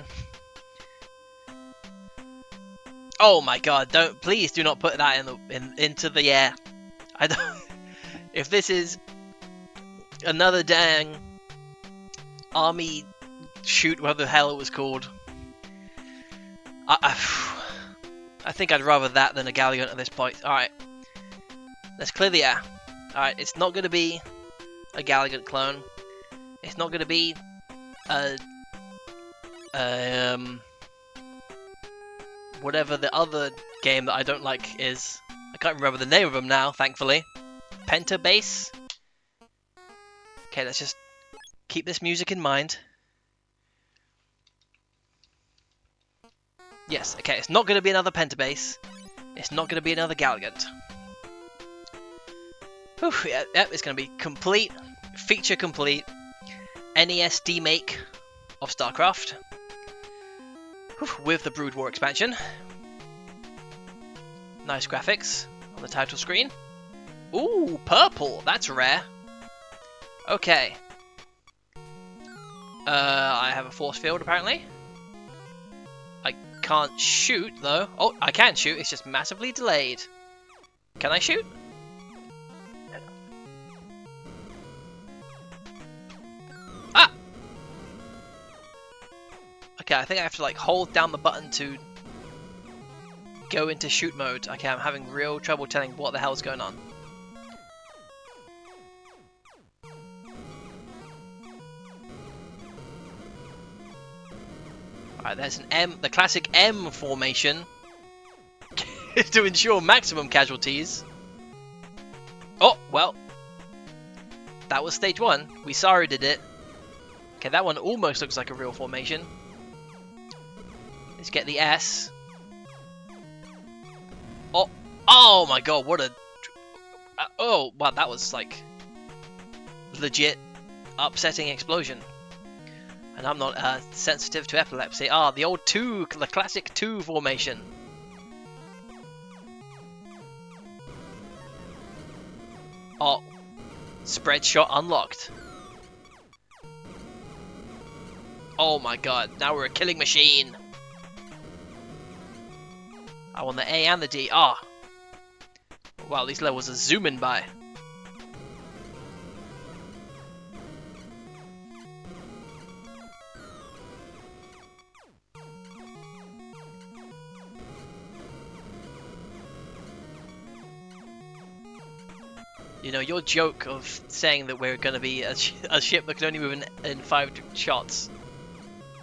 Oh my god, please do not put that into the air. I don't if this is another dang army shoot, whatever the hell it was called. I think I'd rather that than a galleon at this point. Alright. Let's clear the air. Alright, it's not going to be a galleon clone. It's not going to be a whatever the other game that I don't like is. I can't remember the name of them now, thankfully. Pentabase? Okay, let's just keep this music in mind. Yes, okay, it's not going to be another Pentabase. It's not going to be another Galgant. Whew, yeah, it's going to be complete, feature complete, NES demake of StarCraft. with the Brood War expansion. Nice graphics on the title screen. Ooh, purple! That's rare. Okay. I have a force field, apparently. I can't shoot, though. Oh, I can shoot, it's just massively delayed. Can I shoot? Ah! Okay, I think I have to, like, hold down the button to go into shoot mode. Okay, I'm having real trouble telling what the hell's going on. Alright, there's an M, the classic M formation to ensure maximum casualties. Oh, well. That was stage 1. We sorry did it. Okay, that one almost looks like a real formation. Let's get the S. Oh, oh my god, what a... oh, wow, that was like legit upsetting explosion. And I'm not sensitive to epilepsy. Ah, the old 2, the classic 2 formation. Oh, spread shot unlocked. Oh my god, now we're a killing machine. I want the A and the D. Ah. Wow, these levels are zooming by. You know, your joke of saying that we're going to be a ship that can only move in 5 shots,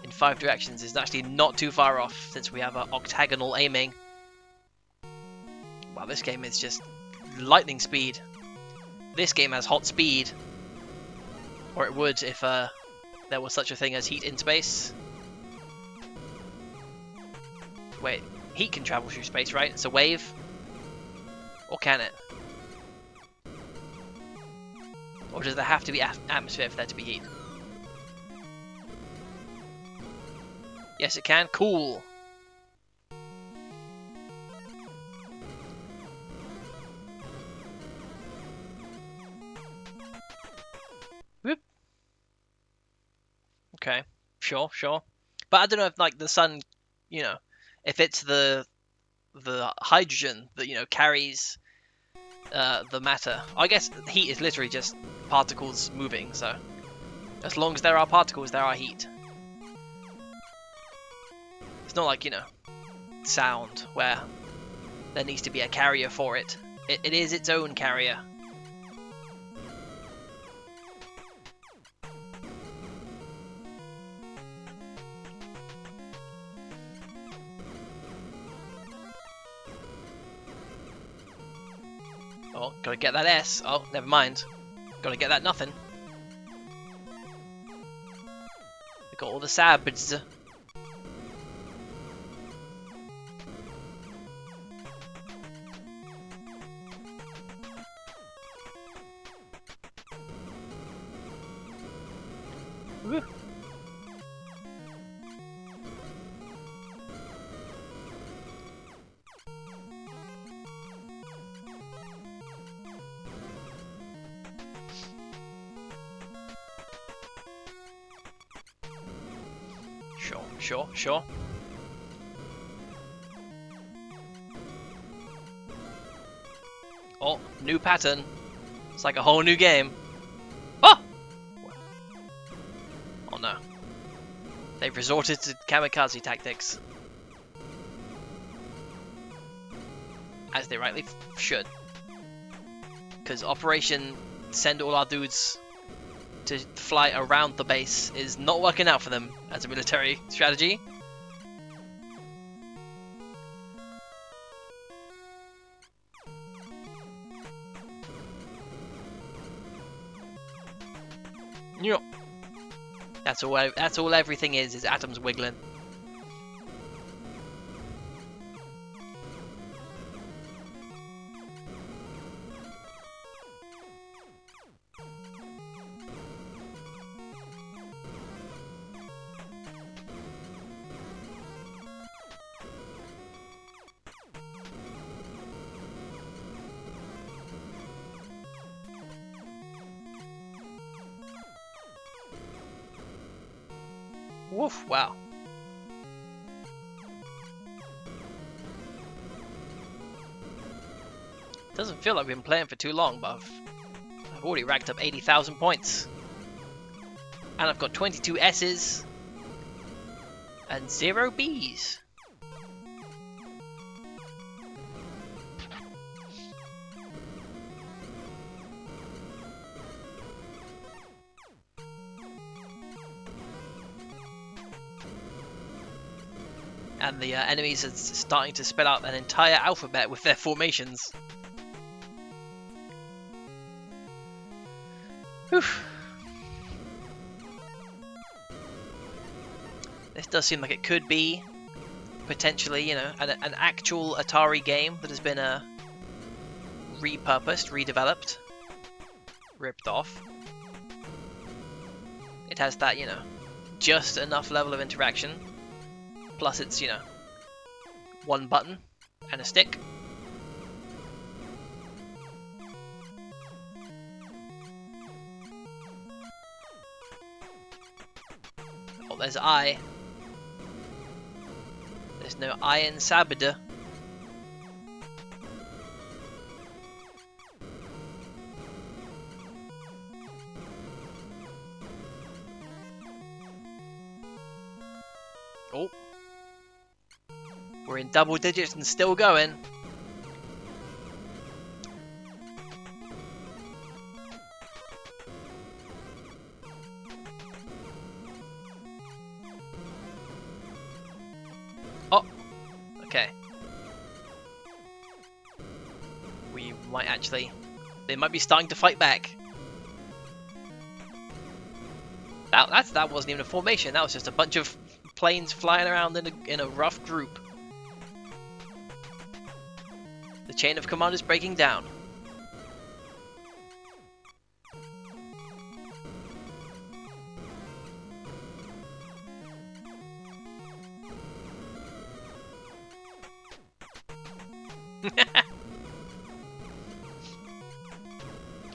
in 5 directions, is actually not too far off, since we have octagonal aiming. Wow, this game is just lightning speed. This game has hot speed. Or it would if there was such a thing as heat in space. Wait, heat can travel through space, right? It's a wave? Or can it? Or does there have to be atmosphere for there to be heat? Yes, it can. Cool. Whoop. Okay. Sure, sure. But I don't know if, like, the sun, you know, if it's the hydrogen that, you know, carries the matter. I guess heat is literally just particles moving, so as long as there are particles, there are heat. It's not like, you know, sound, where there needs to be a carrier for it. It is its own carrier. Oh, gotta get that S. Oh, never mind. Gotta get that nothing. We got all the sabs. Woo. Sure. Oh, new pattern. It's like a whole new game. Oh! Oh no. They've resorted to kamikaze tactics. As they rightly should. Because Operation Send All Our Dudes to fly around the base is not working out for them as a military strategy. Yep. That's all everything is atoms wiggling. Woof, wow. Doesn't feel like we've been playing for too long, but I've already racked up 80,000 points. And I've got 22 S's and 0 B's. And the enemies are starting to spell out an entire alphabet with their formations. Whew. This does seem like it could be potentially, you know, an actual Atari game that has been repurposed, redeveloped, ripped off. It has that, you know, just enough level of interaction. Plus it's, you know, one button and a stick. Oh, there's I. There's no I in Sabada. Oh. We're in double digits and still going. Oh, okay. We might actually... They might be starting to fight back. That wasn't even a formation. That was just a bunch of planes flying around in a rough group. The chain of command is breaking down.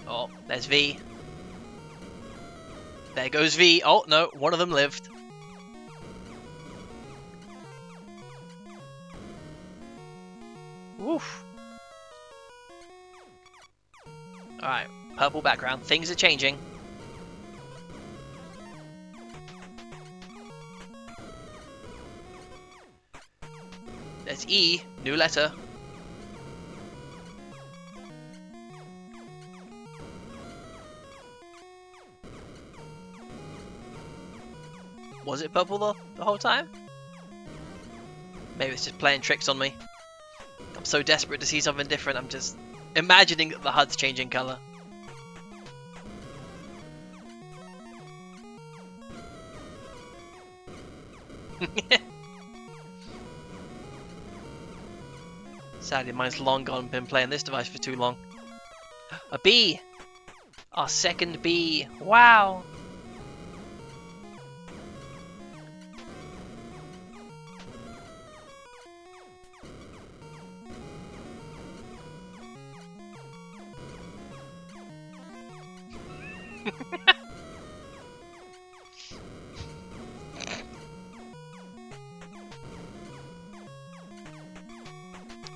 Oh, there's V. There goes V. Oh, no, one of them lived. Woof. Alright, purple background. Things are changing. There's E, new letter. Was it purple the whole time? Maybe it's just playing tricks on me. I'm so desperate to see something different, I'm just imagining that the HUD's changing colour. Sadly, mine's long gone. Been playing this device for too long. A B! Our second B. Wow!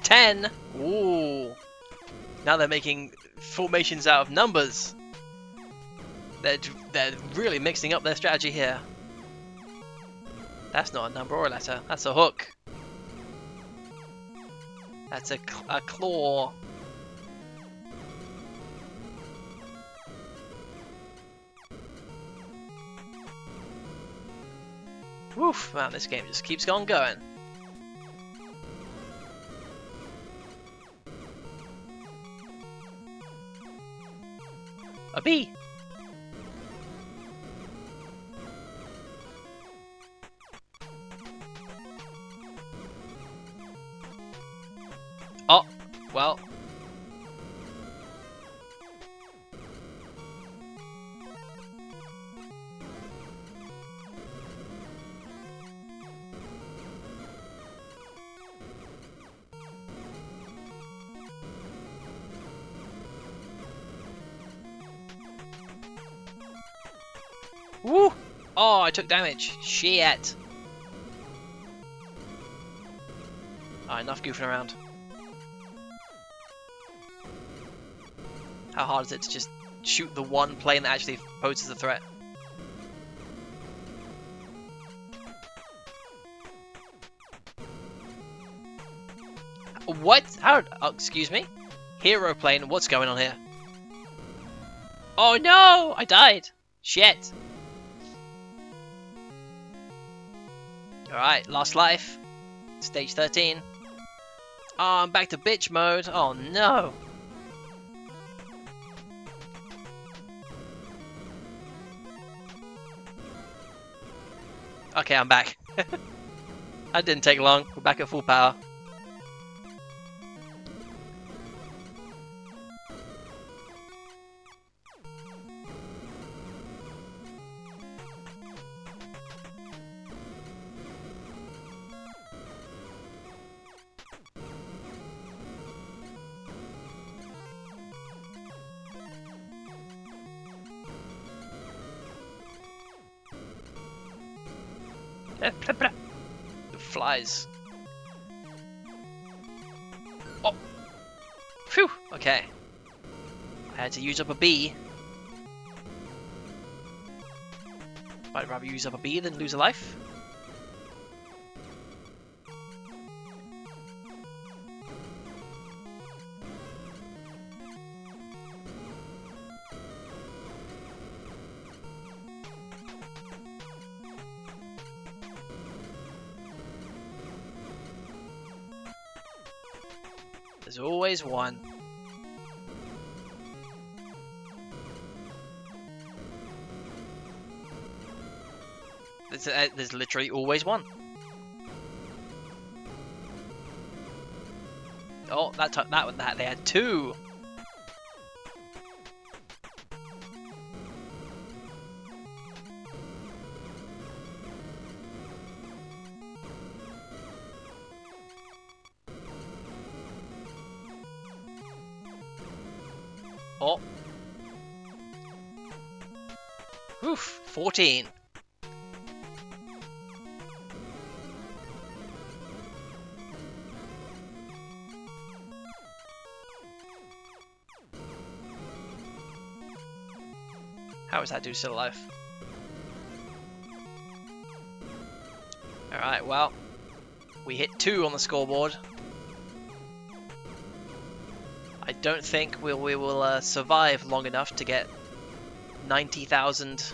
Ten. Ooh. Now they're making formations out of numbers. They're really mixing up their strategy here. That's not a number or a letter. That's a hook. That's a claw. Woof, man, this game just keeps on going. A B. Oh, well. Woo! Oh, I took damage. Shit. Alright, enough goofing around. How hard is it to just shoot the one plane that actually poses a threat? What? How? Oh, excuse me? Hero plane, what's going on here? Oh no! I died! Shit! Alright, last life. Stage 13. Oh, I'm back to bitch mode. Oh no! Okay, I'm back. That didn't take long. We're back at full power. The flies. Oh! Phew! Okay. I had to use up a bee. I'd rather use up a bee than lose a life. There's always one. There's literally always one. Oh, that they had two. Oh. Oof, 14. How is that dude still alive? Alright, well, we hit 2 on the scoreboard. I don't think we will survive long enough to get 90,000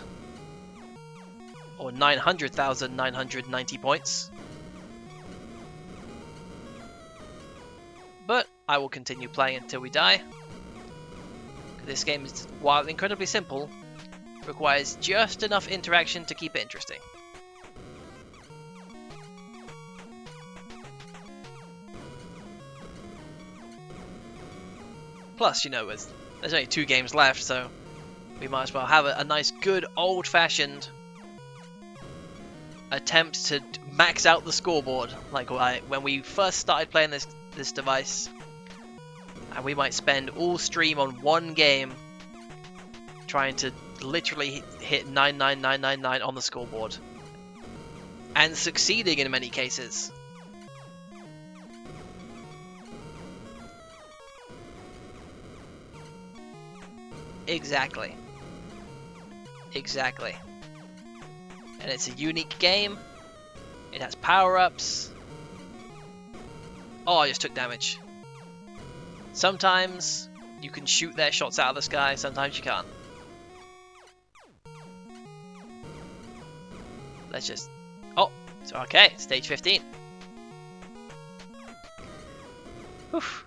or 900,990 points. But I will continue playing until we die. This game is, while incredibly simple, requires just enough interaction to keep it interesting. Plus, you know, there's only 2 games left, so we might as well have a nice, good, old-fashioned attempt to max out the scoreboard. Like when we first started playing this device, and we might spend all stream on one game trying to literally hit 99999 on the scoreboard, and succeeding in many cases. Exactly. Exactly. And it's a unique game. It has power-ups. Oh, I just took damage. Sometimes you can shoot their shots out of the sky, sometimes you can't. Let's just... Oh, so okay, stage 15. Oof.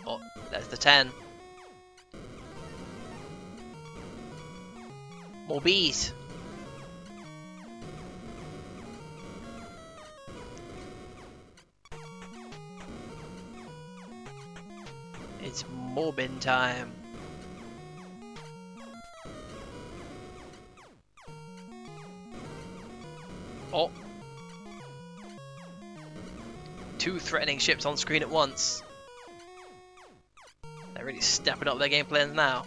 Oh, there's the 10. More bees. It's morbin time. Oh. 2 threatening ships on screen at once. They're really stepping up their game plans now.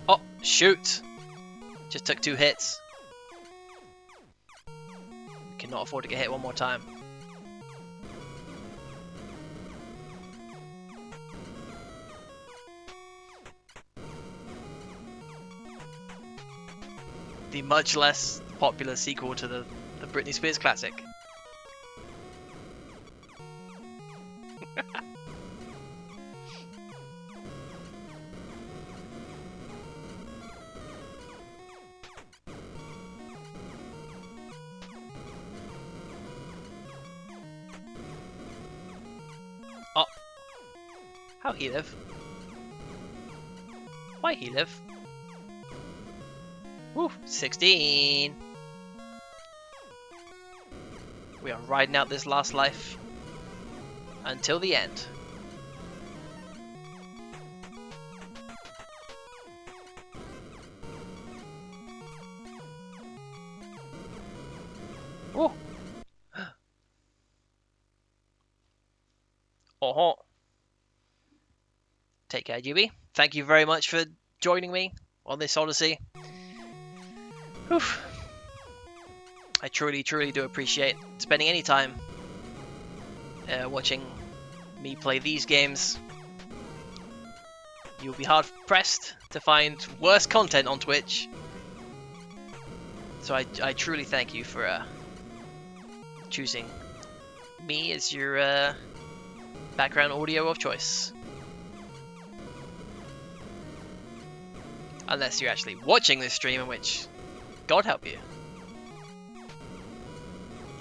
Oh, shoot! Just took 2 hits. Cannot afford to get hit one more time. The much less popular sequel to the Britney Spears classic. Oh, how he live? Why he live? Woo, 16. We are riding out this last life until the end. Woo. Oh. Take care, Juby. Thank you very much for joining me on this odyssey. Whew. I truly do appreciate spending any time watching me play these games. You'll be hard pressed to find worse content on Twitch. So I truly thank you for choosing me as your background audio of choice. Unless you're actually watching this stream, in which God help you.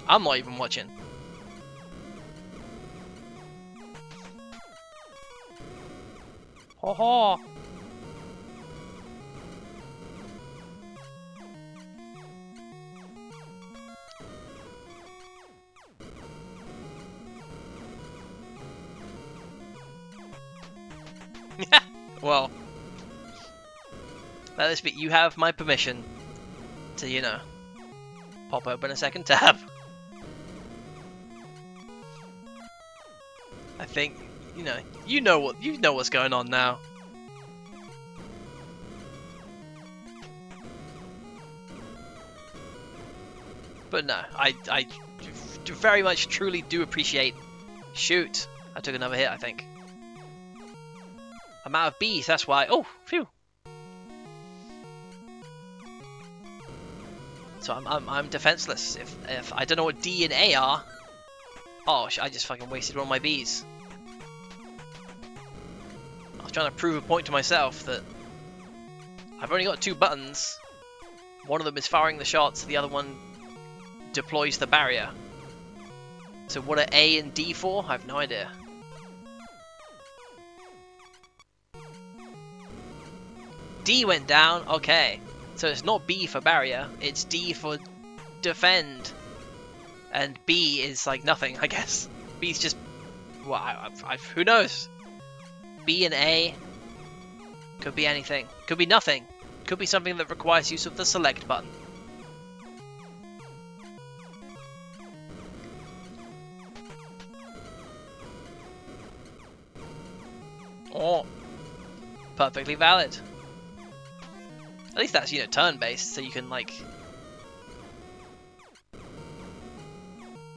I'm not even watching. Ho ho! Well, let this be. You have my permission to, you know, pop open a second tab. I think, you know what's going on now. But no, I very much truly do appreciate. Shoot, I took another hit, I think. I'm out of bees, that's why. Oh, phew. So I'm defenseless. If I don't know what D and A are. Oh, I just fucking wasted one of my bees. I was trying to prove a point to myself that I've only got 2 buttons. One of them is firing the shots, the other one deploys the barrier. So what are A and D for? I have no idea. D went down, okay. So it's not B for barrier, it's D for defend. And B is like nothing, I guess. B's just, well, who knows? B and A could be anything. Could be nothing. Could be something that requires use of the select button. Oh, perfectly valid. At least that's, turn-based, so you can, like...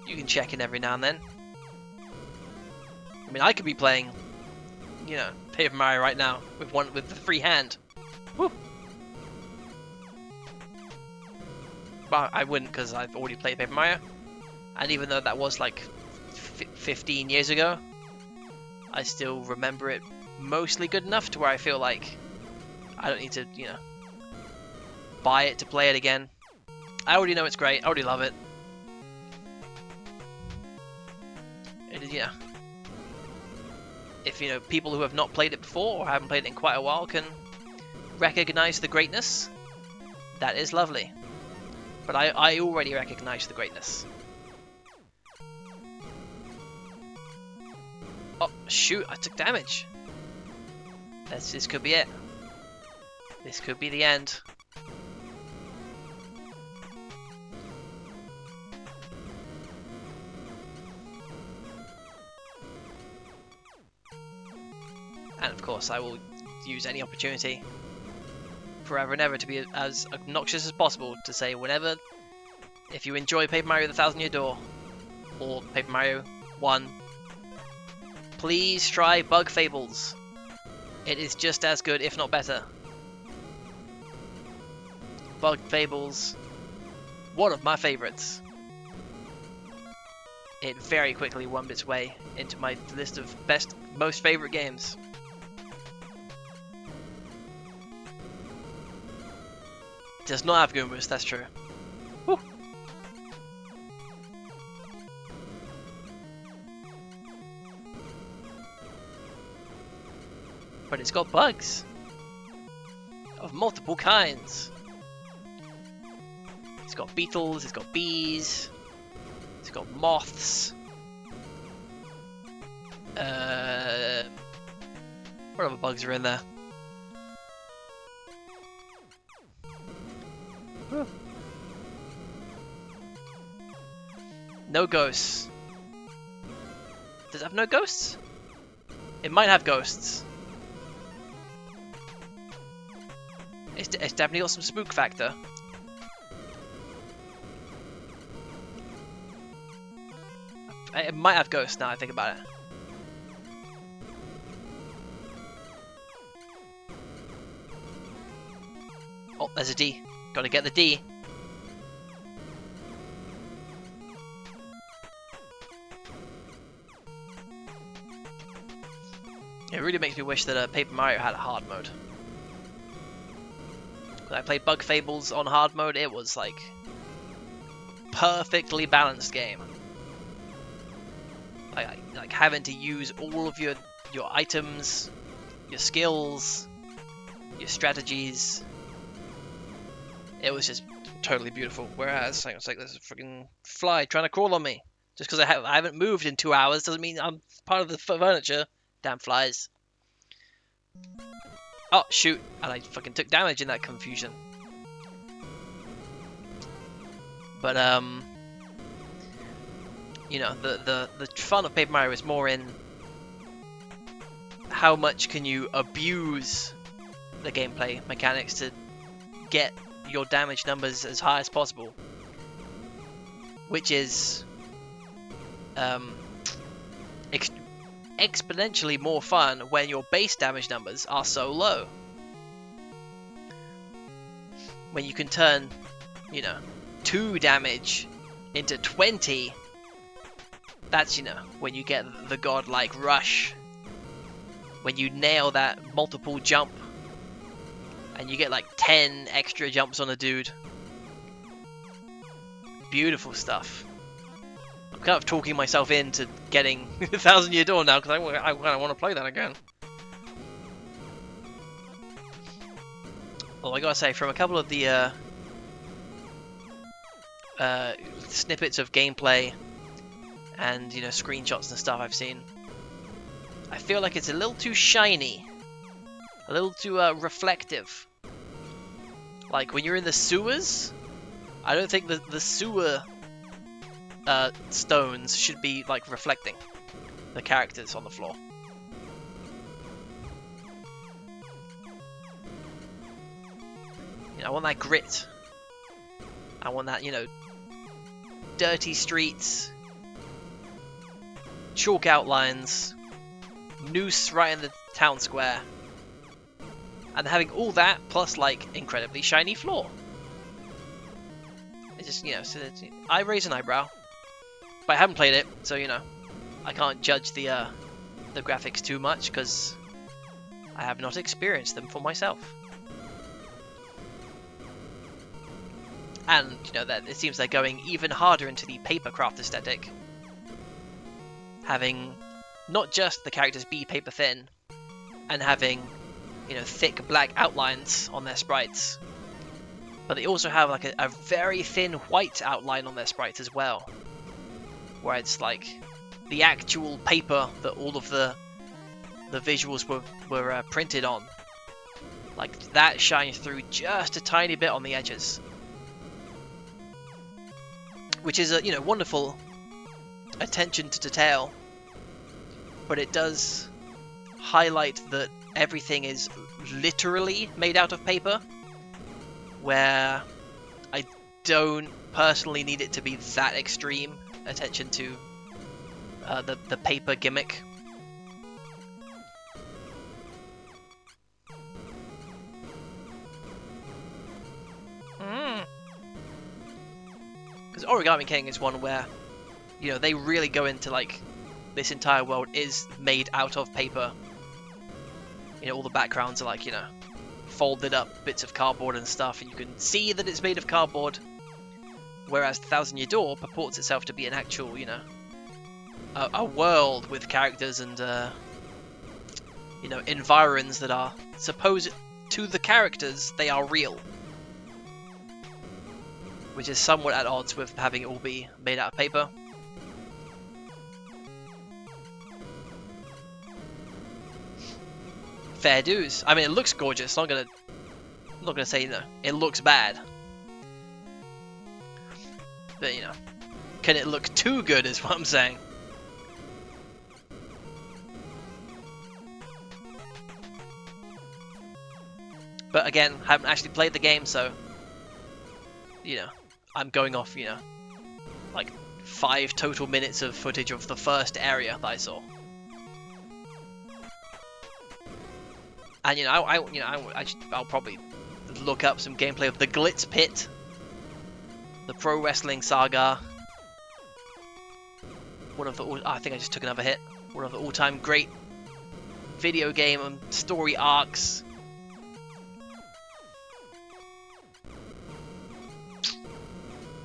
You can check in every now and then. I mean, I could be playing, Paper Mario right now with the free hand. Woo! Well, I wouldn't, because I've already played Paper Mario. And even though that was, like, 15 years ago, I still remember it mostly good enough to where I feel like I don't need to, buy it to play it again. I already know it's great. I already love it. If people who have not played it before or haven't played it in quite a while can recognize the greatness, that is lovely. But I already recognize the greatness. Oh shoot! I took damage. This could be it. This could be the end. And of course, I will use any opportunity forever and ever to be as obnoxious as possible to say whenever, if you enjoy Paper Mario the Thousand Year Door or Paper Mario 1, please try Bug Fables. It is just as good, if not better. Bug Fables, one of my favorites. It very quickly wormed its way into my list of most favorite games. Does not have Goombas, that's true. Woo. But it's got bugs of multiple kinds. It's got beetles, it's got bees, it's got moths. What other bugs are in there? Whew. No ghosts. Does it have no ghosts? It might have ghosts. It's definitely got some spook factor. It might have ghosts now I think about it. Oh, there's a D. Gotta get the D. It really makes me wish that Paper Mario had a hard mode. When I played Bug Fables on hard mode, it was like perfectly balanced game. Like having to use all of your items, your skills, your strategies. It was just totally beautiful. Whereas it's like there's a freaking fly trying to crawl on me. Just because I haven't moved in 2 hours doesn't mean I'm part of the furniture. Damn flies. Oh shoot! And I fucking took damage in that confusion. But you know, the fun of Paper Mario is more in how much can you abuse the gameplay mechanics to get your damage numbers as high as possible, which is exponentially more fun when your base damage numbers are so low. When you can turn, you know, 2 damage into 20, that's, you know, when you get the godlike rush. When you nail that multiple jump and you get like 10 extra jumps on a dude. Beautiful stuff. I'm kind of talking myself into getting the Thousand Year Door now because I kind of want to play that again. Well, I gotta say, from a couple of the snippets of gameplay and, you know, screenshots and stuff I've seen, I feel like it's a little too shiny, a little too reflective. Like when you're in the sewers, I don't think the sewer stones should be like reflecting the characters on the floor. You know, I want that grit. I want that, you know, dirty streets, chalk outlines, noose right in the town square, and having all that plus like incredibly shiny floor. It's just, you know, so I raise an eyebrow, but I haven't played it, so, you know, I can't judge the graphics too much because I have not experienced them for myself. And, you know, that it seems they're going even harder into the papercraft aesthetic, having not just the characters be paper thin and having, you know, thick black outlines on their sprites, but they also have like a very thin white outline on their sprites as well, where it's like the actual paper that all of the visuals were printed on. Like that shines through just a tiny bit on the edges, which is a, you know, wonderful attention to detail, but it does highlight that everything is literally made out of paper, where I don't personally need it to be that extreme attention to the paper gimmick. Because Origami King is one where, you know, they really go into like, this entire world is made out of paper. You know, all the backgrounds are like, you know, folded up bits of cardboard and stuff, and you can see that it's made of cardboard. Whereas The Thousand Year Door purports itself to be an actual, you know, a world with characters and, you know, environs that are supposed to the characters they are real. Which is somewhat at odds with having it all be made out of paper. Fair dues. I mean, it looks gorgeous. I'm not gonna say, you know, it looks bad. But, you know, can it look too good is what I'm saying. But again, I haven't actually played the game, so, you know, I'm going off, you know, like 5 total minutes of footage of the first area that I saw. And, you know, I'll probably look up some gameplay of the Glitz Pit, the Pro Wrestling Saga, one of the, I think I just took another hit, one of the all-time great video game and story arcs.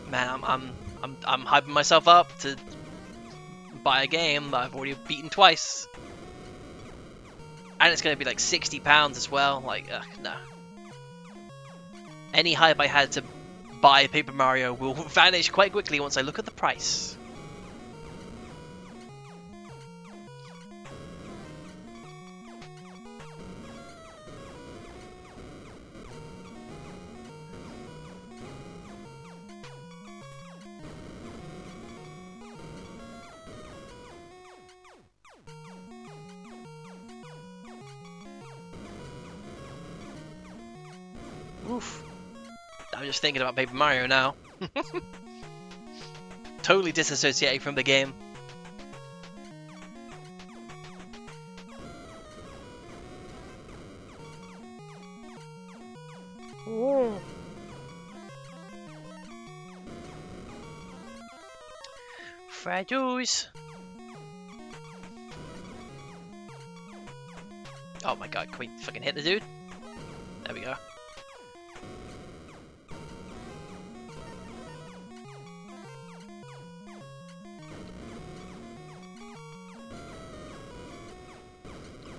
Man, I'm hyping myself up to buy a game that I've already beaten twice. And it's going to be like £60 as well. Like, no. Any hype I had to buy Paper Mario will vanish quite quickly once I look at the price. Oof. I'm just thinking about Paper Mario now. Totally disassociating from the game. Ooh. Fried juice. Oh my god, can we fucking hit the dude? There we go.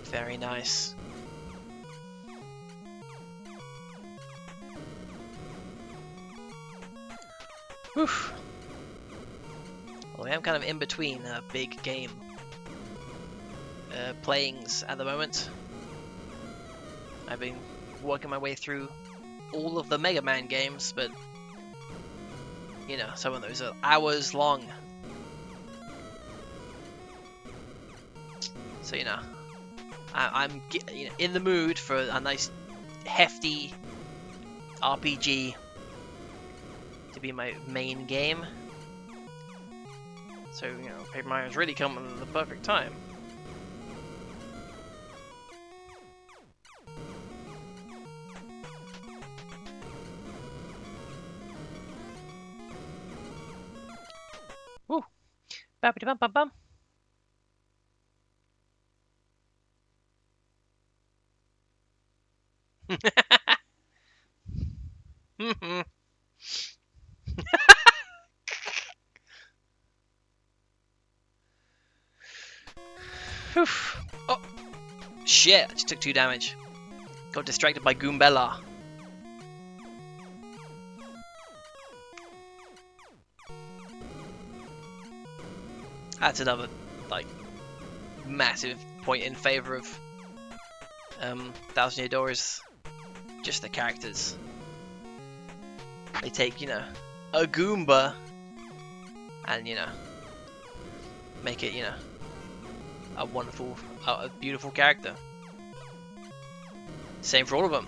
Very nice. Oof. Well, I'm kind of in between big game playings at the moment. I've been working my way through all of the Mega Man games, but you know, some of those are hours long. So, you know, I'm you know, in the mood for a nice hefty RPG to be my main game. So, you know, Paper Mario's really coming at the perfect time. Woo! Ba-ba-da-bum-bum-bum. Oh, shit, I just took 2 damage. Got distracted by Goombella. That's another, like, massive point in favor of Thousand Year Door is just the characters. They take, you know, a Goomba and, you know, make it, you know, a wonderful a beautiful character. Same for all of them.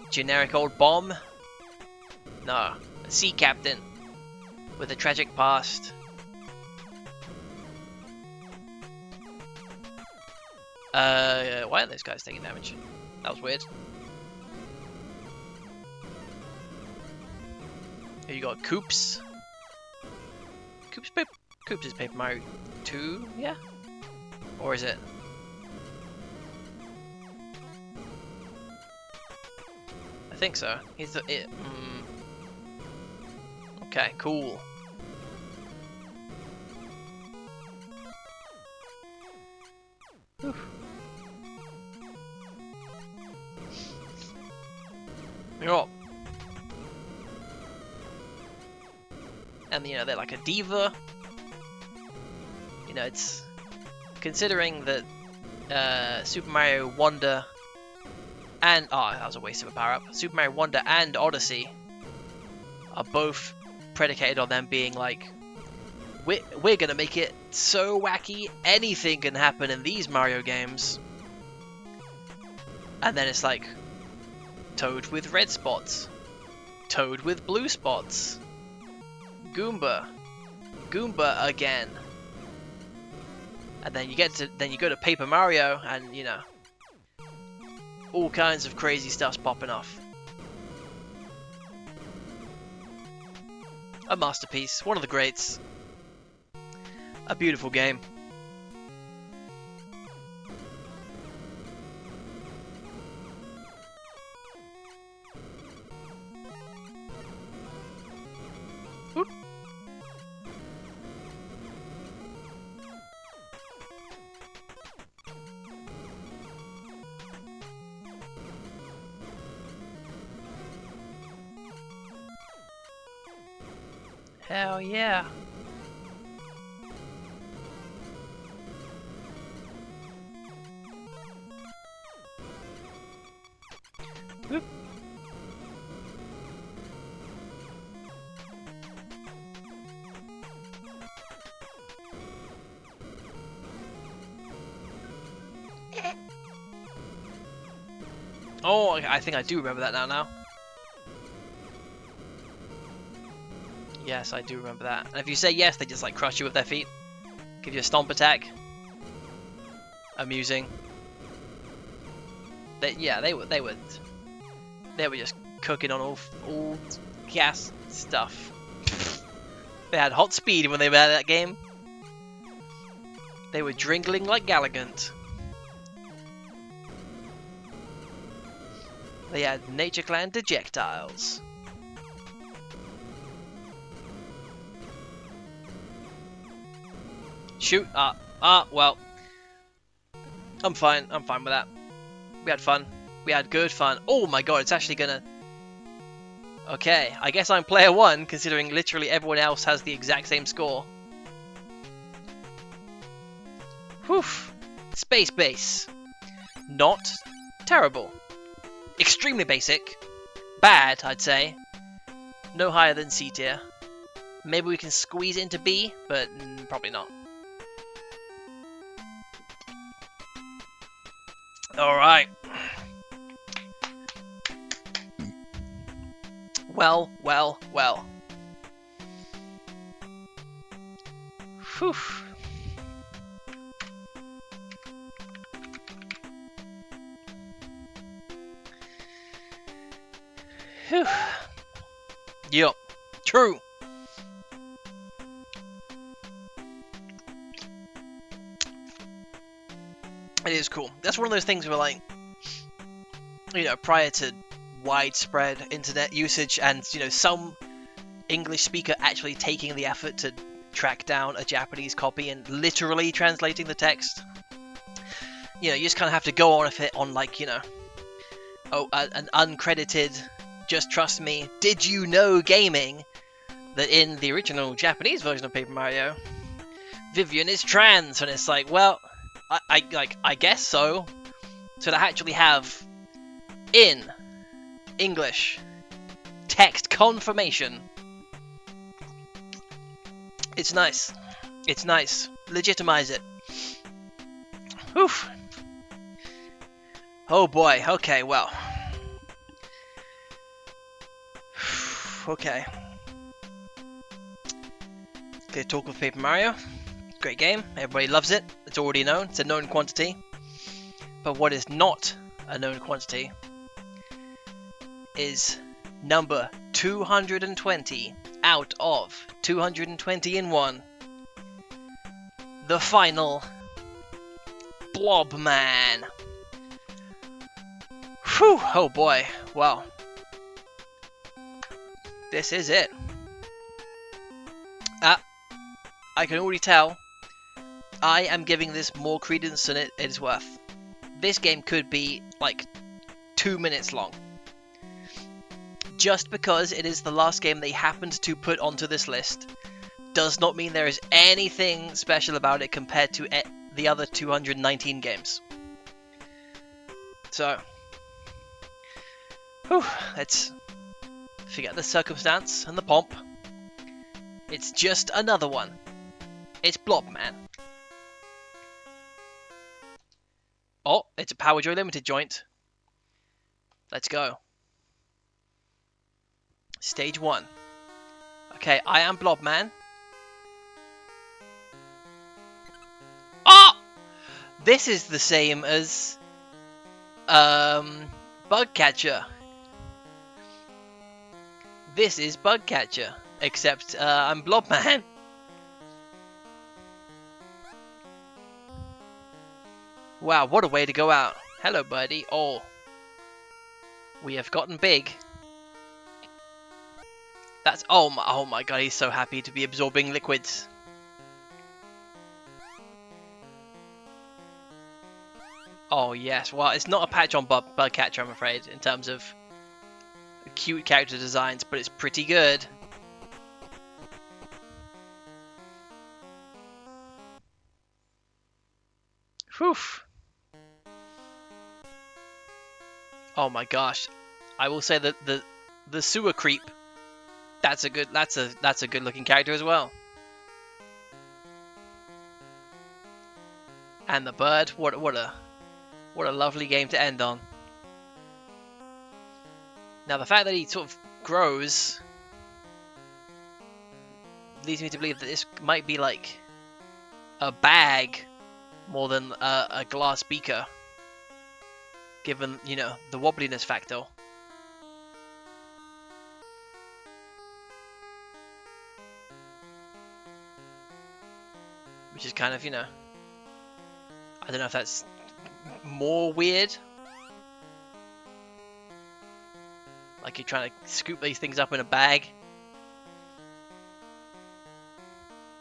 Generic old bomb? No, a sea captain with a tragic past. Why aren't those guys taking damage? That was weird. Here you got Coops. Coops is Paper Mario 2, yeah? Or is it? I think so. He's the it. Okay, cool. Whew. Yeah. And you know, they're like a diva. You know, it's considering that Super Mario Wonder and that was a waste of a power-up. Super Mario Wonder and Odyssey are both predicated on them being like, we're gonna make it so wacky, anything can happen in these Mario games. And then it's like, Toad with red spots, Toad with blue spots, Goomba again. And then you go to Paper Mario, and you know, all kinds of crazy stuff's popping off. A masterpiece, one of the greats. A beautiful game. Oop. Hell yeah. Whoop. Oh, I think I do remember that now. Yes, I do remember that. And if you say yes, they just like crush you with their feet. Give you a stomp attack. Amusing. They were just cooking on all gas stuff. They had hot speed when they were at that game. They were dringling like Gallagant. They had Nature Clan dejectiles. Shoot! Well, I'm fine with that. We had fun. We had good fun. Oh my god, it's actually gonna... Okay, I guess I'm player one, considering literally everyone else has the exact same score. Whew. Space base. Not terrible. Extremely basic. Bad, I'd say. No higher than C tier. Maybe we can squeeze it into B, but probably not. Alright. Well. Whew. Whew. Yup. True. It is cool. That's one of those things where, like, you know, prior to widespread internet usage and, you know, some English speaker actually taking the effort to track down a Japanese copy and literally translating the text, you know, you just kind of have to go on with it on, like, you know, an uncredited, just trust me, did you know gaming, that in the original Japanese version of Paper Mario, Vivian is trans, and it's like, well, I guess so. So to actually have in English text confirmation, it's nice. It's nice. Legitimize it. Oof. Oh boy, okay, well. Okay. Okay, talk of Paper Mario. Great game, everybody loves it. It's already known, it's a known quantity. But what is not a known quantity is number 220 out of 220 in 1. The final Blob Man. Whew, oh boy, well. This is it. I can already tell I am giving this more credence than it is worth. This game could be like 2 minutes long. Just because it is the last game they happened to put onto this list does not mean there is anything special about it compared to the other 219 games. So, let's forget the circumstance and the pomp. It's just another one. It's Blob Man. Oh, it's a Power Joy Limited joint. Let's go. Stage 1. Okay, I am Blob Man. Oh! This is the same as Bug Catcher. This is Bug Catcher, except I'm Blob Man. Wow, what a way to go out. Hello, buddy. Oh, we have gotten big. That's oh my god, he's so happy to be absorbing liquids. Oh yes, well it's not a patch on Bug Catcher, I'm afraid, in terms of cute character designs, but it's pretty good. Whew. Oh my gosh, I will say that the sewer creep. That's a good looking character as well. And the bird, what a lovely game to end on. Now the fact that he sort of grows leads me to believe that this might be like a bag more than a glass beaker, given, you know, the wobbliness factor. Which is kind of, you know, I don't know if that's more weird. Like you're trying to scoop these things up in a bag.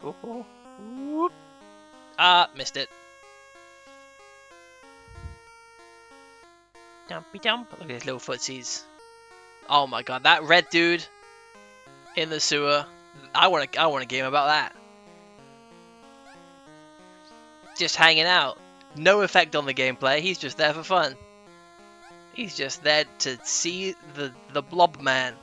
Whoop. Ah, missed it. Dumpy dump. Look at his little footsies. Oh my god, that red dude in the sewer. I want a game about that. Just hanging out. No effect on the gameplay. He's just there for fun. He's just there to see the Blob Man.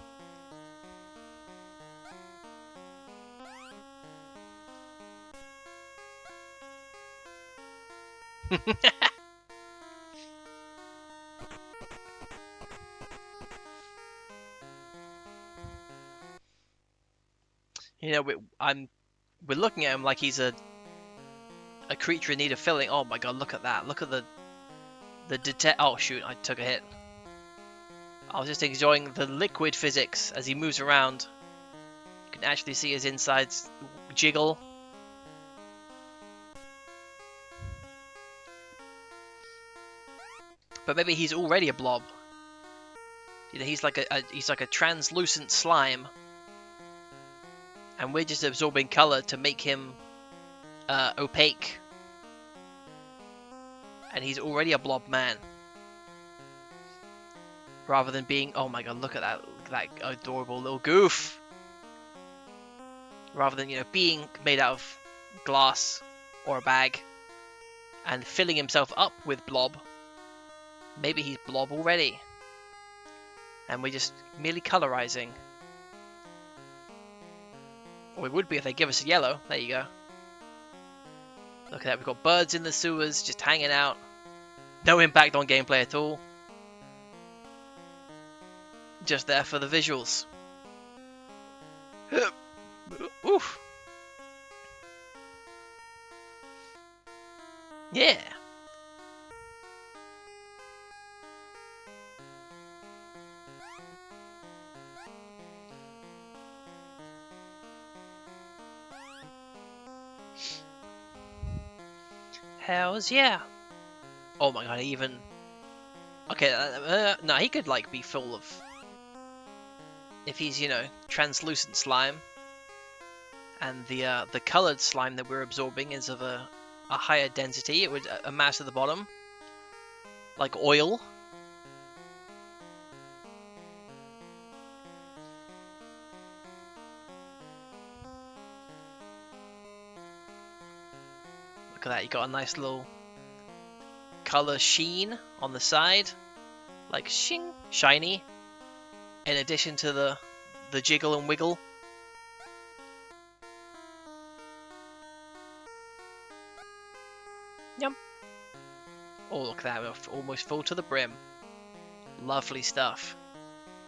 You know, we're looking at him like he's a creature in need of filling. Oh my god, look at that. Look at the oh shoot, I took a hit. I was just enjoying the liquid physics as he moves around. You can actually see his insides jiggle. But maybe he's already a blob. You know, he's like a translucent slime. And we're just absorbing color to make him opaque. And he's already a Blob Man. Rather than being, oh my god, look at that adorable little goof. Rather than, you know, being made out of glass or a bag and filling himself up with blob. Maybe he's blob already. And we're just merely colorizing. Or it would be if they give us a yellow. There you go. Look at that, we've got birds in the sewers just hanging out. No impact on gameplay at all. Just there for the visuals. Oof. Yeah. Hells yeah. Oh my god, even... Okay, no, he could, like, be full of... If he's, you know, translucent slime, and the coloured slime that we're absorbing is of a higher density, it would amass at the bottom, like oil. Look at that, you got a nice little colour sheen on the side, like shing, shiny, in addition to the jiggle and wiggle. Yum. Oh, look at that, we're almost full to the brim. Lovely stuff.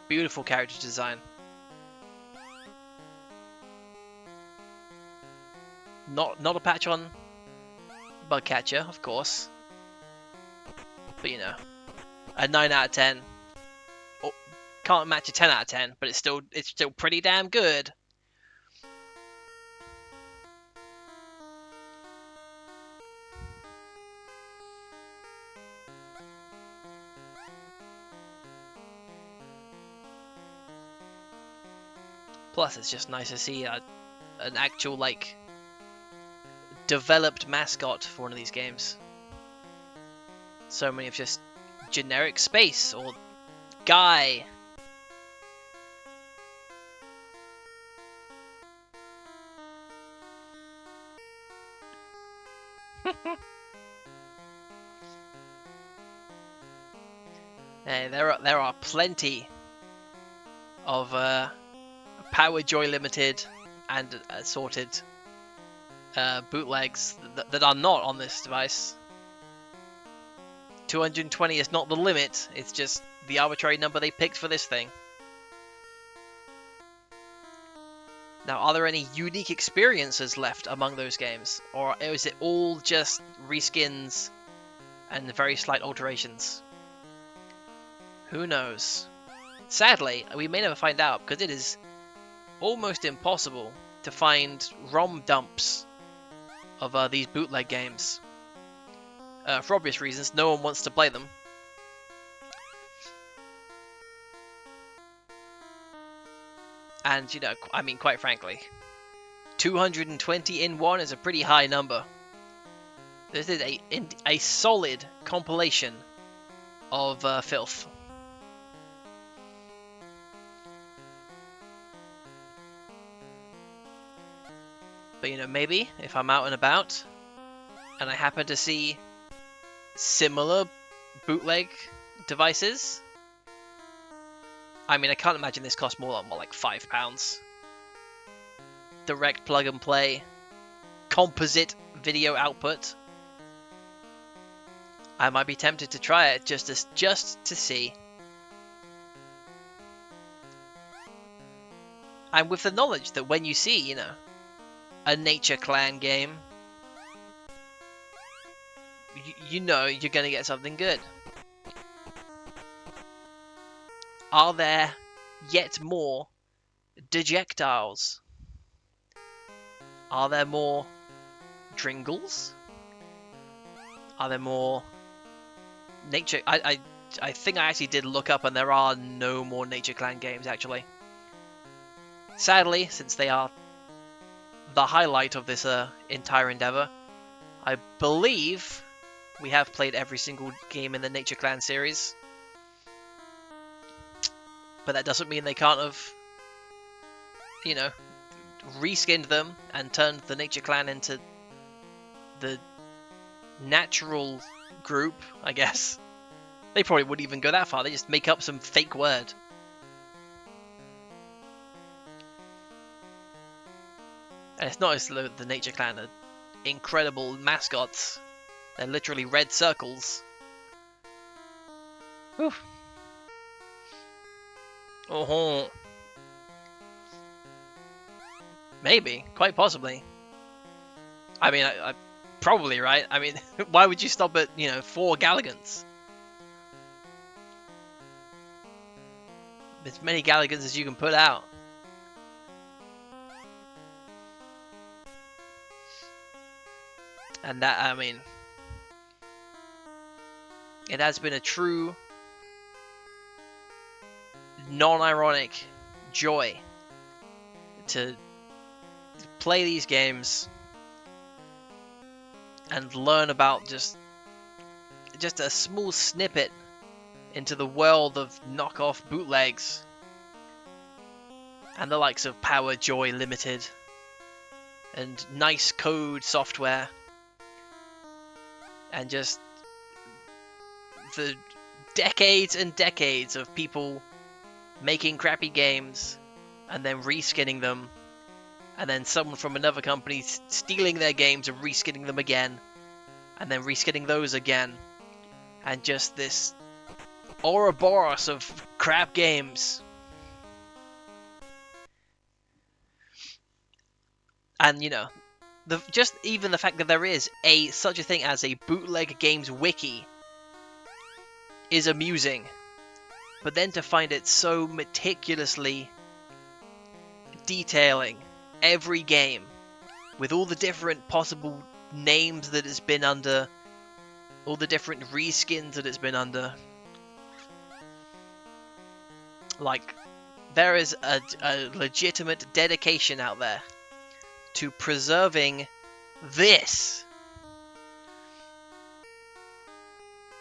Beautiful character design. Not a patch on Bugcatcher, of course. But you know, a 9 out of 10. Oh, can't match a 10 out of 10, but it's still pretty damn good. Plus, it's just nice to see an actual, like, developed mascot for one of these games. So many of just generic space or guy. Hey, there are plenty of Power Joy Limited and assorted bootlegs that are not on this device. 220 is not the limit, it's just the arbitrary number they picked for this thing. Now, are there any unique experiences left among those games? Or is it all just reskins and very slight alterations? Who knows? Sadly, we may never find out, because it is almost impossible to find ROM dumps of these bootleg games. For obvious reasons, no one wants to play them. And, you know, I mean, quite frankly, 220 in one is a pretty high number. This is a solid compilation of filth. But, you know, maybe if I'm out and about and I happen to see similar bootleg devices, I mean, I can't imagine this costs more than, what, like £5. Direct plug and play, composite video output. I might be tempted to try it just to see. And with the knowledge that when you see, you know, a Nature Clan game, you know you're going to get something good. Are there yet more Dejectiles? Are there more Dringles? Are there more Nature... I think I actually did look up and there are no more Nature Clan games, actually. Sadly, since they are the highlight of this entire endeavor, I believe we have played every single game in the Nature Clan series. But that doesn't mean they can't have, you know, reskinned them and turned the Nature Clan into the natural group, I guess. They probably wouldn't even go that far, they just make up some fake word. And it's not as though the Nature Clan are incredible mascots. They're literally red circles. Whew. Oh, maybe, quite possibly. I mean, I probably, right? I mean, why would you stop at, 4 Galligans? As many Galligans as you can put out. And that, I mean, it has been a true, non-ironic joy to play these games and learn about just a small snippet into the world of knockoff bootlegs and the likes of Power Joy Limited and Nice Code software and just the decades and decades of people making crappy games and then reskinning them, and then someone from another company stealing their games and reskinning them again, and then reskinning those again, and just this Ouroboros of crap games. And just even the fact that there is such a thing as a bootleg games wiki is amusing. But then to find it so meticulously detailing every game with all the different possible names that it's been under, all the different reskins that it's been under. Like, there is a legitimate dedication out there to preserving this,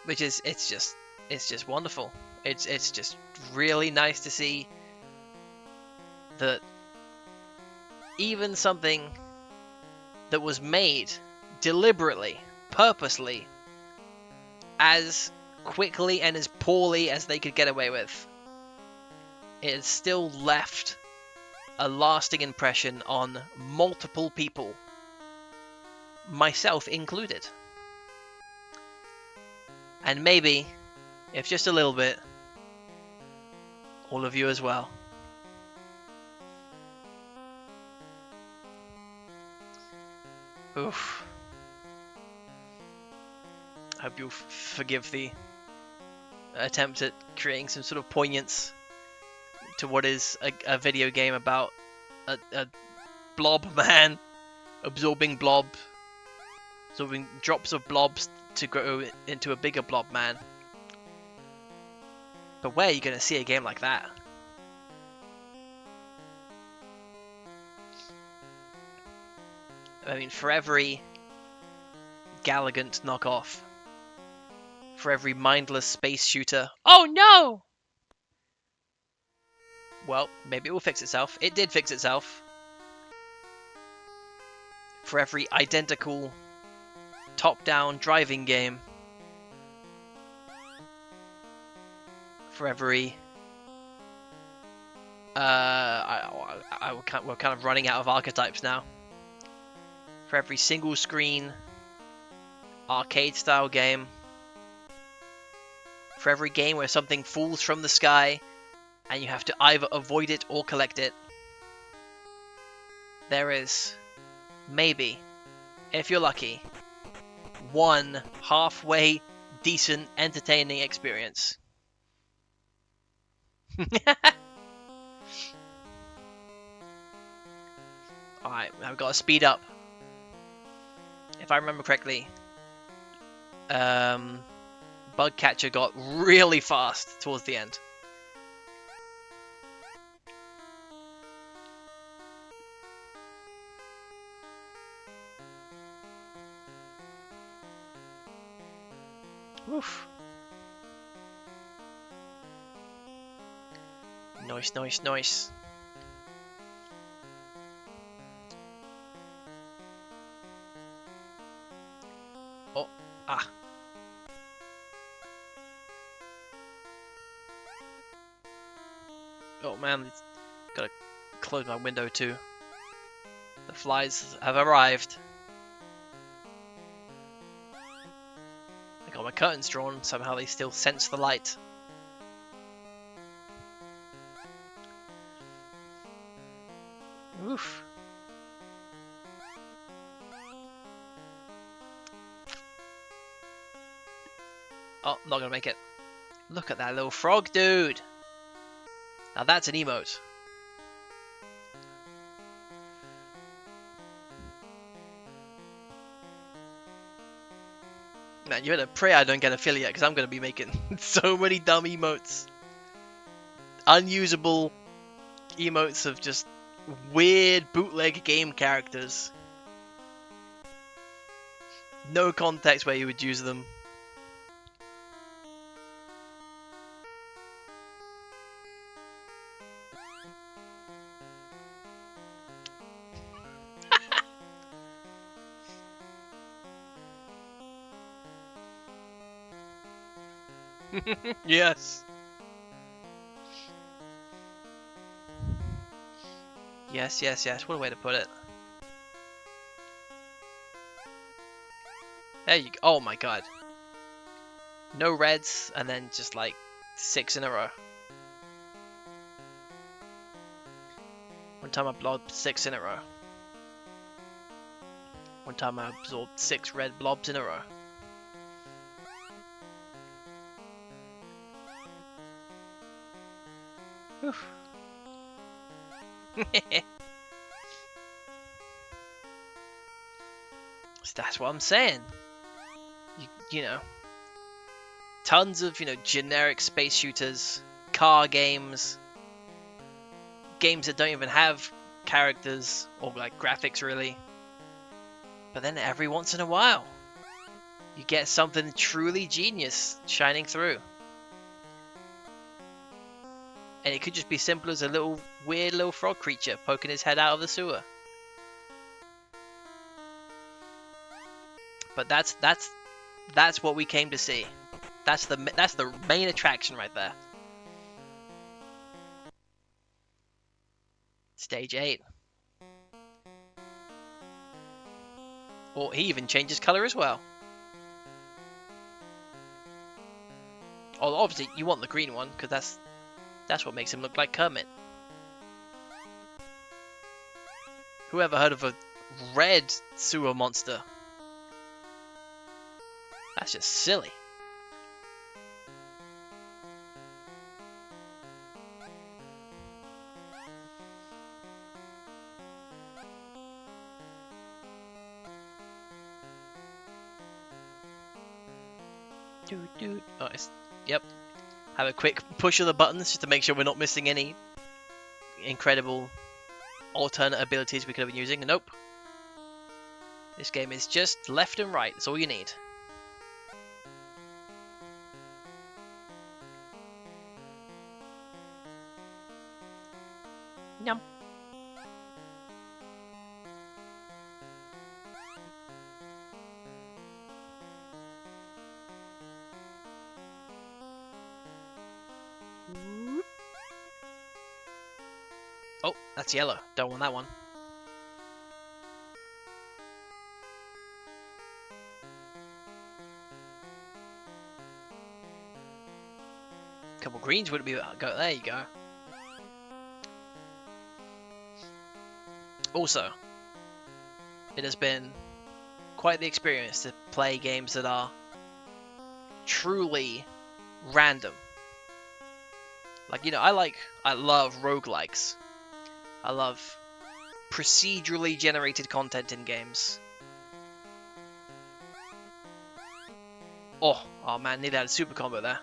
which is it's just wonderful. It's just really nice to see that even something that was made deliberately, purposely, as quickly and as poorly as they could get away with, it has still left a lasting impression on multiple people, myself included. And maybe, if just a little bit, all of you as well. Oof. I hope you'll forgive the attempt at creating some sort of poignance to what is a video game about a blob man absorbing drops of blobs to grow into a bigger blob man. But where are you going to see a game like that? I mean, for every Gallagant knockoff, for every mindless space shooter, oh no! Well, maybe it will fix itself. It did fix itself. For every identical top-down driving game, for every we're kind of running out of archetypes now. For every single screen arcade style game, for every game where something falls from the sky and you have to either avoid it or collect it, there is maybe, if you're lucky, one halfway decent entertaining experience. Alright, I've got to speed up. If I remember correctly, Bug Catcher got really fast towards the end. Oof. Nice, nice, nice. Oh, ah. Oh man, gotta close my window too. The flies have arrived. I got my curtains drawn, somehow they still sense the light. Oof. Oh, not gonna make it. Look at that little frog, dude. Now that's an emote. Man, you better pray I don't get affiliate, because I'm gonna be making so many dumb emotes. Unusable emotes of just weird bootleg game characters. No context where you would use them. Yes. Yes, yes, yes. What a way to put it. There you go. Oh my god. No reds, and then just like 6 in a row. One time I blobbed 6 in a row. One time I absorbed 6 red blobs in a row. Whew. So that's what I'm saying. You know, tons of, generic space shooters, car games, games that don't even have characters or like graphics really. But then every once in a while, you get something truly genius shining through. And it could just be simple as a weird little frog creature poking his head out of the sewer. But that's what we came to see. That's the main attraction right there. Stage 8. Oh, he even changes color as well. Oh, obviously you want the green one because that's what makes him look like Kermit. Who ever heard of a red sewer monster? That's just silly. Oh, yep. Have a quick push of the buttons just to make sure we're not missing any incredible alternate abilities we could have been using. Nope. This game is just left and right. That's all you need. Yum. Oh, that's yellow. Don't want that one. Couple greens would be go. There you go. Also, it has been quite the experience to play games that are truly random. Like, I love roguelikes. I love procedurally generated content in games. Oh man, nearly had a super combo there.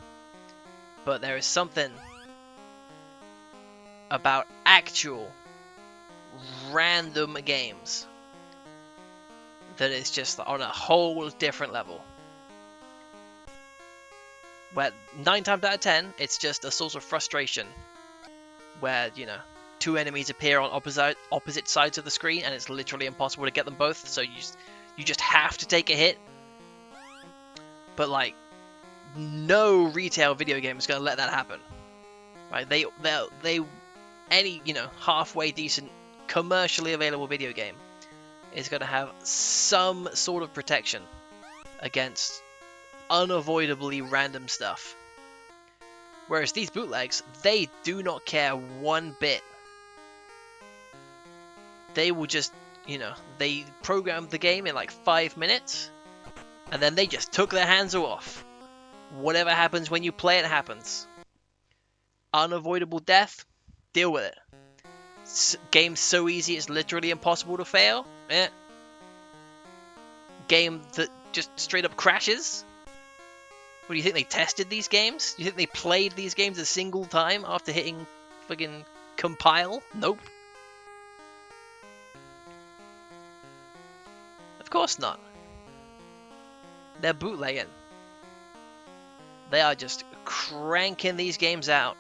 But there is something about actual random games that is just on a whole different level. Where 9 times out of 10, it's just a source of frustration. Where, 2 enemies appear on opposite sides of the screen, and it's literally impossible to get them both, so you just have to take a hit. But like, no retail video game is going to let that happen. Right? Any halfway decent commercially available video game is going to have some sort of protection against unavoidably random stuff. Whereas these bootlegs, they do not care one bit. They will just, they programmed the game in like 5 minutes, and then they just took their hands off. Whatever happens when you play it happens. Unavoidable death, deal with it. Game's so easy it's literally impossible to fail. Game that just straight up crashes. What do you think, they tested these games? Do you think they played these games a single time after hitting friggin' compile? Nope. Of course not. They're bootlegging. They are just cranking these games out.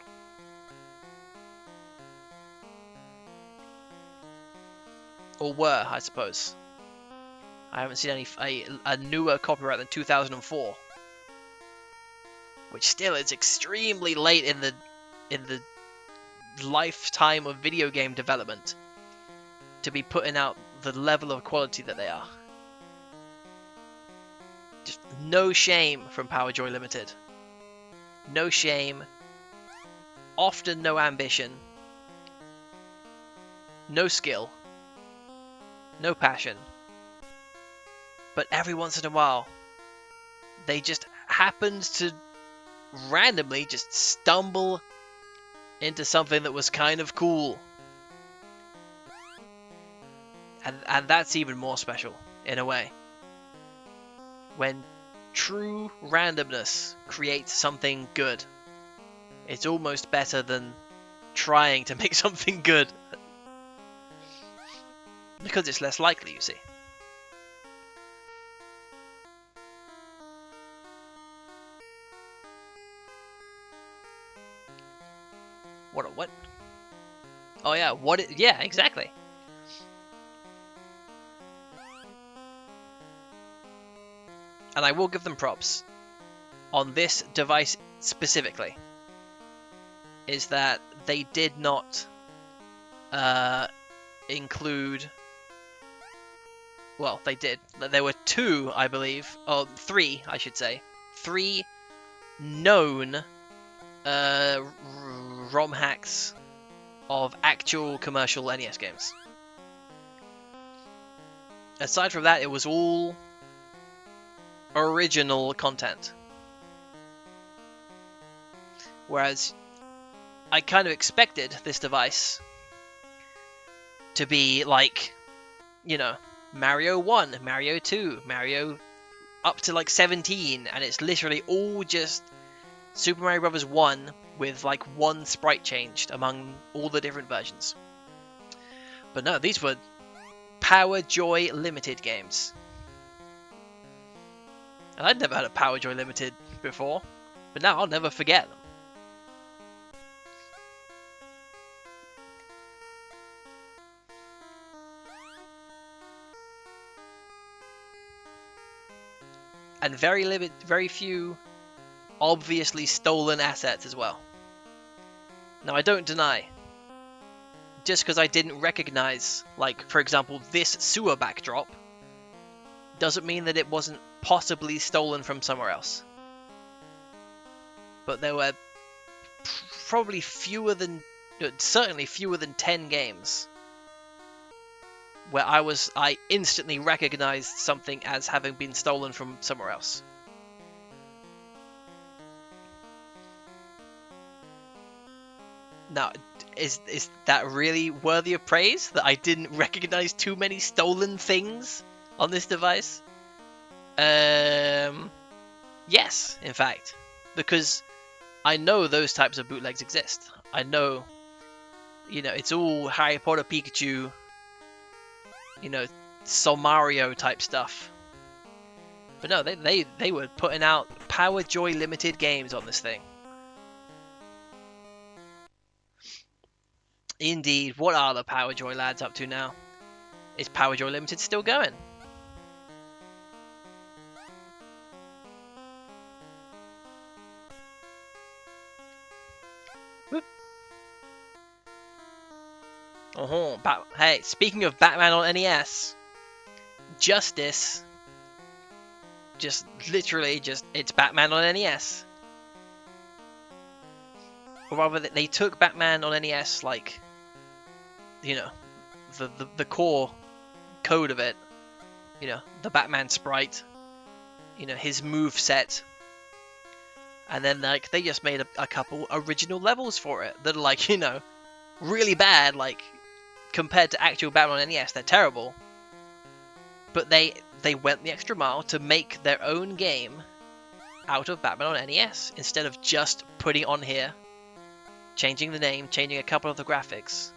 Or were, I suppose. I haven't seen a newer copyright than 2004. Which still is extremely late in the lifetime of video game development to be putting out the level of quality that they are. Just no shame from Powerjoy Limited. No shame. Often no ambition. No skill. No passion. But every once in a while, they just happened to randomly just stumble into something that was kind of cool. And that's even more special, in a way. When true randomness creates something good, it's almost better than trying to make something good. Because it's less likely, you see. What? Oh yeah, yeah, exactly. And I will give them props on this device specifically, is that they did not include... Well, they did. There were 2, I believe, or 3, I should say. 3 known ROM hacks of actual commercial NES games. Aside from that, it was all original content. Whereas I kind of expected this device to be like, Mario 1, Mario 2, Mario up to like 17, and it's literally all just Super Mario Bros. 1 with like one sprite changed among all the different versions. But no, these were Powerjoy Limited games. And I'd never heard of Powerjoy Limited before, but now I'll never forget them. And very few obviously stolen assets as well. Now, I don't deny, just because I didn't recognize, like, for example, this sewer backdrop, doesn't mean that it wasn't possibly stolen from somewhere else. But there were probably certainly fewer than 10 games where I instantly recognized something as having been stolen from somewhere else. Now, is that really worthy of praise, that I didn't recognize too many stolen things on this device? Yes, in fact. Because I know those types of bootlegs exist. I know, it's all Harry Potter Pikachu, Mario type stuff. But no, they were putting out Powerjoy Limited games on this thing. Indeed, what are the Powerjoy lads up to now? Is Powerjoy Limited still going? Whoop. Hey, speaking of Batman on NES, Justice Just literally just it's Batman on NES. Or rather, they took Batman on NES, like, you know, the core code of it, you know, the Batman sprite, you know, his move set, and then like they just made a couple original levels for it that are like, you know, really bad, like compared to actual Batman on NES, they're terrible. But they went the extra mile to make their own game out of Batman on NES instead of just putting it on here, changing the name, changing a couple of the graphics,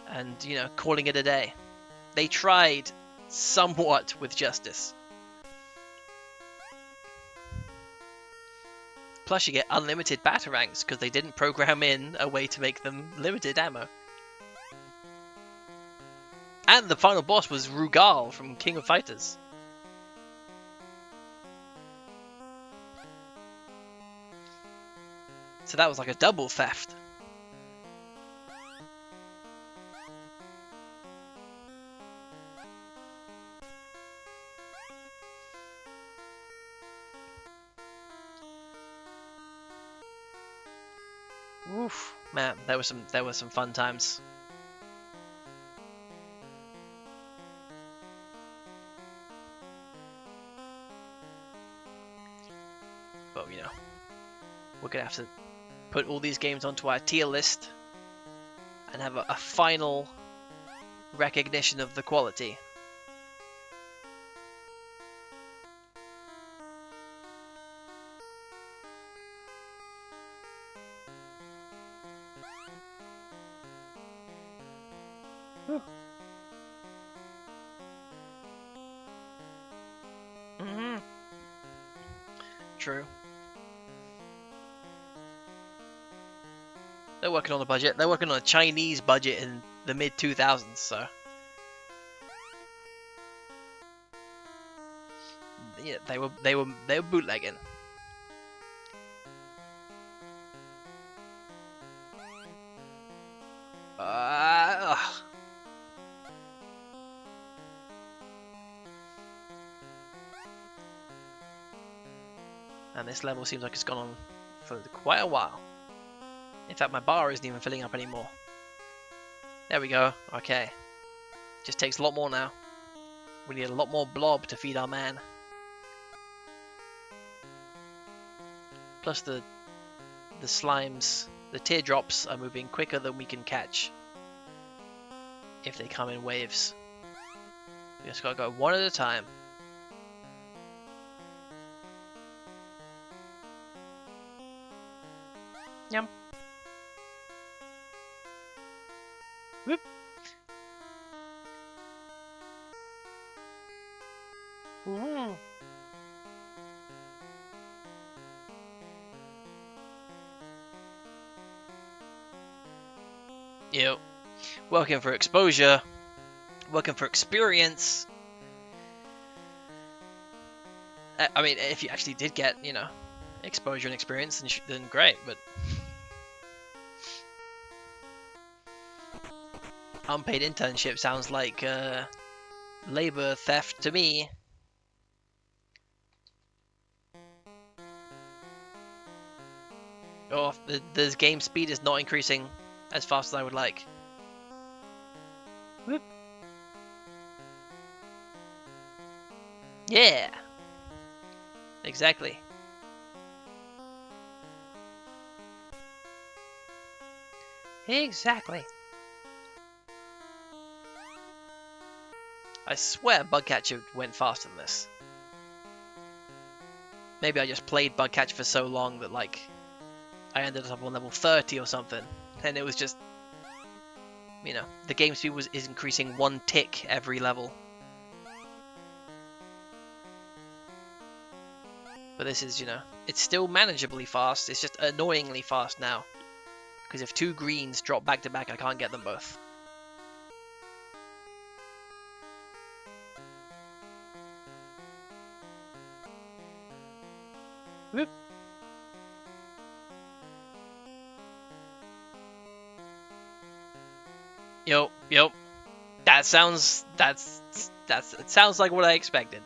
and, you know, calling it a day. They tried somewhat with justice. Plus you get unlimited batarangs because they didn't program in a way to make them limited ammo. And the final boss was Rugal from King of Fighters. So that was like a double theft. Oof, man, there were some fun times. But, you know, we're gonna have to put all these games onto our tier list and have a final recognition of the quality. True. They're working on a budget. They're working on a Chinese budget in the mid 2000s, so yeah, they were bootlegging. And this level seems like it's gone on for quite a while. In fact, my bar isn't even filling up anymore. There we go. Okay. Just takes a lot more now. We need a lot more blob to feed our man. Plus the slimes, the teardrops are moving quicker than we can catch. If they come in waves. We just gotta go one at a time. Yum. Whoop. Ooh. Yep. Working for exposure. Working for experience. I mean, if you actually did get, you know, exposure and experience, then great, but unpaid internship sounds like labor theft to me. Oh, the game speed is not increasing as fast as I would like. Whoop. Yeah. Exactly. Exactly. I swear Bugcatcher went faster than this. Maybe I just played Bugcatcher for so long that, like, I ended up on level 30 or something. And it was just, you know, the game speed is increasing one tick every level. But this is, you know, it's still manageably fast. It's just annoyingly fast now. Because if two greens drop back to back, I can't get them both. Whoop. Yo. It sounds like what I expected.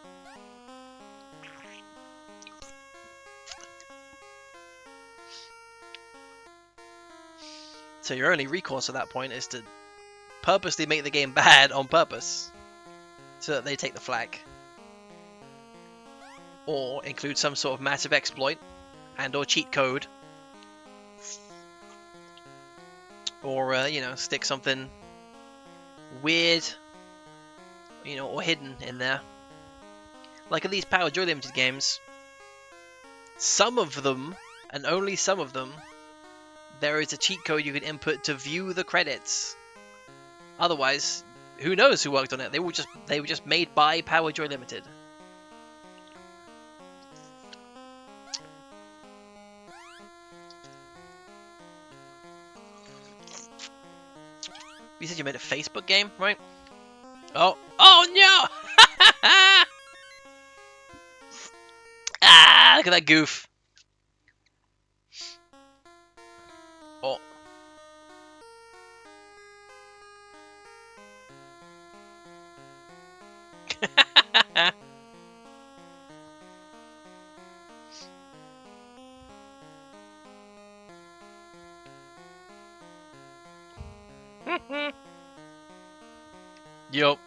So your only recourse at that point is to purposely make the game bad on purpose, so that they take the flag. Or include some sort of massive exploit and or cheat code. Or, you know, stick something weird, you know, or hidden in there. Like in these Power Joy Limited games, some of them, and only some of them, there is a cheat code you can input to view the credits. Otherwise, who knows who worked on it? They were just made by Power Joy Limited. You said you made a Facebook game, right? Oh no! Ah, look at that goof. Oh. Yup.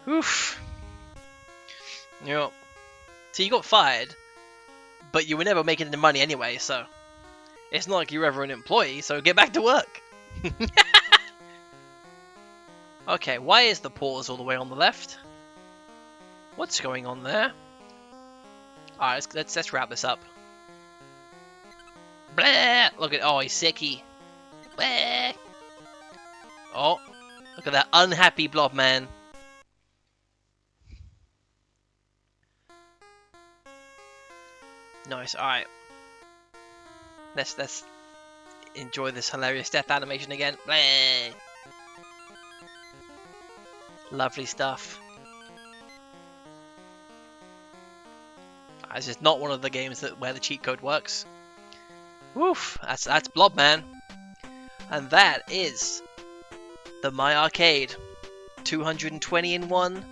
Oof. Yup. So you got fired, but you were never making any money anyway, so it's not like you were ever an employee, so get back to work. Okay, why is the pause all the way on the left? What's going on there? Alright, let's wrap this up. Blah! Look at, oh, he's sicky. Blah! Oh, look at that unhappy Blob Man. Nice, alright. Let's enjoy this hilarious death animation again. Blah! Lovely stuff. This is not one of the games where the cheat code works. Woof! That's Blob Man. And that is the MyArcade 220-in-1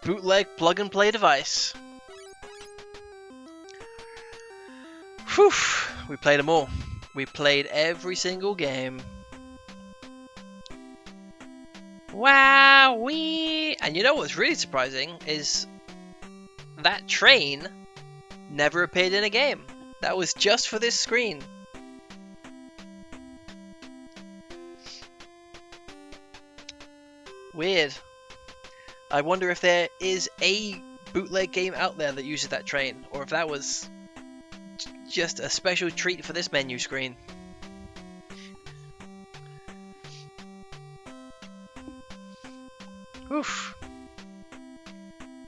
bootleg plug-and-play device. Whew! We played them all. We played every single game. Wowee! And you know what's really surprising is that train never appeared in a game. That was just for this screen. Weird. I wonder if there is a bootleg game out there that uses that train, or if that was just a special treat for this menu screen. Oof.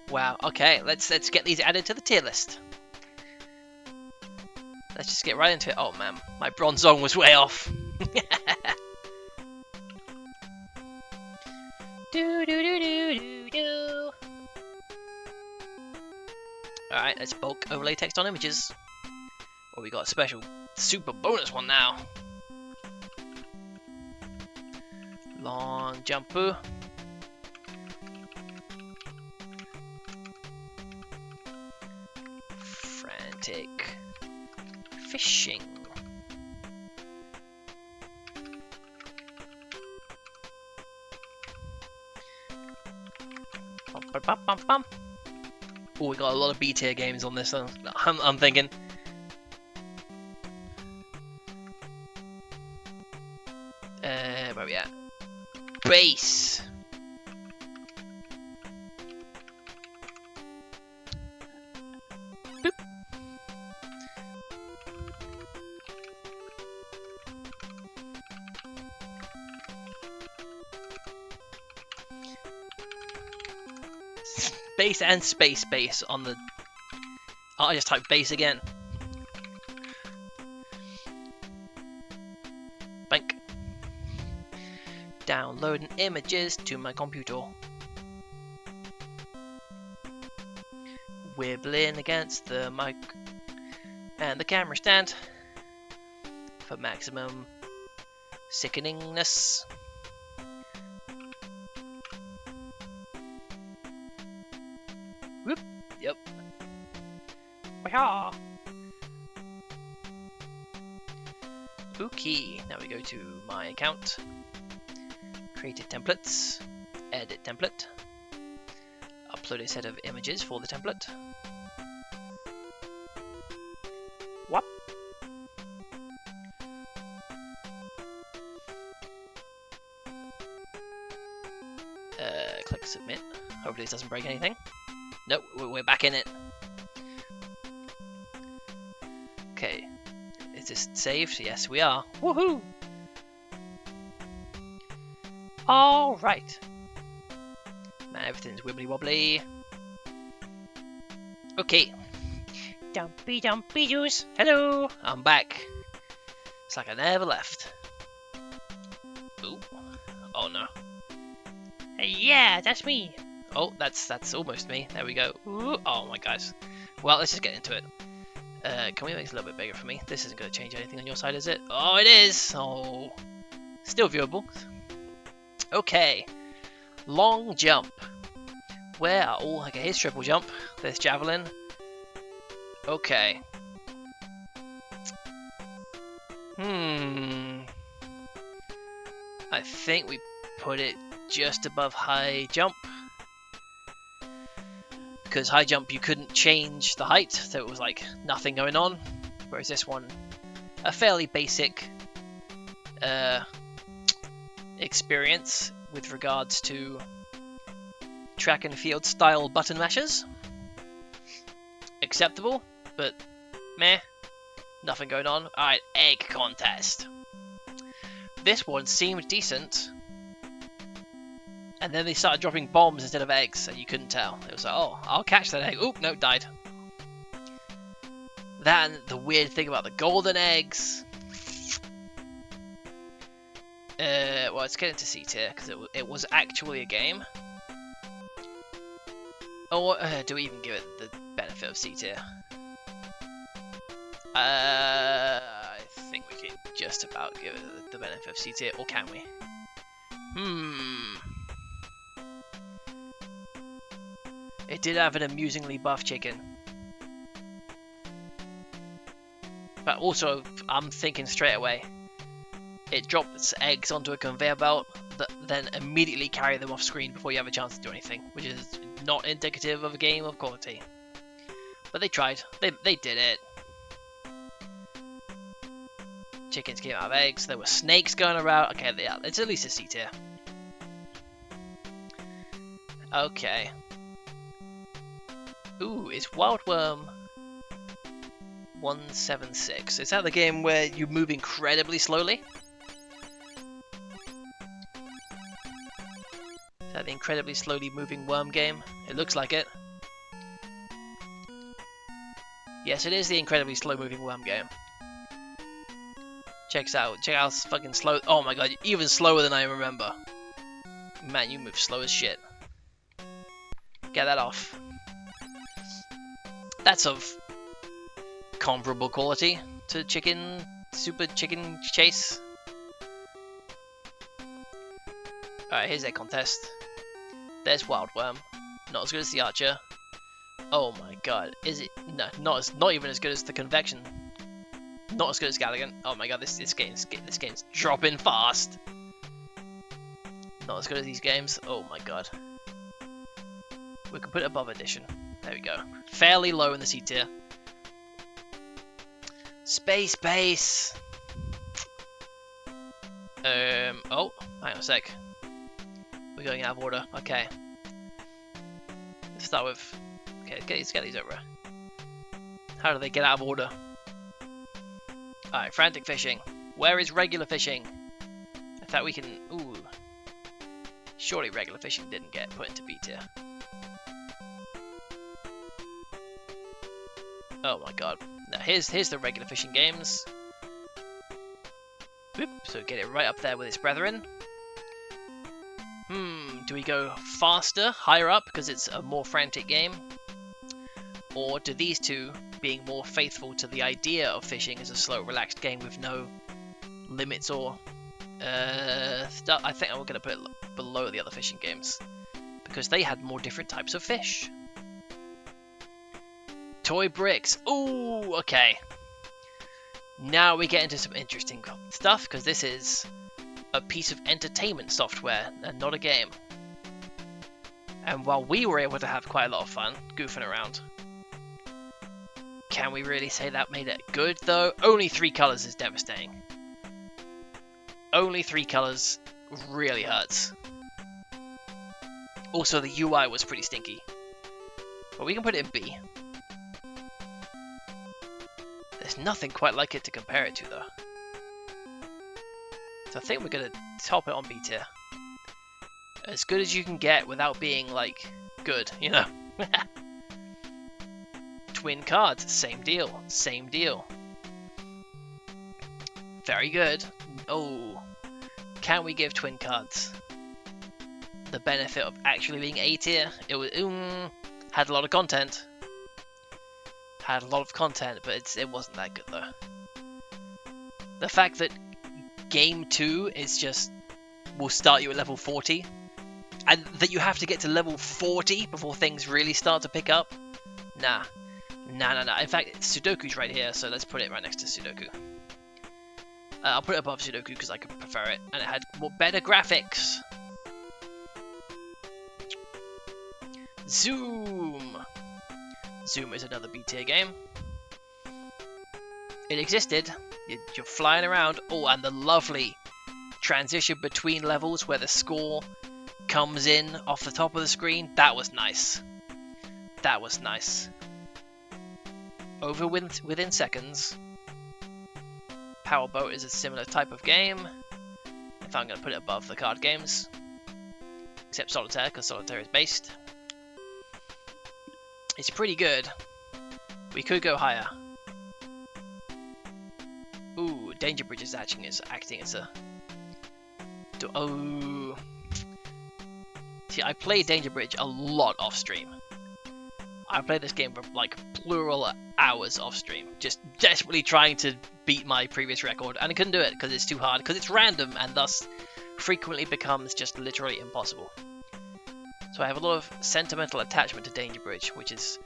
Wow. Okay, let's get these added to the tier list. Let's just get right into it. Oh man, my bronze zone was way off. Do do do do do do. Alright, let's bulk overlay text on images. Oh, we got a special super bonus one now. Long jumpu. Frantic Fishing. Oh, we got a lot of B tier games on this. I'm thinking. Where we at? Base. Boop. Base and space base on the... Oh, I just typed base again. Bank. Downloading images to my computer. Wibbling against the mic and the camera stand for maximum sickeningness. Whoop. Yep. Wah-ha. Okay, now we go to my account, created templates, edit template, upload a set of images for the template. Whoop. Click submit. Hopefully this doesn't break anything. Nope, we're back in it. Okay, is this saved? Yes, we are. Woohoo! All right. Man, everything's wibbly wobbly. Okay. Dumpy dumpy juice. Hello, I'm back. It's like I never left. Ooh. Oh no. Yeah, that's me. Oh, that's almost me. There we go. Ooh. Oh my guys. Well, let's just get into it. Can we make this a little bit bigger for me? This isn't going to change anything on your side, is it? Oh, it is. Oh, still viewable. Okay. Long jump. Where are all? Okay, here's triple jump. There's javelin. Okay. I think we put it just above high jump, because high jump you couldn't change the height, so it was like nothing going on, whereas this one, a fairly basic experience with regards to track and field style button mashes. Acceptable, but meh, nothing going on. Alright, egg contest. This one seemed decent, and then they started dropping bombs instead of eggs, and you couldn't tell. It was like, oh, I'll catch that egg. Oop, no, died. That and the weird thing about the golden eggs. Well, let's get into C tier, because it was actually a game. Or do we even give it the benefit of C tier? I think we can just about give it the benefit of C tier, or can we? It did have an amusingly buff chicken. But also, I'm thinking straight away, it drops eggs onto a conveyor belt that then immediately carry them off screen before you have a chance to do anything, which is not indicative of a game of quality. But they tried. They did it. Chickens came out of eggs. There were snakes going around. Okay, yeah, it's at least a C tier. Okay. Ooh, it's Wildworm 176. Is that the game where you move incredibly slowly? Is that the incredibly slowly moving worm game? It looks like it. Yes, it is the incredibly slow moving worm game. Check out how fucking slow. Oh my god, even slower than I remember. Man, you move slow as shit. Get that off. That's of comparable quality to Super Chicken Chase. Alright, here's a contest. There's Wildworm. Not as good as the Archer. Oh my god, is it? No, not even as good as the Convection. Not as good as gettign. Oh my god, this game's dropping fast. Not as good as these games. Oh my god. We can put it above edition. There we go. Fairly low in the C tier. Space Base. Oh, hang on a sec. We're going out of order. Okay. Let's start with. Okay, let's get these over. How do they get out of order? Alright, Frantic Fishing. Where is regular fishing? In fact, we can. Ooh. Surely regular fishing didn't get put into B tier. Oh my god. Now here's the regular fishing games. Whoop, so get it right up there with its brethren. Do we go faster, higher up, because it's a more frantic game? Or do these two, being more faithful to the idea of fishing as a slow, relaxed game with no limits or stuff, I think I'm going to put it below the other fishing games, because they had more different types of fish. Toy bricks. Ooh, okay. Now we get into some interesting stuff, because this is a piece of entertainment software and not a game. And while we were able to have quite a lot of fun goofing around, can we really say that made it good though? Only 3 colours is devastating. Only 3 colours really hurts. Also, the UI was pretty stinky. But we can put it in B. There's nothing quite like it to compare it to though. So I think we're going to top it on B tier. As good as you can get without being, like, good, you know? Twin cards, same deal, same deal. Very good. Oh, can we give twin cards the benefit of actually being A tier? It was had a lot of content. Had a lot of content, but it wasn't that good though. The fact that game 2 is just will start you at level 40, and that you have to get to level 40 before things really start to pick up. Nah. In fact, Sudoku's right here, so let's put it right next to Sudoku. I'll put it above Sudoku because I could prefer it, and it had better graphics. Zoom! Zoom is another B tier game. It existed. You're flying around. Oh, and the lovely transition between levels where the score comes in off the top of the screen. That was nice. That was nice. Over within seconds. Powerboat is a similar type of game. If I'm going to put it above the card games. Except Solitaire, because Solitaire is based. It's pretty good. We could go higher. Ooh, Danger Bridge is acting as a... Oh... See, I play Danger Bridge a lot off stream. I played this game for like plural hours off stream, just desperately trying to beat my previous record, and I couldn't do it because it's too hard, because it's random, and thus frequently becomes just literally impossible. So I have a lot of sentimental attachment to Danger Bridge, which is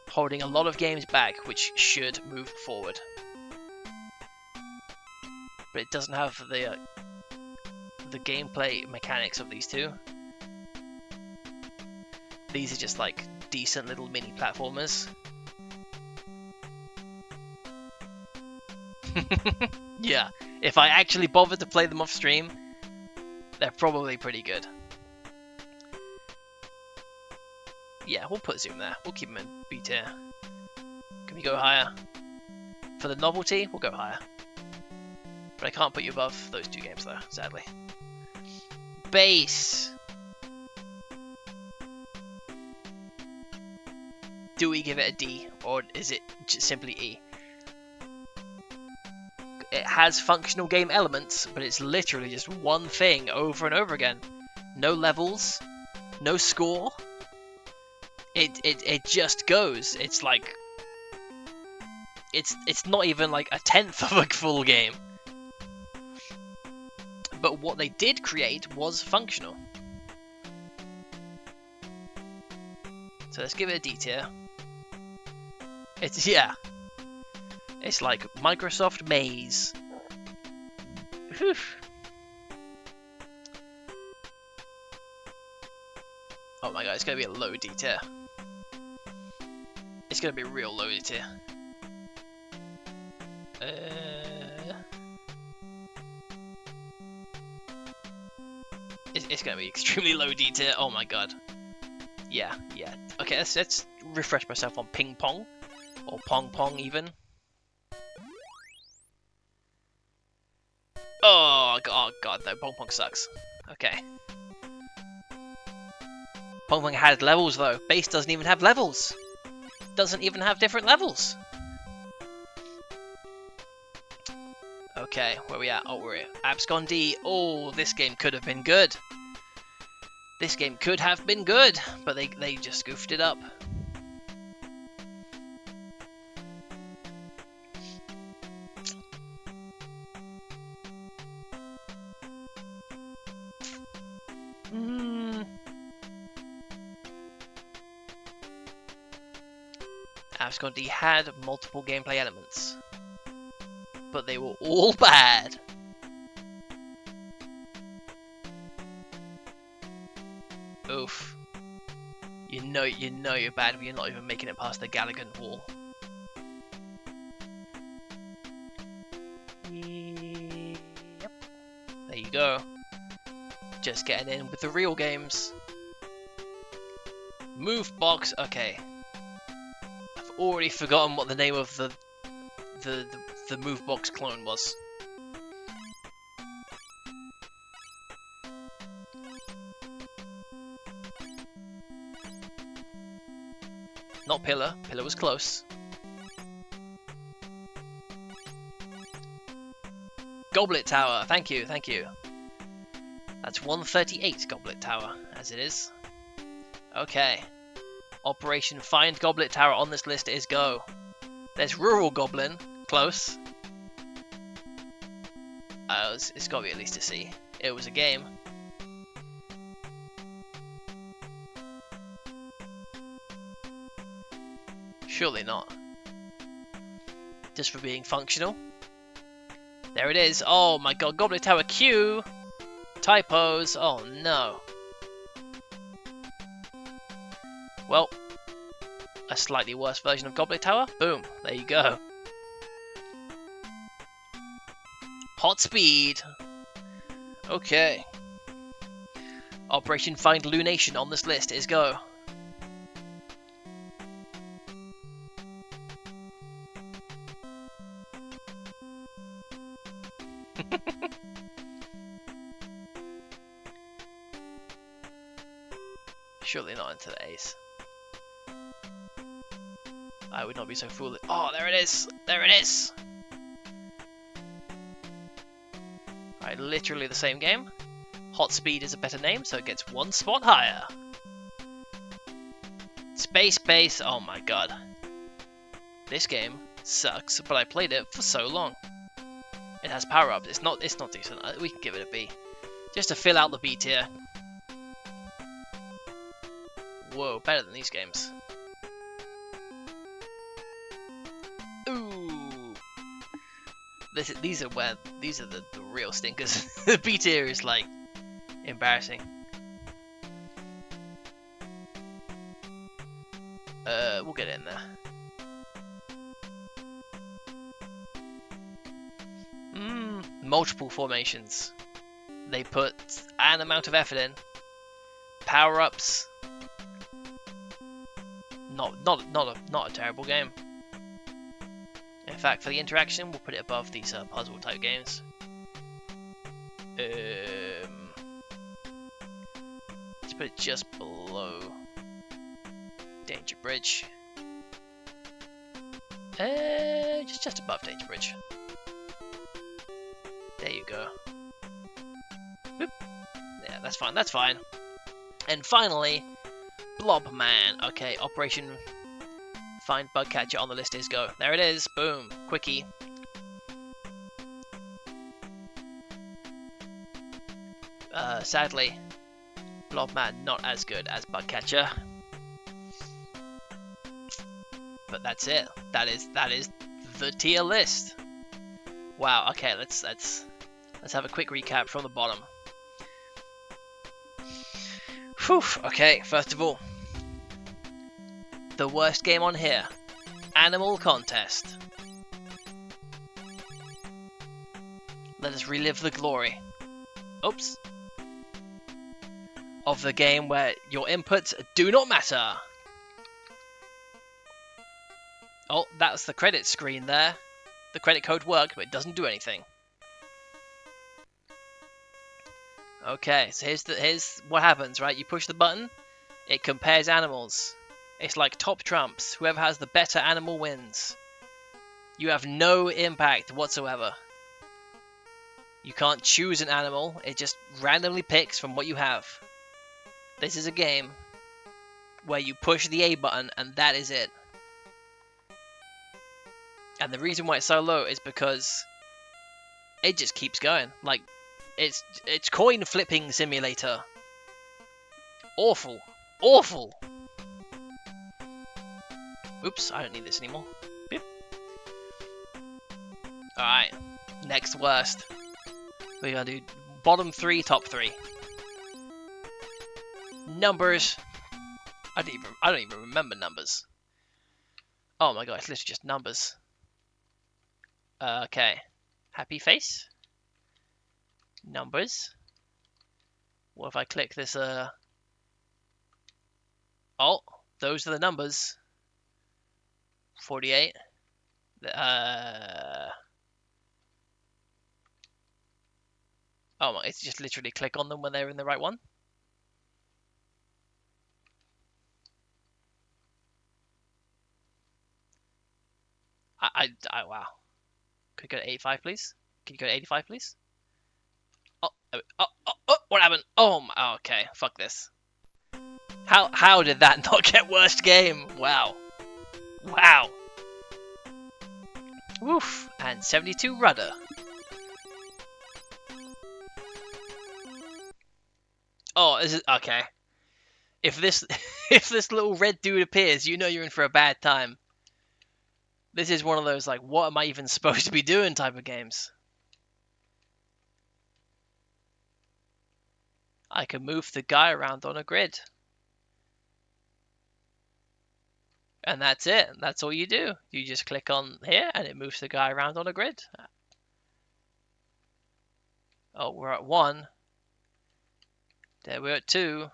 holding a lot of games back which should move forward. But it doesn't have the gameplay mechanics of these two. These are just like decent little mini platformers. Yeah, if I actually bothered to play them off stream, they're probably pretty good. Yeah, we'll put Zoom there. We'll keep them in B tier. Can we go higher? For the novelty, we'll go higher. But I can't put you above those 2 games though, sadly. Base! Do we give it a D, or is it just simply E? It has functional game elements, but it's literally just one thing over and over again. No levels, no score. It just goes. It's like it's not even like a tenth of a full game. But what they did create was functional. So let's give it a D tier. Yeah. It's like Microsoft Maze. Whew. Oh my god, it's gonna be a low D tier. It's gonna be real low D tier. It's gonna be extremely low D tier. Oh my god. Yeah. Okay, let's refresh myself on Ping Pong. Or Pong Pong even. Oh god, no, Pong Pong sucks. Okay. Pong Pong had levels though. Base doesn't even have levels. Doesn't even have different levels. Okay, where we at? Oh, we're at Abscondee. Oh, this game could have been good. This game could have been good, but they just goofed it up. Abscondee had multiple gameplay elements. but they were all bad. Oof. You know you're bad when you're not even making it past the gettign wall. Yep. There you go. Just getting in with the real games. Move box. Okay. I've already forgotten what the name of the move box clone was. Not pillar. Pillar was close. Goblet tower. Thank you. Thank you. That's 138 Goblet Tower, as it is. Okay. Operation Find Goblet Tower on this list is go. There's Rural Goblin. Close. It's got to be at least a C. It was a game. Surely not. Just for being functional. There it is. Oh my god, Goblet Tower Q! Typos. Oh no. Well, a slightly worse version of Goblet Tower. Boom. There you go. Hot speed. Okay. Operation Find Lunation on this list is go. Surely not into the ace. I would not be so foolish. Oh, there it is! There it is! Right, literally the same game. Hot Speed is a better name, so it gets one spot higher. Space Base, oh my god. This game sucks, but I played it for so long. It has power-ups. It's not decent. We can give it a B. Just to fill out the B tier. Whoa, better than these games. Ooh. These are the real stinkers. The B tier is like embarrassing. We'll get in there. Multiple formations. They put an amount of effort in. Power-ups. Not a terrible game. In fact, for the interaction, we'll put it above these puzzle type games. Let's put it just below Danger Bridge. Just above Danger Bridge. There you go. Boop. Yeah, that's fine. That's fine. And finally, Blob Man. Okay, Operation Find Bug Catcher on the list is go. There it is. Boom. Quickie. Sadly, Blob Man not as good as Bug Catcher. But that's it. That is the tier list. Wow. Okay, let's have a quick recap from the bottom. Whew. Okay, first of all, the worst game on here, Animal Contest. Let us relive the glory. Oops. Of the game where your inputs do not matter. Oh, that's the credit screen there. The credit code worked, but it doesn't do anything. Okay, so here's what happens, right? You push the button, it compares animals. It's like top trumps. Whoever has the better animal wins. You have no impact whatsoever. You can't choose an animal, it just randomly picks from what you have. This is a game where you push the A button and that is it. And the reason why it's so low is because it just keeps going. Like, it's coin flipping simulator. Awful. Awful. Oops, I don't need this anymore. Beep. Alright, next worst. We're gonna do bottom 3, top 3. Numbers. I don't even remember numbers. Oh my god, it's literally just numbers. Okay. Happy face. Numbers. What if I click this, Oh, those are the numbers. 48. Oh my, it's just literally click on them when they're in the right one. Wow. Could you go to 85, please? Can you go to 85, please? Oh, what happened? Oh, okay, fuck this. How did that not get worst game? Wow. Wow. Woof. And 72 rudder. Oh, is it okay? If this if this little red dude appears, you know you're in for a bad time. This is one of those like, what am I even supposed to be doing type of games. I can move the guy around on a grid. And that's it. That's all you do. You just click on here and it moves the guy around on a grid. Oh, we're at 1. There we're at 2.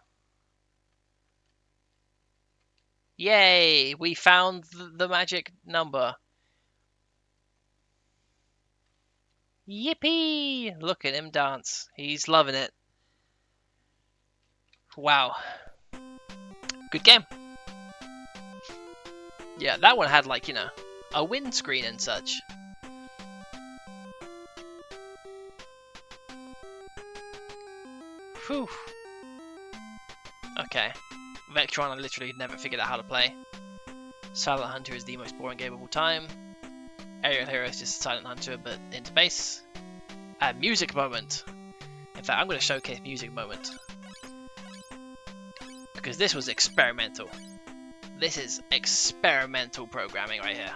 Yay! We found the magic number. Yippee! Look at him dance. He's loving it. Wow. Good game. Yeah, that one had like, you know, a windscreen and such. Whew. Okay. Vectron, I literally never figured out how to play. Silent Hunter is the most boring game of all time. Aerial Hero is just Silent Hunter, but into base. And Music Moment. In fact, I'm going to showcase Music Moment. Because this was experimental. This is experimental programming right here.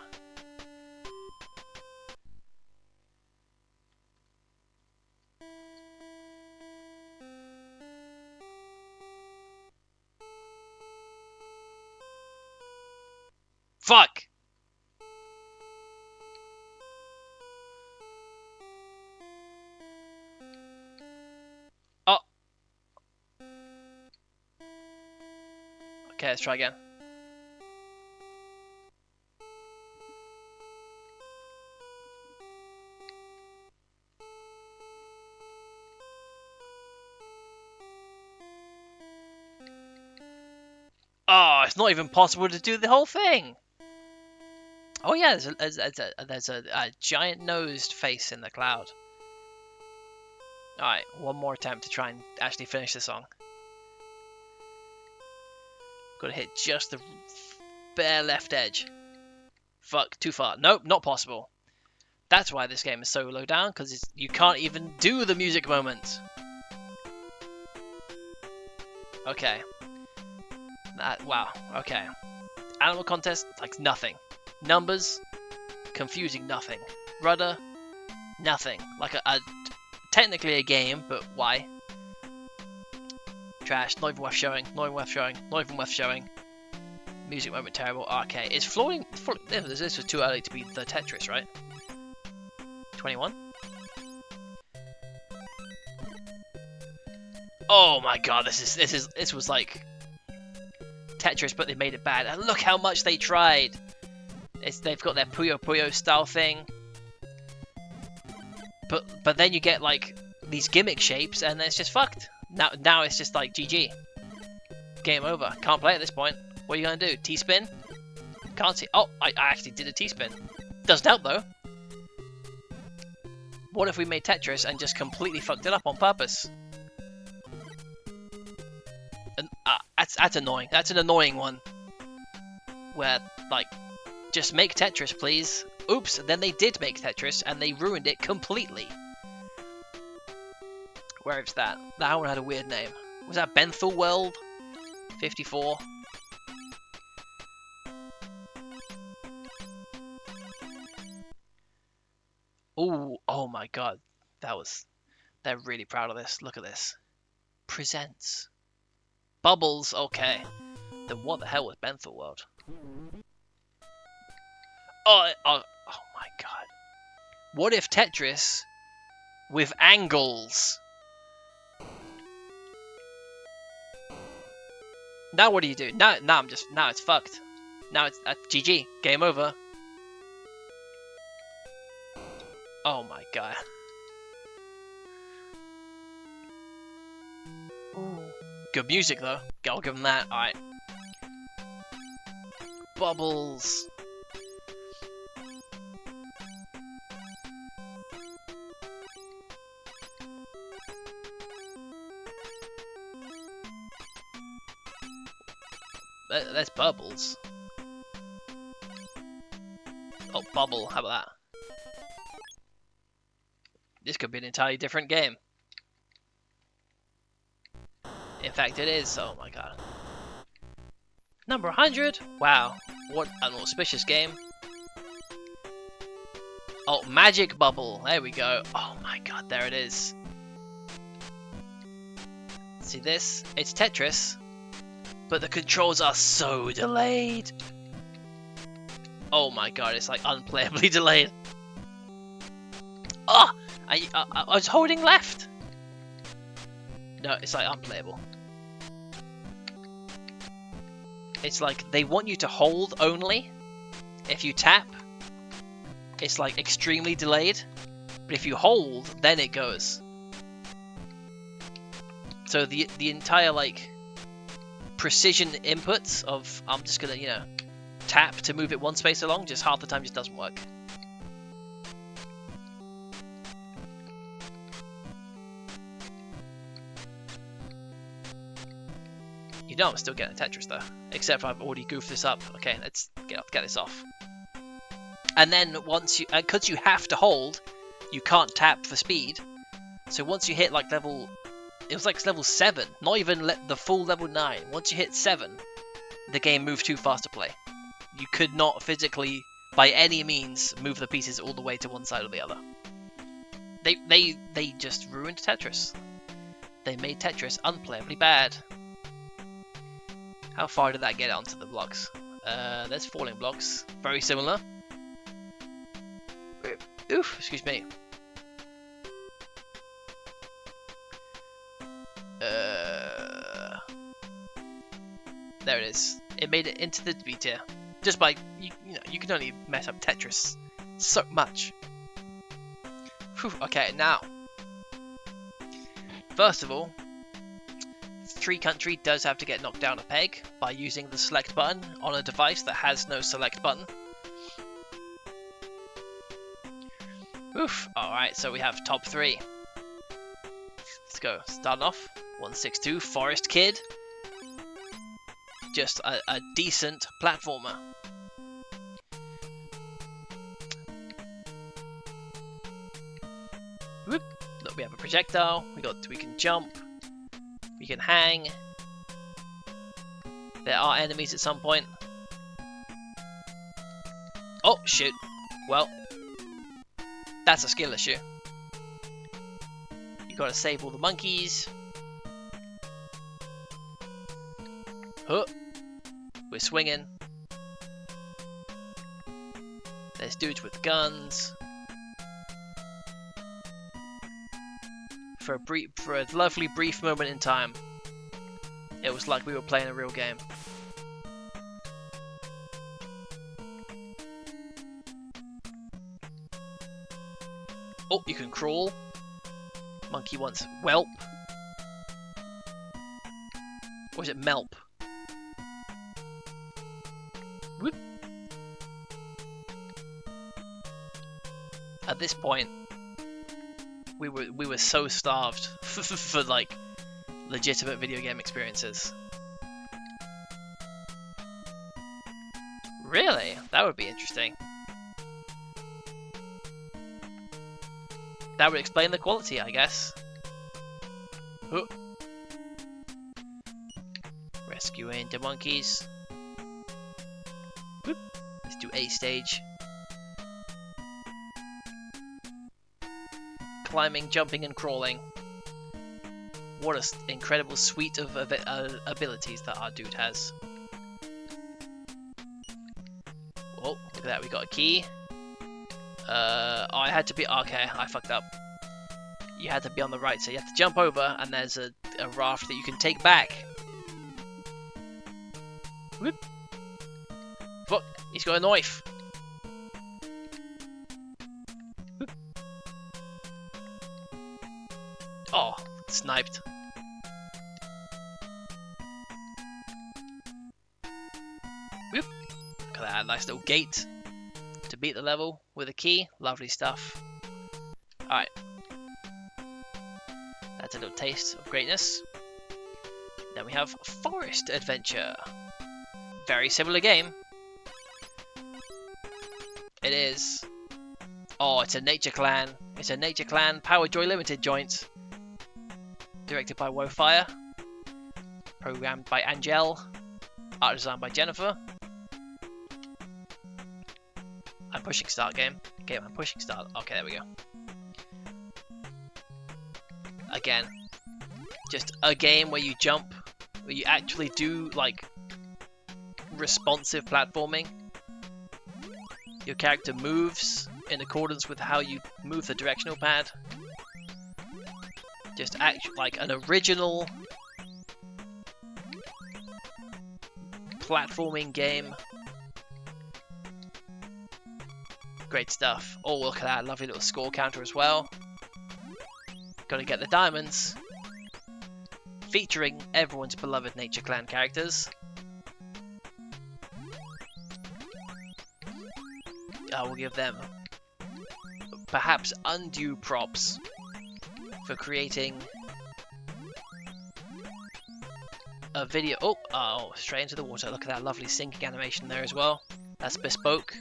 Fuck! Oh! Okay, let's try again. Oh, it's not even possible to do the whole thing! Oh yeah, there's a giant-nosed face in the cloud. Alright, one more attempt to try and actually finish the song. Gotta hit just the bare left edge. Fuck, too far. Nope, not possible. That's why this game is so low down, because you can't even do the music moment. Okay. Wow, okay. Animal contest, like nothing. Numbers, confusing nothing. Rudder, nothing. Like technically a game, but why? Trash, not even worth showing, not even worth showing, not even worth showing. Music moment, terrible. Okay, it's floating. This was too early to be the Tetris, right? 21? Oh my god, this was like Tetris, but they made it bad. And look how much they tried. They've got their Puyo Puyo style thing, but then you get like these gimmick shapes, and it's just fucked. Now it's just like GG. Game over. Can't play at this point. What are you gonna do? T-spin? Can't see. Oh, I actually did a T-spin. Doesn't help though. What if we made Tetris and just completely fucked it up on purpose? And that's annoying. That's an annoying one. Where like, just make Tetris, please. Oops. Then they did make Tetris and they ruined it completely. Where is that? That one had a weird name. Was that Benthal World? 54. Ooh, oh my god. They're really proud of this. Look at this. Presents. Bubbles, okay. Then what the hell was Benthel World? Oh my god. What if Tetris with angles? Now what do you do? Now it's fucked. Now it's GG. Game over. Oh my god. Ooh. Good music though. I'll give them that. Alright. Bubbles. There's bubbles. Oh, bubble. How about that? This could be an entirely different game. In fact, it is. Oh my god. Number 100? Wow. What an auspicious game. Oh, Magic Bubble. There we go. Oh my god, there it is. See this? It's Tetris, but the controls are so delayed. Oh my god, it's like unplayably delayed. Oh! I was holding left. No, it's like unplayable. It's like they want you to hold only. If you tap, it's like extremely delayed. But if you hold, then it goes. So the entire like precision inputs of I'm just gonna, you know, tap to move it one space along, just half the time just doesn't work. You know I'm still getting Tetris though, except I've already goofed this up. Okay, let's get this off. And then once you, because you have to hold, you can't tap for speed. So once you hit like level, it was like level 7, not even the full level 9. Once you hit 7, the game moved too fast to play. You could not physically, by any means, move the pieces all the way to one side or the other. They just ruined Tetris. They made Tetris unplayably bad. How far did that get onto the blocks? There's falling blocks. Very similar. Oof, excuse me. There it is. It made it into the B tier. Just by, you know, you can only mess up Tetris so much. Whew, okay, now. First of all, 3 country does have to get knocked down a peg by using the select button on a device that has no select button. Oof, alright, so we have top 3. Let's go. Starting off, 162, Forest Kid. Just a decent platformer. Whoop. Look, we have a projectile, we can jump. We can hang. There are enemies at some point. Oh, shoot. Well, that's a skill issue. You gotta save all the monkeys. Huh. We're swinging. There's dudes with guns. For a lovely brief moment in time, it was like we were playing a real game. Oh, you can crawl. Monkey wants whelp. Or is it melp? Whoop. At this point, we were so starved for like legitimate video game experiences. Really? That would be interesting. That would explain the quality, I guess. Huh. Rescuing the monkeys. Whoop. Let's do A stage. climbing, jumping, and crawling. What an incredible suite of abilities that our dude has. Oh, look at that, we got a key. Oh, I had to be... Okay, I fucked up. You had to be on the right, so you have to jump over, and there's a raft that you can take back. Whoop. Fuck, he's got a knife. Whoop. Oh, sniped. Whoop. Look at that, nice little gate to beat the level with a key. Lovely stuff. Alright. That's a little taste of greatness. Then we have Forest Adventure. Very similar game. It is. Oh, it's a Nature Clan. It's a Nature Clan Power Joy Limited joint. Directed by Wofire. Programmed by Angel. Art designed by Jennifer. I'm pushing start game. I'm pushing start. Okay, there we go. Again, just a game where you jump, where you actually do like responsive platforming. Your character moves in accordance with how you move the directional pad. Just like an original platforming game. Great stuff. Oh, look at that lovely little score counter as well. Gotta get the diamonds. Featuring everyone's beloved Nature Clan characters. I will give them perhaps undue props for creating a video. Oh, straight into the water. Look at that lovely sinking animation there as well. That's bespoke.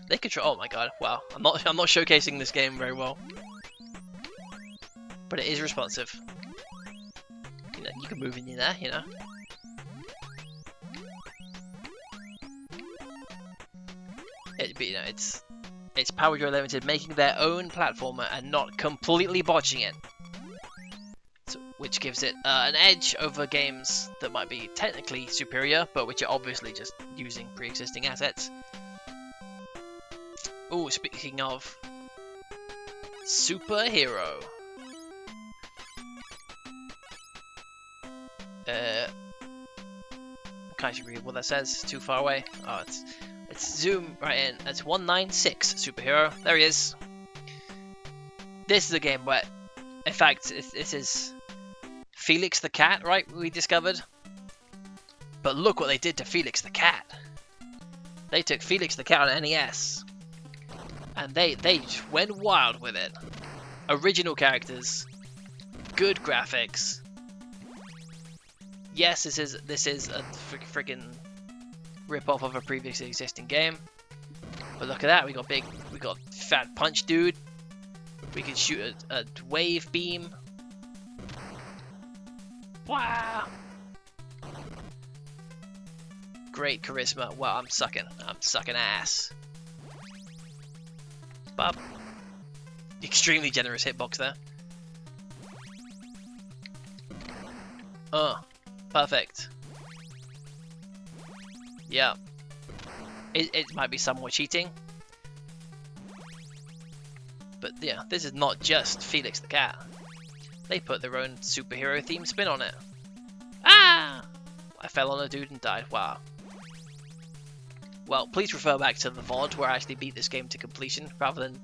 They control. Oh my god! Wow, I'm not showcasing this game very well, but it is responsive. You know, you can move in there. You know. It's Power Joy Limited making their own platformer and not completely botching it, so, which gives it an edge over games that might be technically superior, but which are obviously just using pre-existing assets. Oh, speaking of superhero, I can't actually read what that says. It's too far away. Oh, it's zoom right in. That's 196 superhero. There he is. This is a game where, in fact, this is Felix the cat, right? We discovered. But look what they did to Felix the cat. They took Felix the cat on NES. And they went wild with it. Original characters, good graphics. Yes, this is a freaking rip-off of a previously existing game. But look at that, we got fat punch dude. We can shoot a wave beam. Wow! Great charisma. Wow, I'm sucking ass. Bob. Extremely generous hitbox there. Perfect. Yeah. It might be somewhat cheating. But yeah, this is not just Felix the cat. They put their own superhero themed spin on it. Ah! I fell on a dude and died. Wow. Well, please refer back to the VOD where I actually beat this game to completion, rather than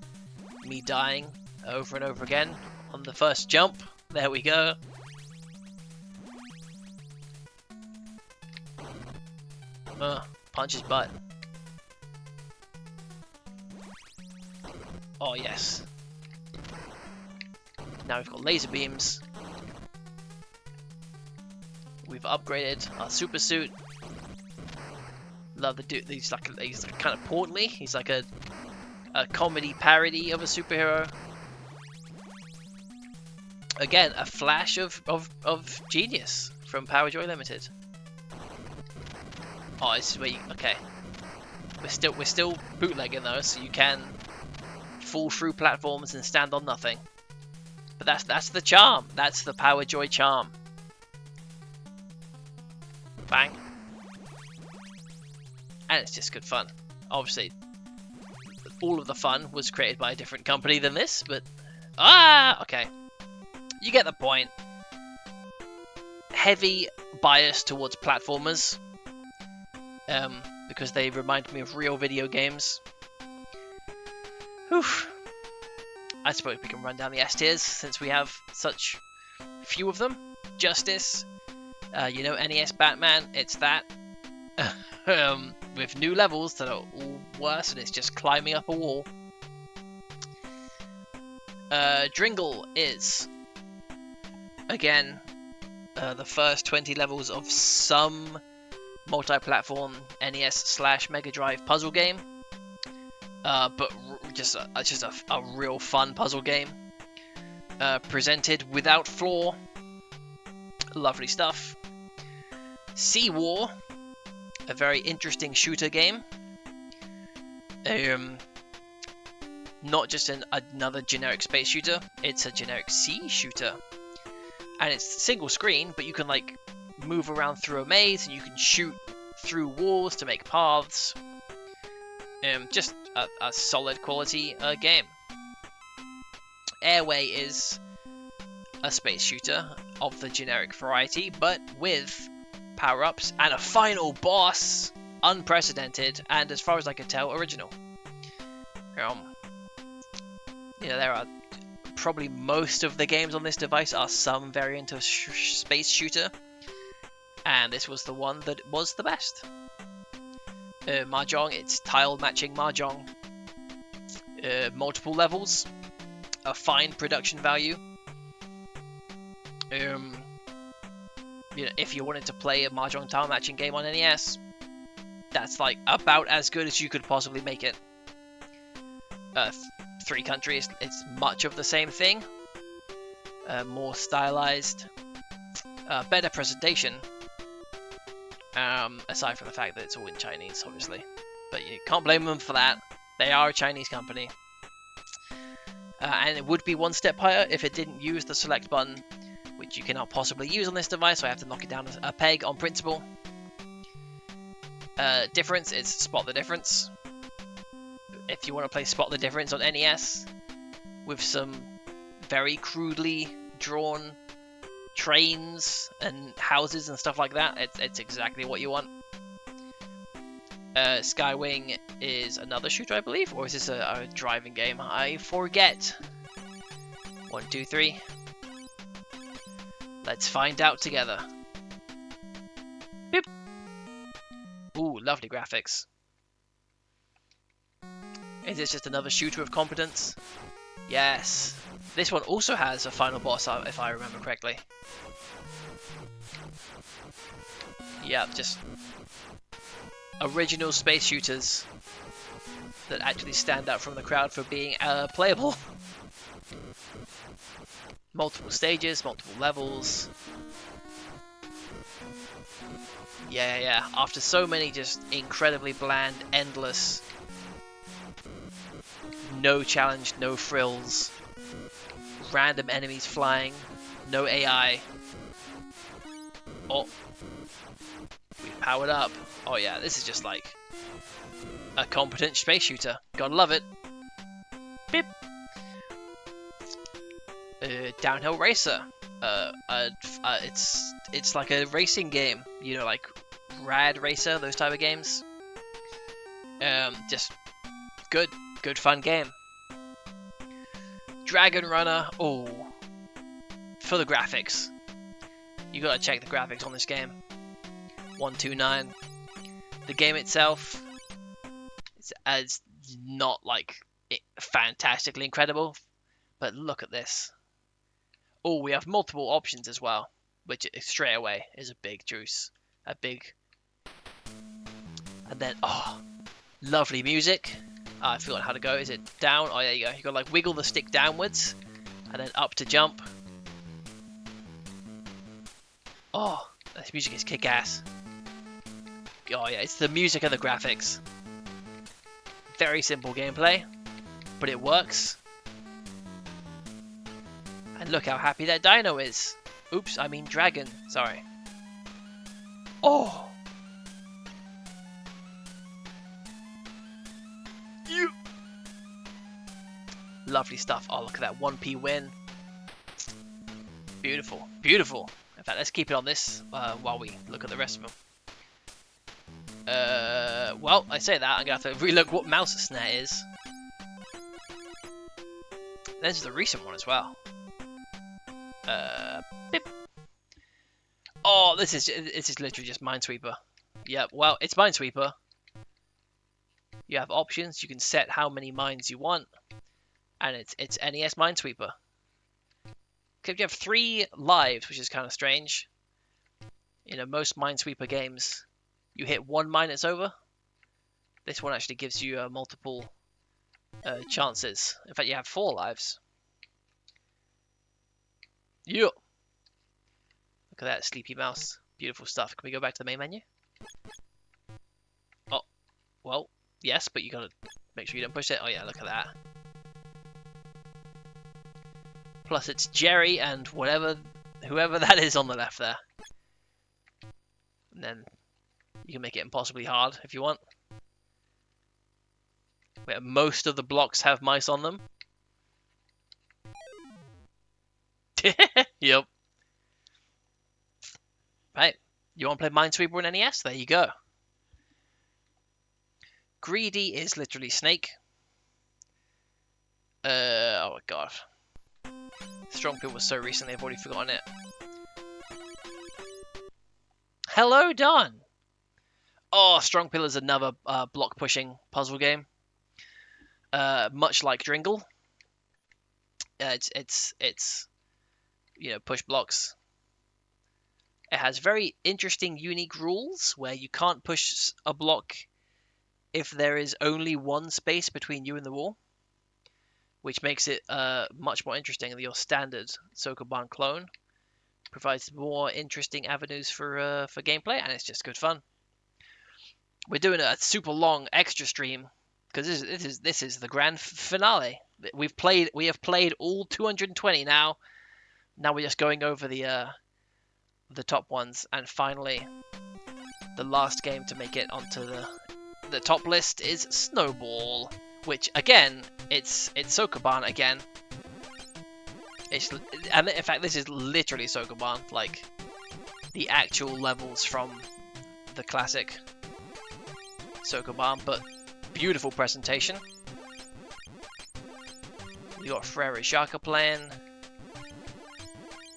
me dying over and over again on the first jump. There we go. Punch his butt. Oh yes. Now we've got laser beams. We've upgraded our super suit. Love the dude. He's like kind of portly. He's like a comedy parody of a superhero. Again, a flash of genius from Power Joy Limited. Oh, this is where you... Okay. We're still bootlegging though, so you can fall through platforms and stand on nothing. But that's the charm. That's the Power Joy charm. Bang. And it's just good fun. Obviously, all of the fun was created by a different company than this, but... Ah! Okay. You get the point. Heavy bias towards platformers. Because they remind me of real video games. Whew. I suppose we can run down the S tiers since we have such few of them. Justice. You know, NES Batman, it's that. With new levels that are all worse and it's just climbing up a wall. Dringle is, again, the first 20 levels of some multi-platform NES/Mega Drive puzzle game, but just a real fun puzzle game, presented without flaw. Lovely stuff. Sea War, a very interesting shooter game. Not just another generic space shooter, it's a generic sea shooter, and it's single screen, but you can like move around through a maze and you can shoot through walls to make paths. Just a solid quality game. Airway is a space shooter of the generic variety, but with power-ups and a final boss, unprecedented, and as far as I can tell, original. You know, there are probably most of the games on this device are some variant of space shooter, and this was the one that was the best. Mahjong, it's tile matching Mahjong. Multiple levels, a fine production value. You know, if you wanted to play a Mahjong tile matching game on NES, that's like about as good as you could possibly make it. 3 countries, it's much of the same thing. More stylized, better presentation. Aside from the fact that it's all in Chinese, obviously. But you can't blame them for that. They are a Chinese company. And it would be one step higher if it didn't use the select button, which you cannot possibly use on this device, so I have to knock it down a peg on principle. Difference is spot the difference. If you want to play Spot the Difference on NES with some very crudely drawn trains and houses and stuff like that, it's exactly what you want. Skywing is another shooter, I believe, or is this a driving game? I forget. 1, 2, 3. Let's find out together. Beep. Ooh, lovely graphics. Is this just another shooter of competence? Yes. This one also has a final boss, if I remember correctly. Yeah, just original space shooters that actually stand out from the crowd for being playable. Multiple stages, multiple levels. Yeah. After so many just incredibly bland, endless, no challenge, no frills, random enemies flying, no AI. Oh, we've powered up. Oh yeah, this is just like a competent space shooter. Gotta love it. Beep. Downhill Racer. It's like a racing game. You know, like Rad Racer, those type of games. Just good fun game. Dragon Runner. Oh, for the graphics. You gotta check the graphics on this game. 129. The game itself is not like fantastically incredible, but look at this. Oh, we have multiple options as well, which straight away is a big juice. And then, oh, lovely music. I forgot how to go. Is it down? Oh, there you go. You gotta like wiggle the stick downwards, and then up to jump. Oh, this music is kick-ass. Oh yeah, it's the music and the graphics. Very simple gameplay, but it works. And look how happy that dino is. Oops, I mean dragon. Sorry. Oh! You. Lovely stuff. Oh, look at that 1p win. Beautiful. Beautiful. In fact, let's keep it on this while we look at the rest of them. Well, I say that, I'm going to have to relook what mouse snare is. There's the recent one as well. Beep. Oh, this is literally just Minesweeper. Yeah, well, it's Minesweeper. You have options. You can set how many mines you want, and it's NES Minesweeper. Except you have 3 lives, which is kind of strange. You know, most Minesweeper games, you hit 1 mine, it's over. This one actually gives you multiple chances. In fact, you have 4 lives. Yeah. Look at that sleepy mouse. Beautiful stuff. Can we go back to the main menu? Oh, well, yes, but you gotta make sure you don't push it. Oh yeah, look at that. Plus it's Jerry and whoever that is on the left there. And then you can make it impossibly hard if you want. Where most of the blocks have mice on them. Yep. Right. You want to play Minesweeper on NES? There you go. Greedy is literally Snake. Oh my god. Strong Pit was so recently, I've already forgotten it. Hello, Don! Oh, Strong Pill is another block pushing puzzle game. Much like Dringle. It's you know, push blocks. It has very interesting, unique rules where you can't push a block if there is only 1 space between you and the wall, which makes it much more interesting than your standard Sokoban clone. Provides more interesting avenues for gameplay, and it's just good fun. We're doing a super long extra stream because this is the grand finale. We have played all 220 now. Now we're just going over the top ones, and finally the last game to make it onto the top list is Snowball, which again it's Sokoban again. And in fact, this is literally Sokoban, like the actual levels from the classic Sokoban, but beautiful presentation. You got Frere Shaka playing.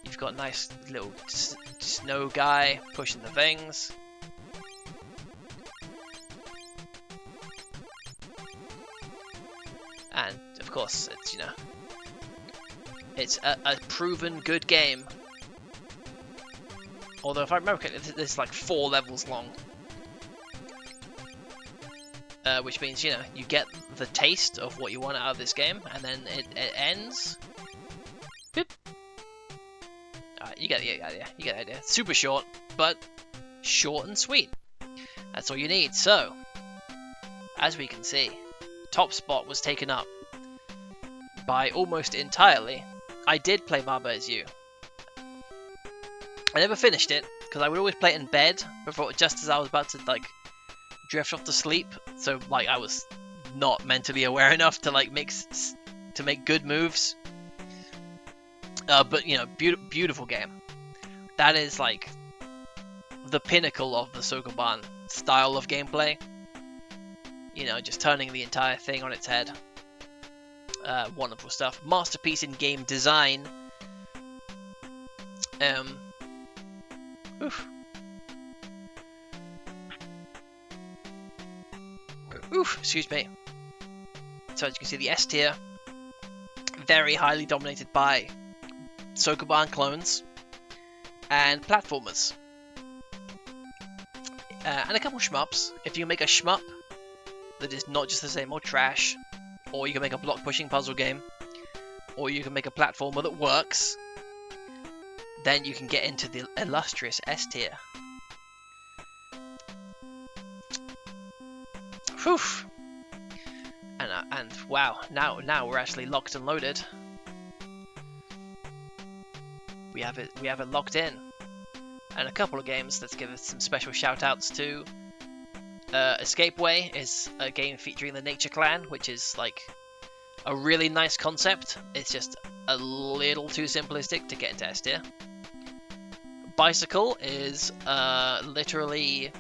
You've got a nice little snow guy pushing the things. And of course, it's, you know, it's a proven good game. Although, if I remember correctly, this is like 4 levels long. Which means, you know, you get the taste of what you want out of this game, and then it ends. Boop. You get the idea. You get the idea. Super short, but short and sweet. That's all you need. So, as we can see, top spot was taken up by almost entirely. I did play Maba Is You. I never finished it because I would always play it in bed before, just as I was about to like drift off to sleep. So like I was not mentally aware enough to like make good moves. But you know, beautiful game. That is like the pinnacle of the Sokoban style of gameplay. You know, just turning the entire thing on its head. Wonderful stuff. Masterpiece in game design. Oof. Oof, excuse me. So as you can see, the S tier, very highly dominated by Sokoban clones and platformers. And a couple shmups. If you make a shmup that is not just the same old trash, or you can make a block pushing puzzle game, or you can make a platformer that works, then you can get into the illustrious S tier. Whew. And wow, now we're actually locked and loaded. We have it locked in. And a couple of games. Let's give it some special shout outs to Escape Way is a game featuring the Nature Clan, which is like a really nice concept. It's just a little too simplistic to get into S tier. Bicycle is literally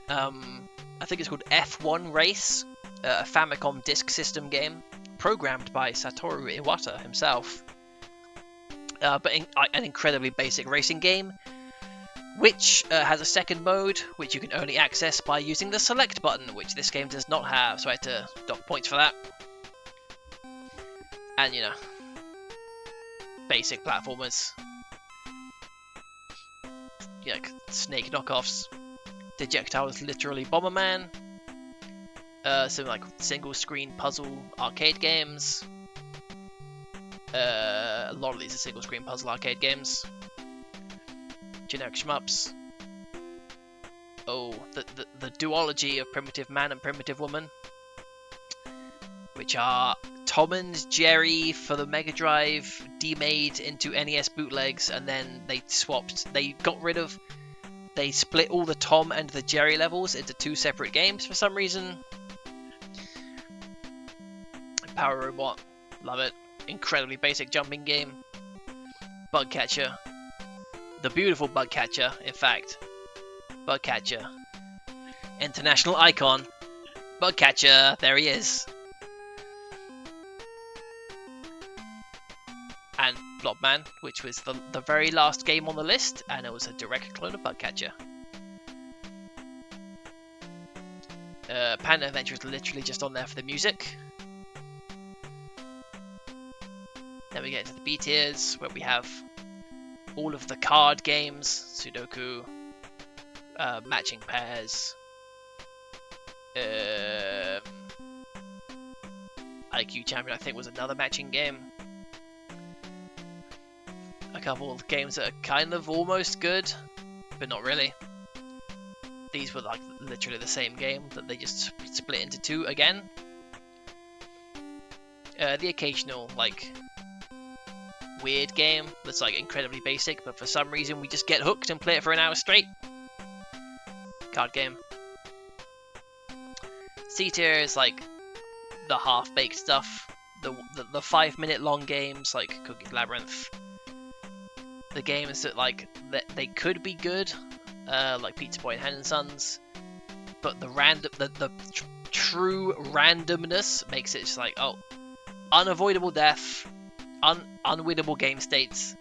I think it's called F1 Race, a Famicom Disk System game programmed by Satoru Iwata himself. But an incredibly basic racing game, which has a second mode, which you can only access by using the select button, which this game does not have, so I had to dock points for that. And, you know, basic platformers. You know, Snake knockoffs. Dejectile is literally Bomber Man. Some, like, single-screen puzzle arcade games. A lot of these are single-screen puzzle arcade games. Generic shmups. Oh, the duology of Primitive Man and Primitive Woman, which are Tom and Jerry for the Mega Drive, demade into NES bootlegs, and then they split all the Tom and the Jerry levels into two separate games for some reason. Power Robot, love it. Incredibly basic jumping game. Bug Catcher. The beautiful Bug Catcher, in fact. Bug Catcher. International icon. Bug Catcher, there he is. And Blob Man, which was the very last game on the list, and it was a direct clone of Bug Catcher. Panda Adventure is literally just on there for the music. Then we get into the B tiers, where we have all of the card games, Sudoku, matching pairs, IQ Champion I think was another matching game. A couple of games that are kind of almost good, but not really. These were like literally the same game that they just split into two again. The occasional like weird game that's like incredibly basic, but for some reason we just get hooked and play it for an hour straight. Card game. C tier is like the half-baked stuff, the 5-minute long games like Cookie Labyrinth. The games that like they could be good, like Pizza Boy and Hen and Sons, but the true randomness makes it just like, oh, unavoidable death. Unwinnable game states.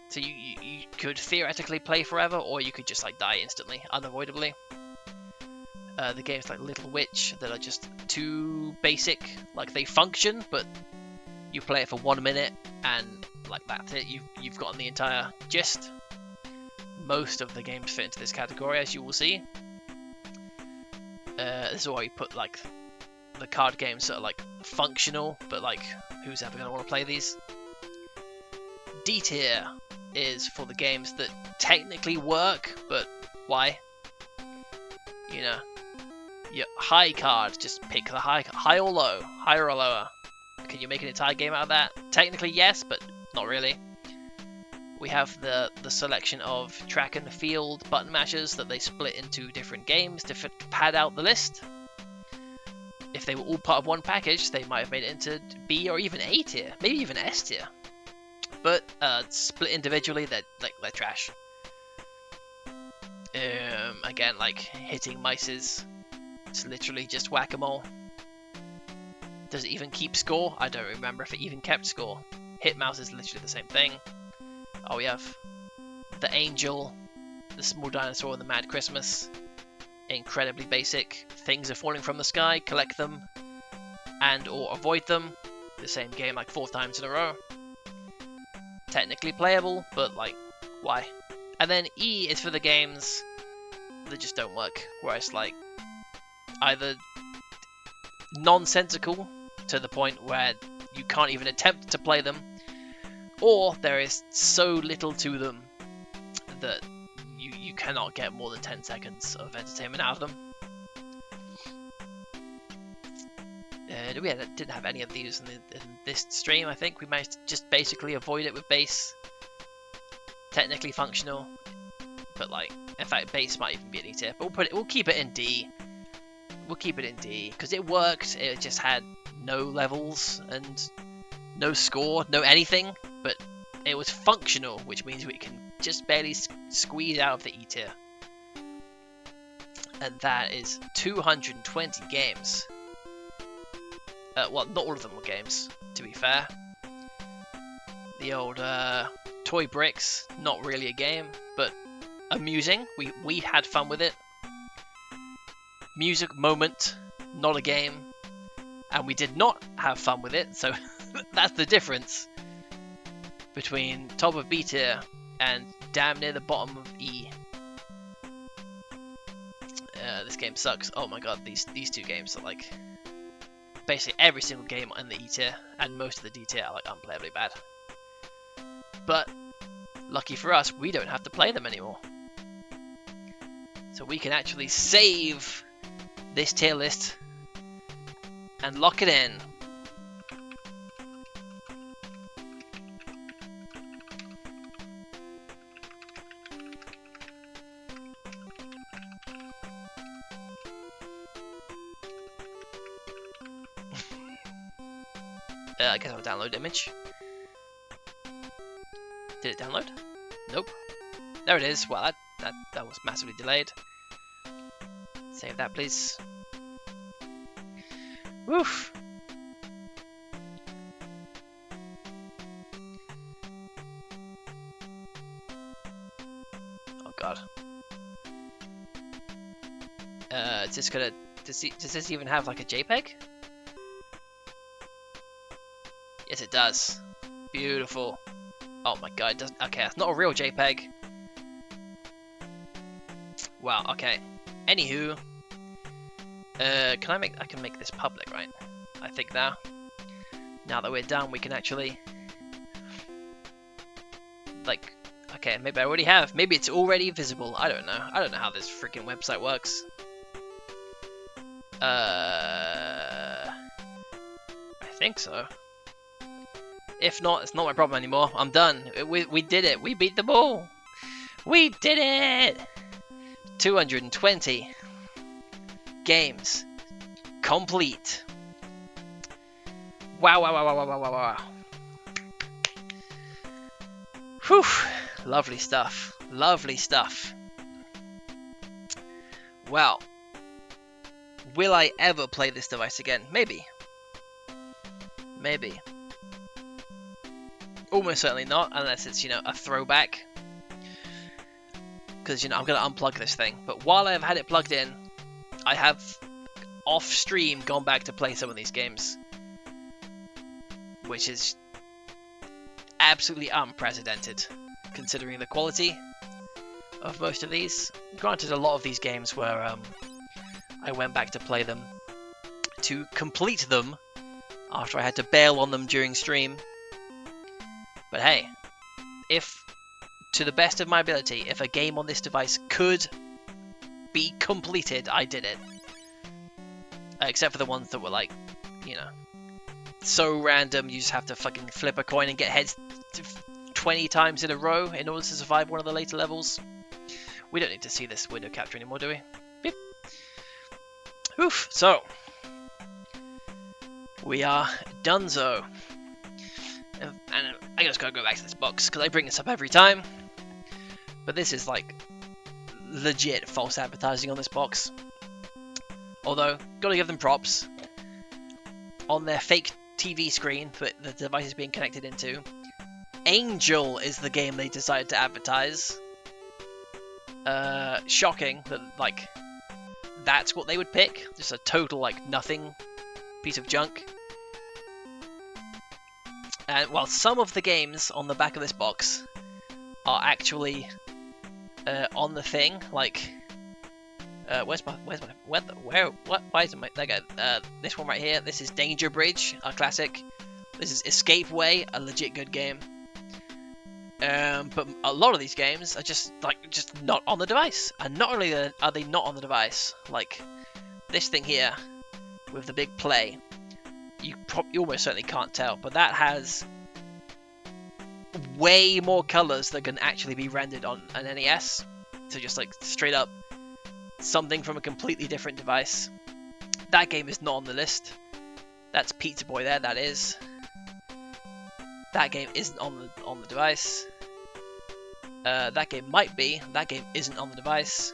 So you could theoretically play forever, or you could just like die instantly, unavoidably. The games like Little Witch that are just too basic, like they function, but you play it for 1 minute and like that's it. You've gotten the entire gist. Most of the games fit into this category, as you will see. This is why you put like the card games that are like functional, but like who's ever gonna want to play these? D tier is for the games that technically work, but why? You know, your high card, just pick the high or low, higher or lower. Can you make an entire game out of that? Technically yes, but not really. We have the selection of track and field button mashers that they split into different games to pad out the list. If they were all part of one package, they might have made it into B or even A tier, maybe even S tier. But split individually, they're trash. Again, like hitting mices, it's literally just whack-a-mole. Does it even keep score? I don't remember if it even kept score. Hit mouse is literally the same thing. Oh, we have the Angel, the Small Dinosaur, and the Mad Christmas. Incredibly basic. Things are falling from the sky, collect them, and or avoid them. The same game like 4 times in a row. Technically playable, but like, why? And then E is for the games that just don't work, where it's like either nonsensical to the point where you can't even attempt to play them, or there is so little to them that you cannot get more than 10 seconds of entertainment out of them. didn't have any of these in this stream. I think we managed to just basically avoid it with base. Technically functional, but like, in fact, base might even be an E tier. But we'll keep it in D. We'll keep it in D because it worked. It just had no levels and no score, no anything. But it was functional, which means we can just barely squeeze out of the E tier. And that is 220 games. Well, not all of them were games, to be fair. The old toy bricks, not really a game, but amusing. We had fun with it. Music moment, not a game. And we did not have fun with it, so that's the difference between top of B tier and damn near the bottom of E. This game sucks. Oh my god, these two games are like... Basically every single game in the E tier and most of the D tier are like unplayably bad. But lucky for us, we don't have to play them anymore. So we can actually save this tier list and lock it in. I guess I'll download image. Did it download? Nope. There it is. Well, that was massively delayed. Save that, please. Woof. Oh god. Is this gonna? Does this even have like a JPEG? Yes, it does. Beautiful. Oh my god, it doesn't. Okay, that's not a real JPEG. Wow. Okay. Anywho, I can make this public, right? I think now that we're done, we can actually, like, okay, maybe I already have. Maybe it's already visible. I don't know. I don't know how this freaking website works. I think so. If not, it's not my problem anymore. I'm done. We did it. We beat them all. We did it! 220 games complete. Wow, wow, wow, wow, wow, wow, wow. Whew. Lovely stuff. Lovely stuff. Well, will I ever play this device again? Maybe. Maybe. Almost certainly not, unless it's, you know, a throwback. Because, you know, I'm going to unplug this thing. But while I've had it plugged in, I have off-stream gone back to play some of these games. Which is absolutely unprecedented, considering the quality of most of these. Granted, a lot of these games where I went back to play them to complete them after I had to bail on them during stream. But hey, if, to the best of my ability, if a game on this device could be completed, I did it. Except for the ones that were like, you know, so random you just have to fucking flip a coin and get heads 20 times in a row in order to survive one of the later levels. We don't need to see this window capture anymore, do we? Beep. Oof. So, we are donezo. And I just gotta go back to this box because I bring this up every time. But this is like legit false advertising on this box. Although, gotta give them props. On their fake TV screen that the device is being connected into, Angel is the game they decided to advertise. Shocking that, like, that's what they would pick. Just a total, like, nothing piece of junk. And while some of the games on the back of this box are actually on the thing, like, why isn't my, there you go, this one right here, this is Danger Bridge, a classic. This is Escape Way, a legit good game. But a lot of these games are just not on the device. And not only are they not on the device, like this thing here with the big play, you almost certainly can't tell, but that has way more colors that can actually be rendered on an NES. So just like straight up something from a completely different device. That game is not on the list. That's Pizza Boy there, that is. That game isn't on the device. That game might be. That game isn't on the device.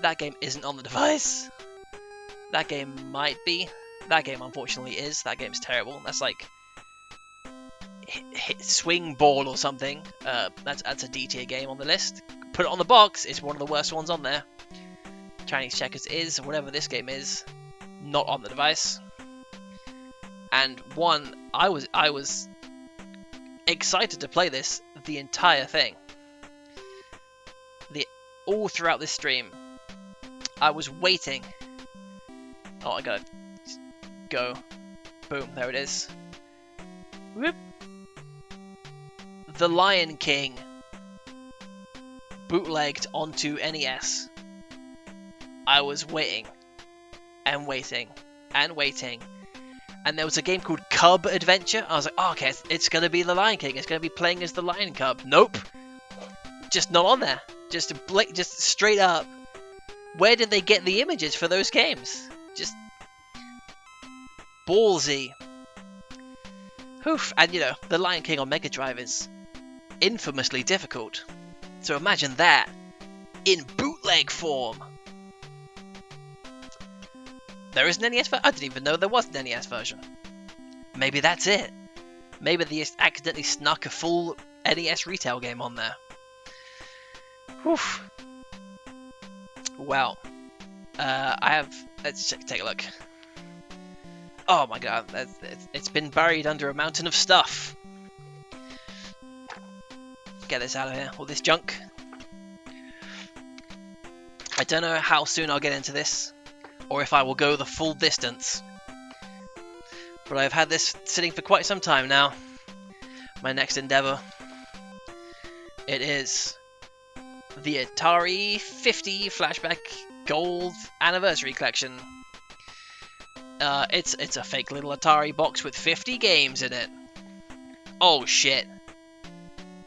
That game isn't on the device. That game might be. That game unfortunately is. That game's terrible. That's like Swing Ball or something. That's a D tier game on the list. Put it on the box. It's one of the worst ones on there. Chinese Checkers is, whatever this game is, not on the device. And one, I was excited to play this the entire thing. All throughout this stream, I was waiting. Oh, I gotta go. Boom, there it is. Whoop. The Lion King bootlegged onto NES. I was waiting and waiting and waiting. And there was a game called Cub Adventure. I was like, oh, okay, it's going to be the Lion King. It's going to be playing as the Lion Cub. Nope. Just not on there. Just straight up. Where did they get the images for those games? Just ballsy. Oof. And, you know, the Lion King on Mega Drive is infamously difficult. So imagine that in bootleg form. There is an NES version? I didn't even know there was an NES version. Maybe that's it. Maybe they just accidentally snuck a full NES retail game on there. Whew. Well, let's take a look. Oh my god, it's been buried under a mountain of stuff. Get this out of here, all this junk. I don't know how soon I'll get into this, or if I will go the full distance. But I've had this sitting for quite some time now. My next endeavour. It is the Atari 50 Flashback Gold Anniversary Collection. It's a fake little Atari box with 50 games in it. Oh shit.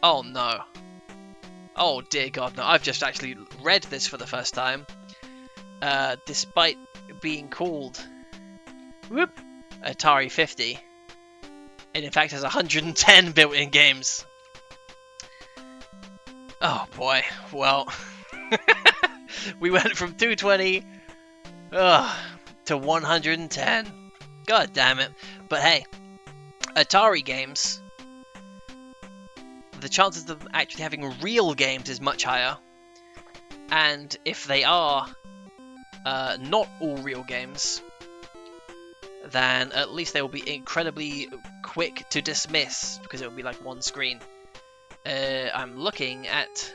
Oh no. Oh dear god, no. I've just actually read this for the first time. Despite being called Atari 50. It in fact has 110 built-in games. Oh boy, well, we went from 220 to 110. God damn it. But hey, Atari games, the chances of them actually having real games is much higher. And if they are not all real games, then at least they will be incredibly quick to dismiss, because it will be like one screen. I'm looking at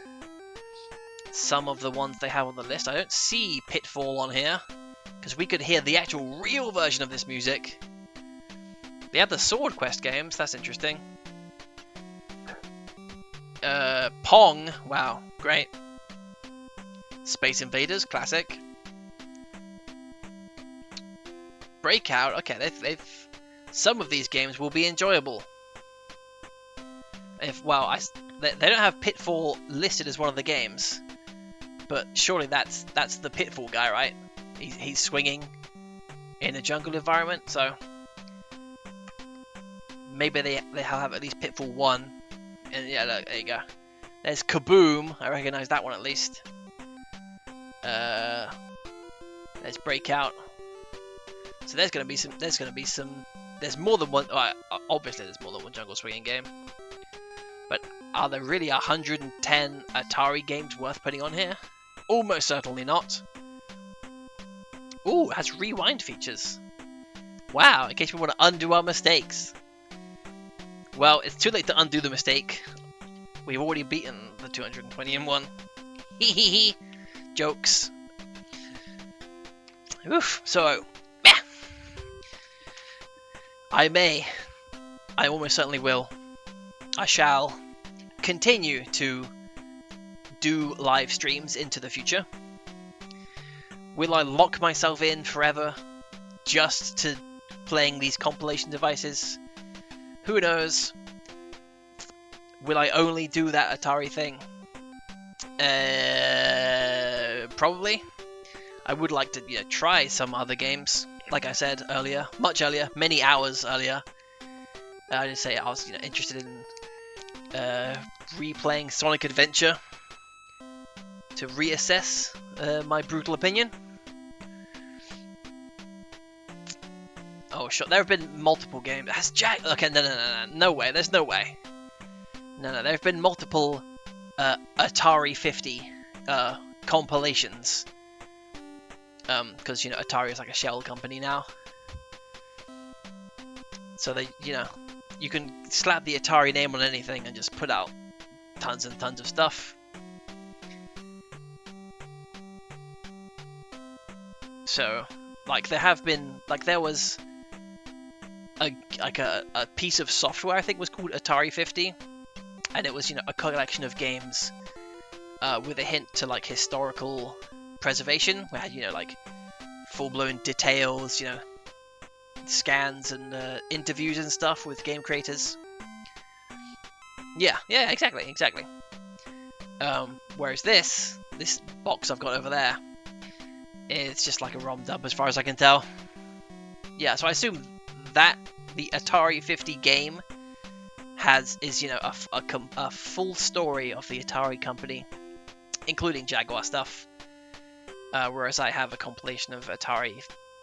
some of the ones they have on the list. I don't see Pitfall on here, because we could hear the actual real version of this music. They have the Sword Quest games, that's interesting. Pong, wow, great. Space Invaders, classic. Breakout, okay, they've some of these games will be enjoyable. They don't have Pitfall listed as one of the games, but surely that's the Pitfall guy, right? He's swinging in a jungle environment, so maybe they have at least Pitfall 1. And yeah, look, there you go. There's Kaboom. I recognise that one at least. There's Breakout. So there's gonna be some. There's more than one. Obviously, there's more than one jungle swinging game. But are there really 110 Atari games worth putting on here? Almost certainly not. Ooh, it has rewind features. Wow, in case we want to undo our mistakes. Well, it's too late to undo the mistake. We've already beaten the 220 in one. Hee hee hee. Jokes. Oof. So, meh. I almost certainly will. I shall continue to do live streams into the future. Will I lock myself in forever just to playing these compilation devices. Who knows? Will I only do that Atari thing? Probably. I would like to try some other games. Like I said earlier, much earlier, many hours earlier. I did say I was interested in replaying Sonic Adventure to reassess my brutal opinion. Oh, sure. There have been multiple games. Has Jack? Okay, no way. There's no way. No. There have been multiple Atari 50 compilations. Because Atari is like a shell company now. So they, you can slap the Atari name on anything and just put out tons and tons of stuff. So, like, there was a piece of software I think was called Atari 50, and it was a collection of games with a hint to like historical preservation. We had like full-blown details, scans and interviews and stuff with game creators. Yeah, exactly. Whereas this box I've got over there, it's just like a ROM dump as far as I can tell. Yeah, so I assume that the Atari 50 game is a full story of the Atari company, including Jaguar stuff. Whereas I have a compilation of Atari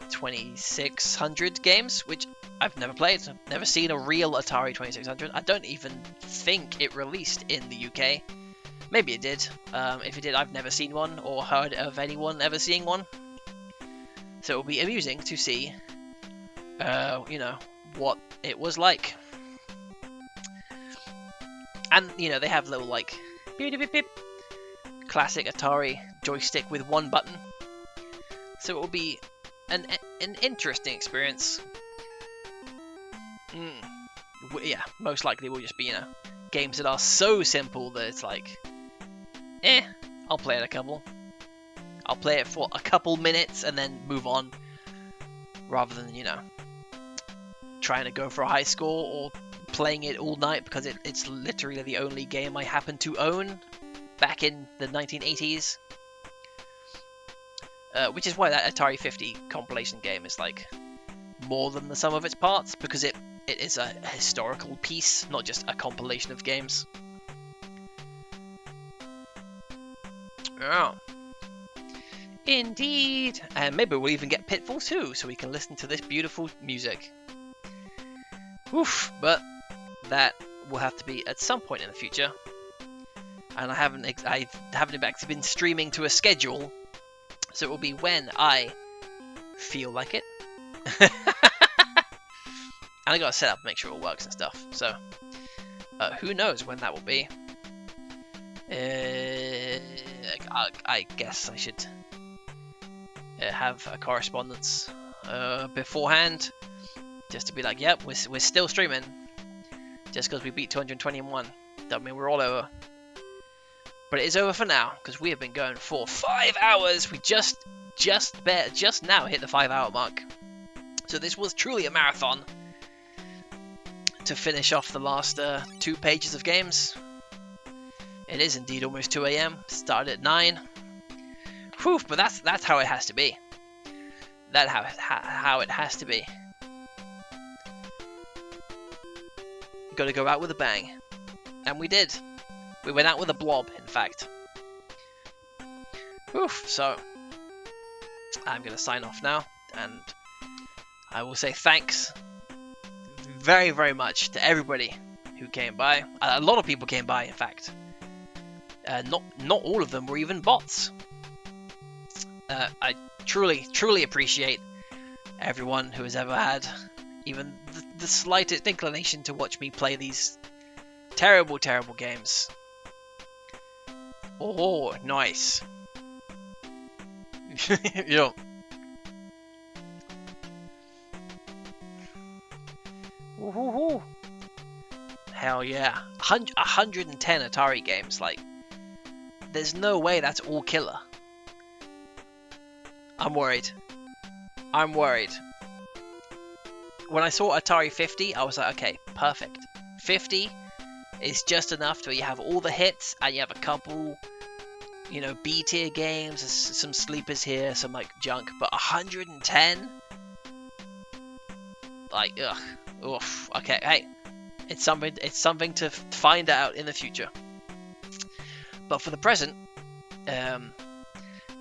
2600 games, which I've never played. I've never seen a real Atari 2600. I don't even think it released in the UK. Maybe it did. If it did, I've never seen one or heard of anyone ever seeing one. So it will be amusing to see, what it was like. And, they have little, like, beep, beep, beep, classic Atari joystick with one button. So it will be an interesting experience. Yeah, most likely will just be, games that are so simple that it's like, I'll play it a couple. I'll play it for a couple minutes and then move on, rather than, trying to go for a high score or playing it all night because it's literally the only game I happen to own back in the 1980s. Which is why that Atari 50 compilation game is like more than the sum of its parts, because it is a historical piece, not just a compilation of games. Oh. Indeed! And maybe we'll even get Pitfall 2, so we can listen to this beautiful music. Oof, but that will have to be at some point in the future. And I haven't actually been streaming to a schedule, so it will be when I feel like it. And I gotta set up, make sure it all works and stuff. So, who knows when that will be? I guess I should have a correspondence beforehand, just to be like, yep, we're still streaming. Just because we beat 221 doesn't mean we're all over. But it is over for now, because we have been going for 5 hours. We just now hit the 5-hour mark. So this was truly a marathon to finish off the last 2 pages of games. It is indeed almost 2 AM. Started at 9. Whew, but that's how it has to be. That's how it has to be. Got to go out with a bang, and we did. We went out with a blob, in fact. Oof, so I'm going to sign off now, and I will say thanks very, very much to everybody who came by. A lot of people came by, in fact. Not all of them were even bots. I truly appreciate everyone who has ever had even the slightest inclination to watch me play these terrible, terrible games. Oh, nice. Yo. Woohoo! Hell yeah. 110 Atari games, like, there's no way that's all killer. I'm worried. when I saw Atari 50, I was like, okay, perfect. 50 is just enough to you have all the hits and you have a couple, you know, B tier games, some sleepers here, some like junk, but 110, like, ugh, oof. Okay, hey, it's something to find out in the future. But for the present,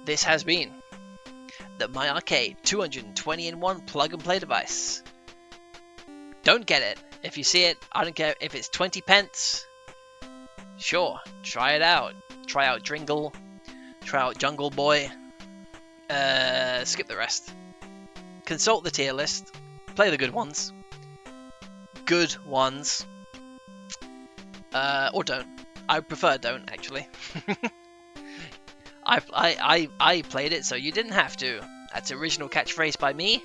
this has been the MyArcade 220-in-1 plug-and-play device. Don't get it. If you see it, I don't care if it's 20 pence. Sure, try it out. Try out Dringle. Try out Jungle Boy. Skip the rest. Consult the tier list. Play the good ones. Good ones. Or don't. I prefer don't, actually. I played it, so you didn't have to. That's original catchphrase by me.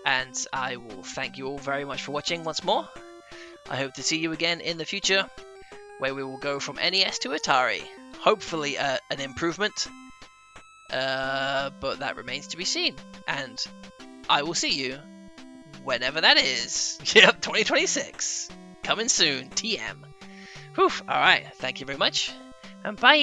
And I will thank you all very much for watching once more. I hope to see you again in the future, where we will go from NES to Atari. Hopefully an improvement, but that remains to be seen. And I will see you whenever that is. Yep, 2026. Coming soon, TM. Whew, alright, thank you very much, and bye!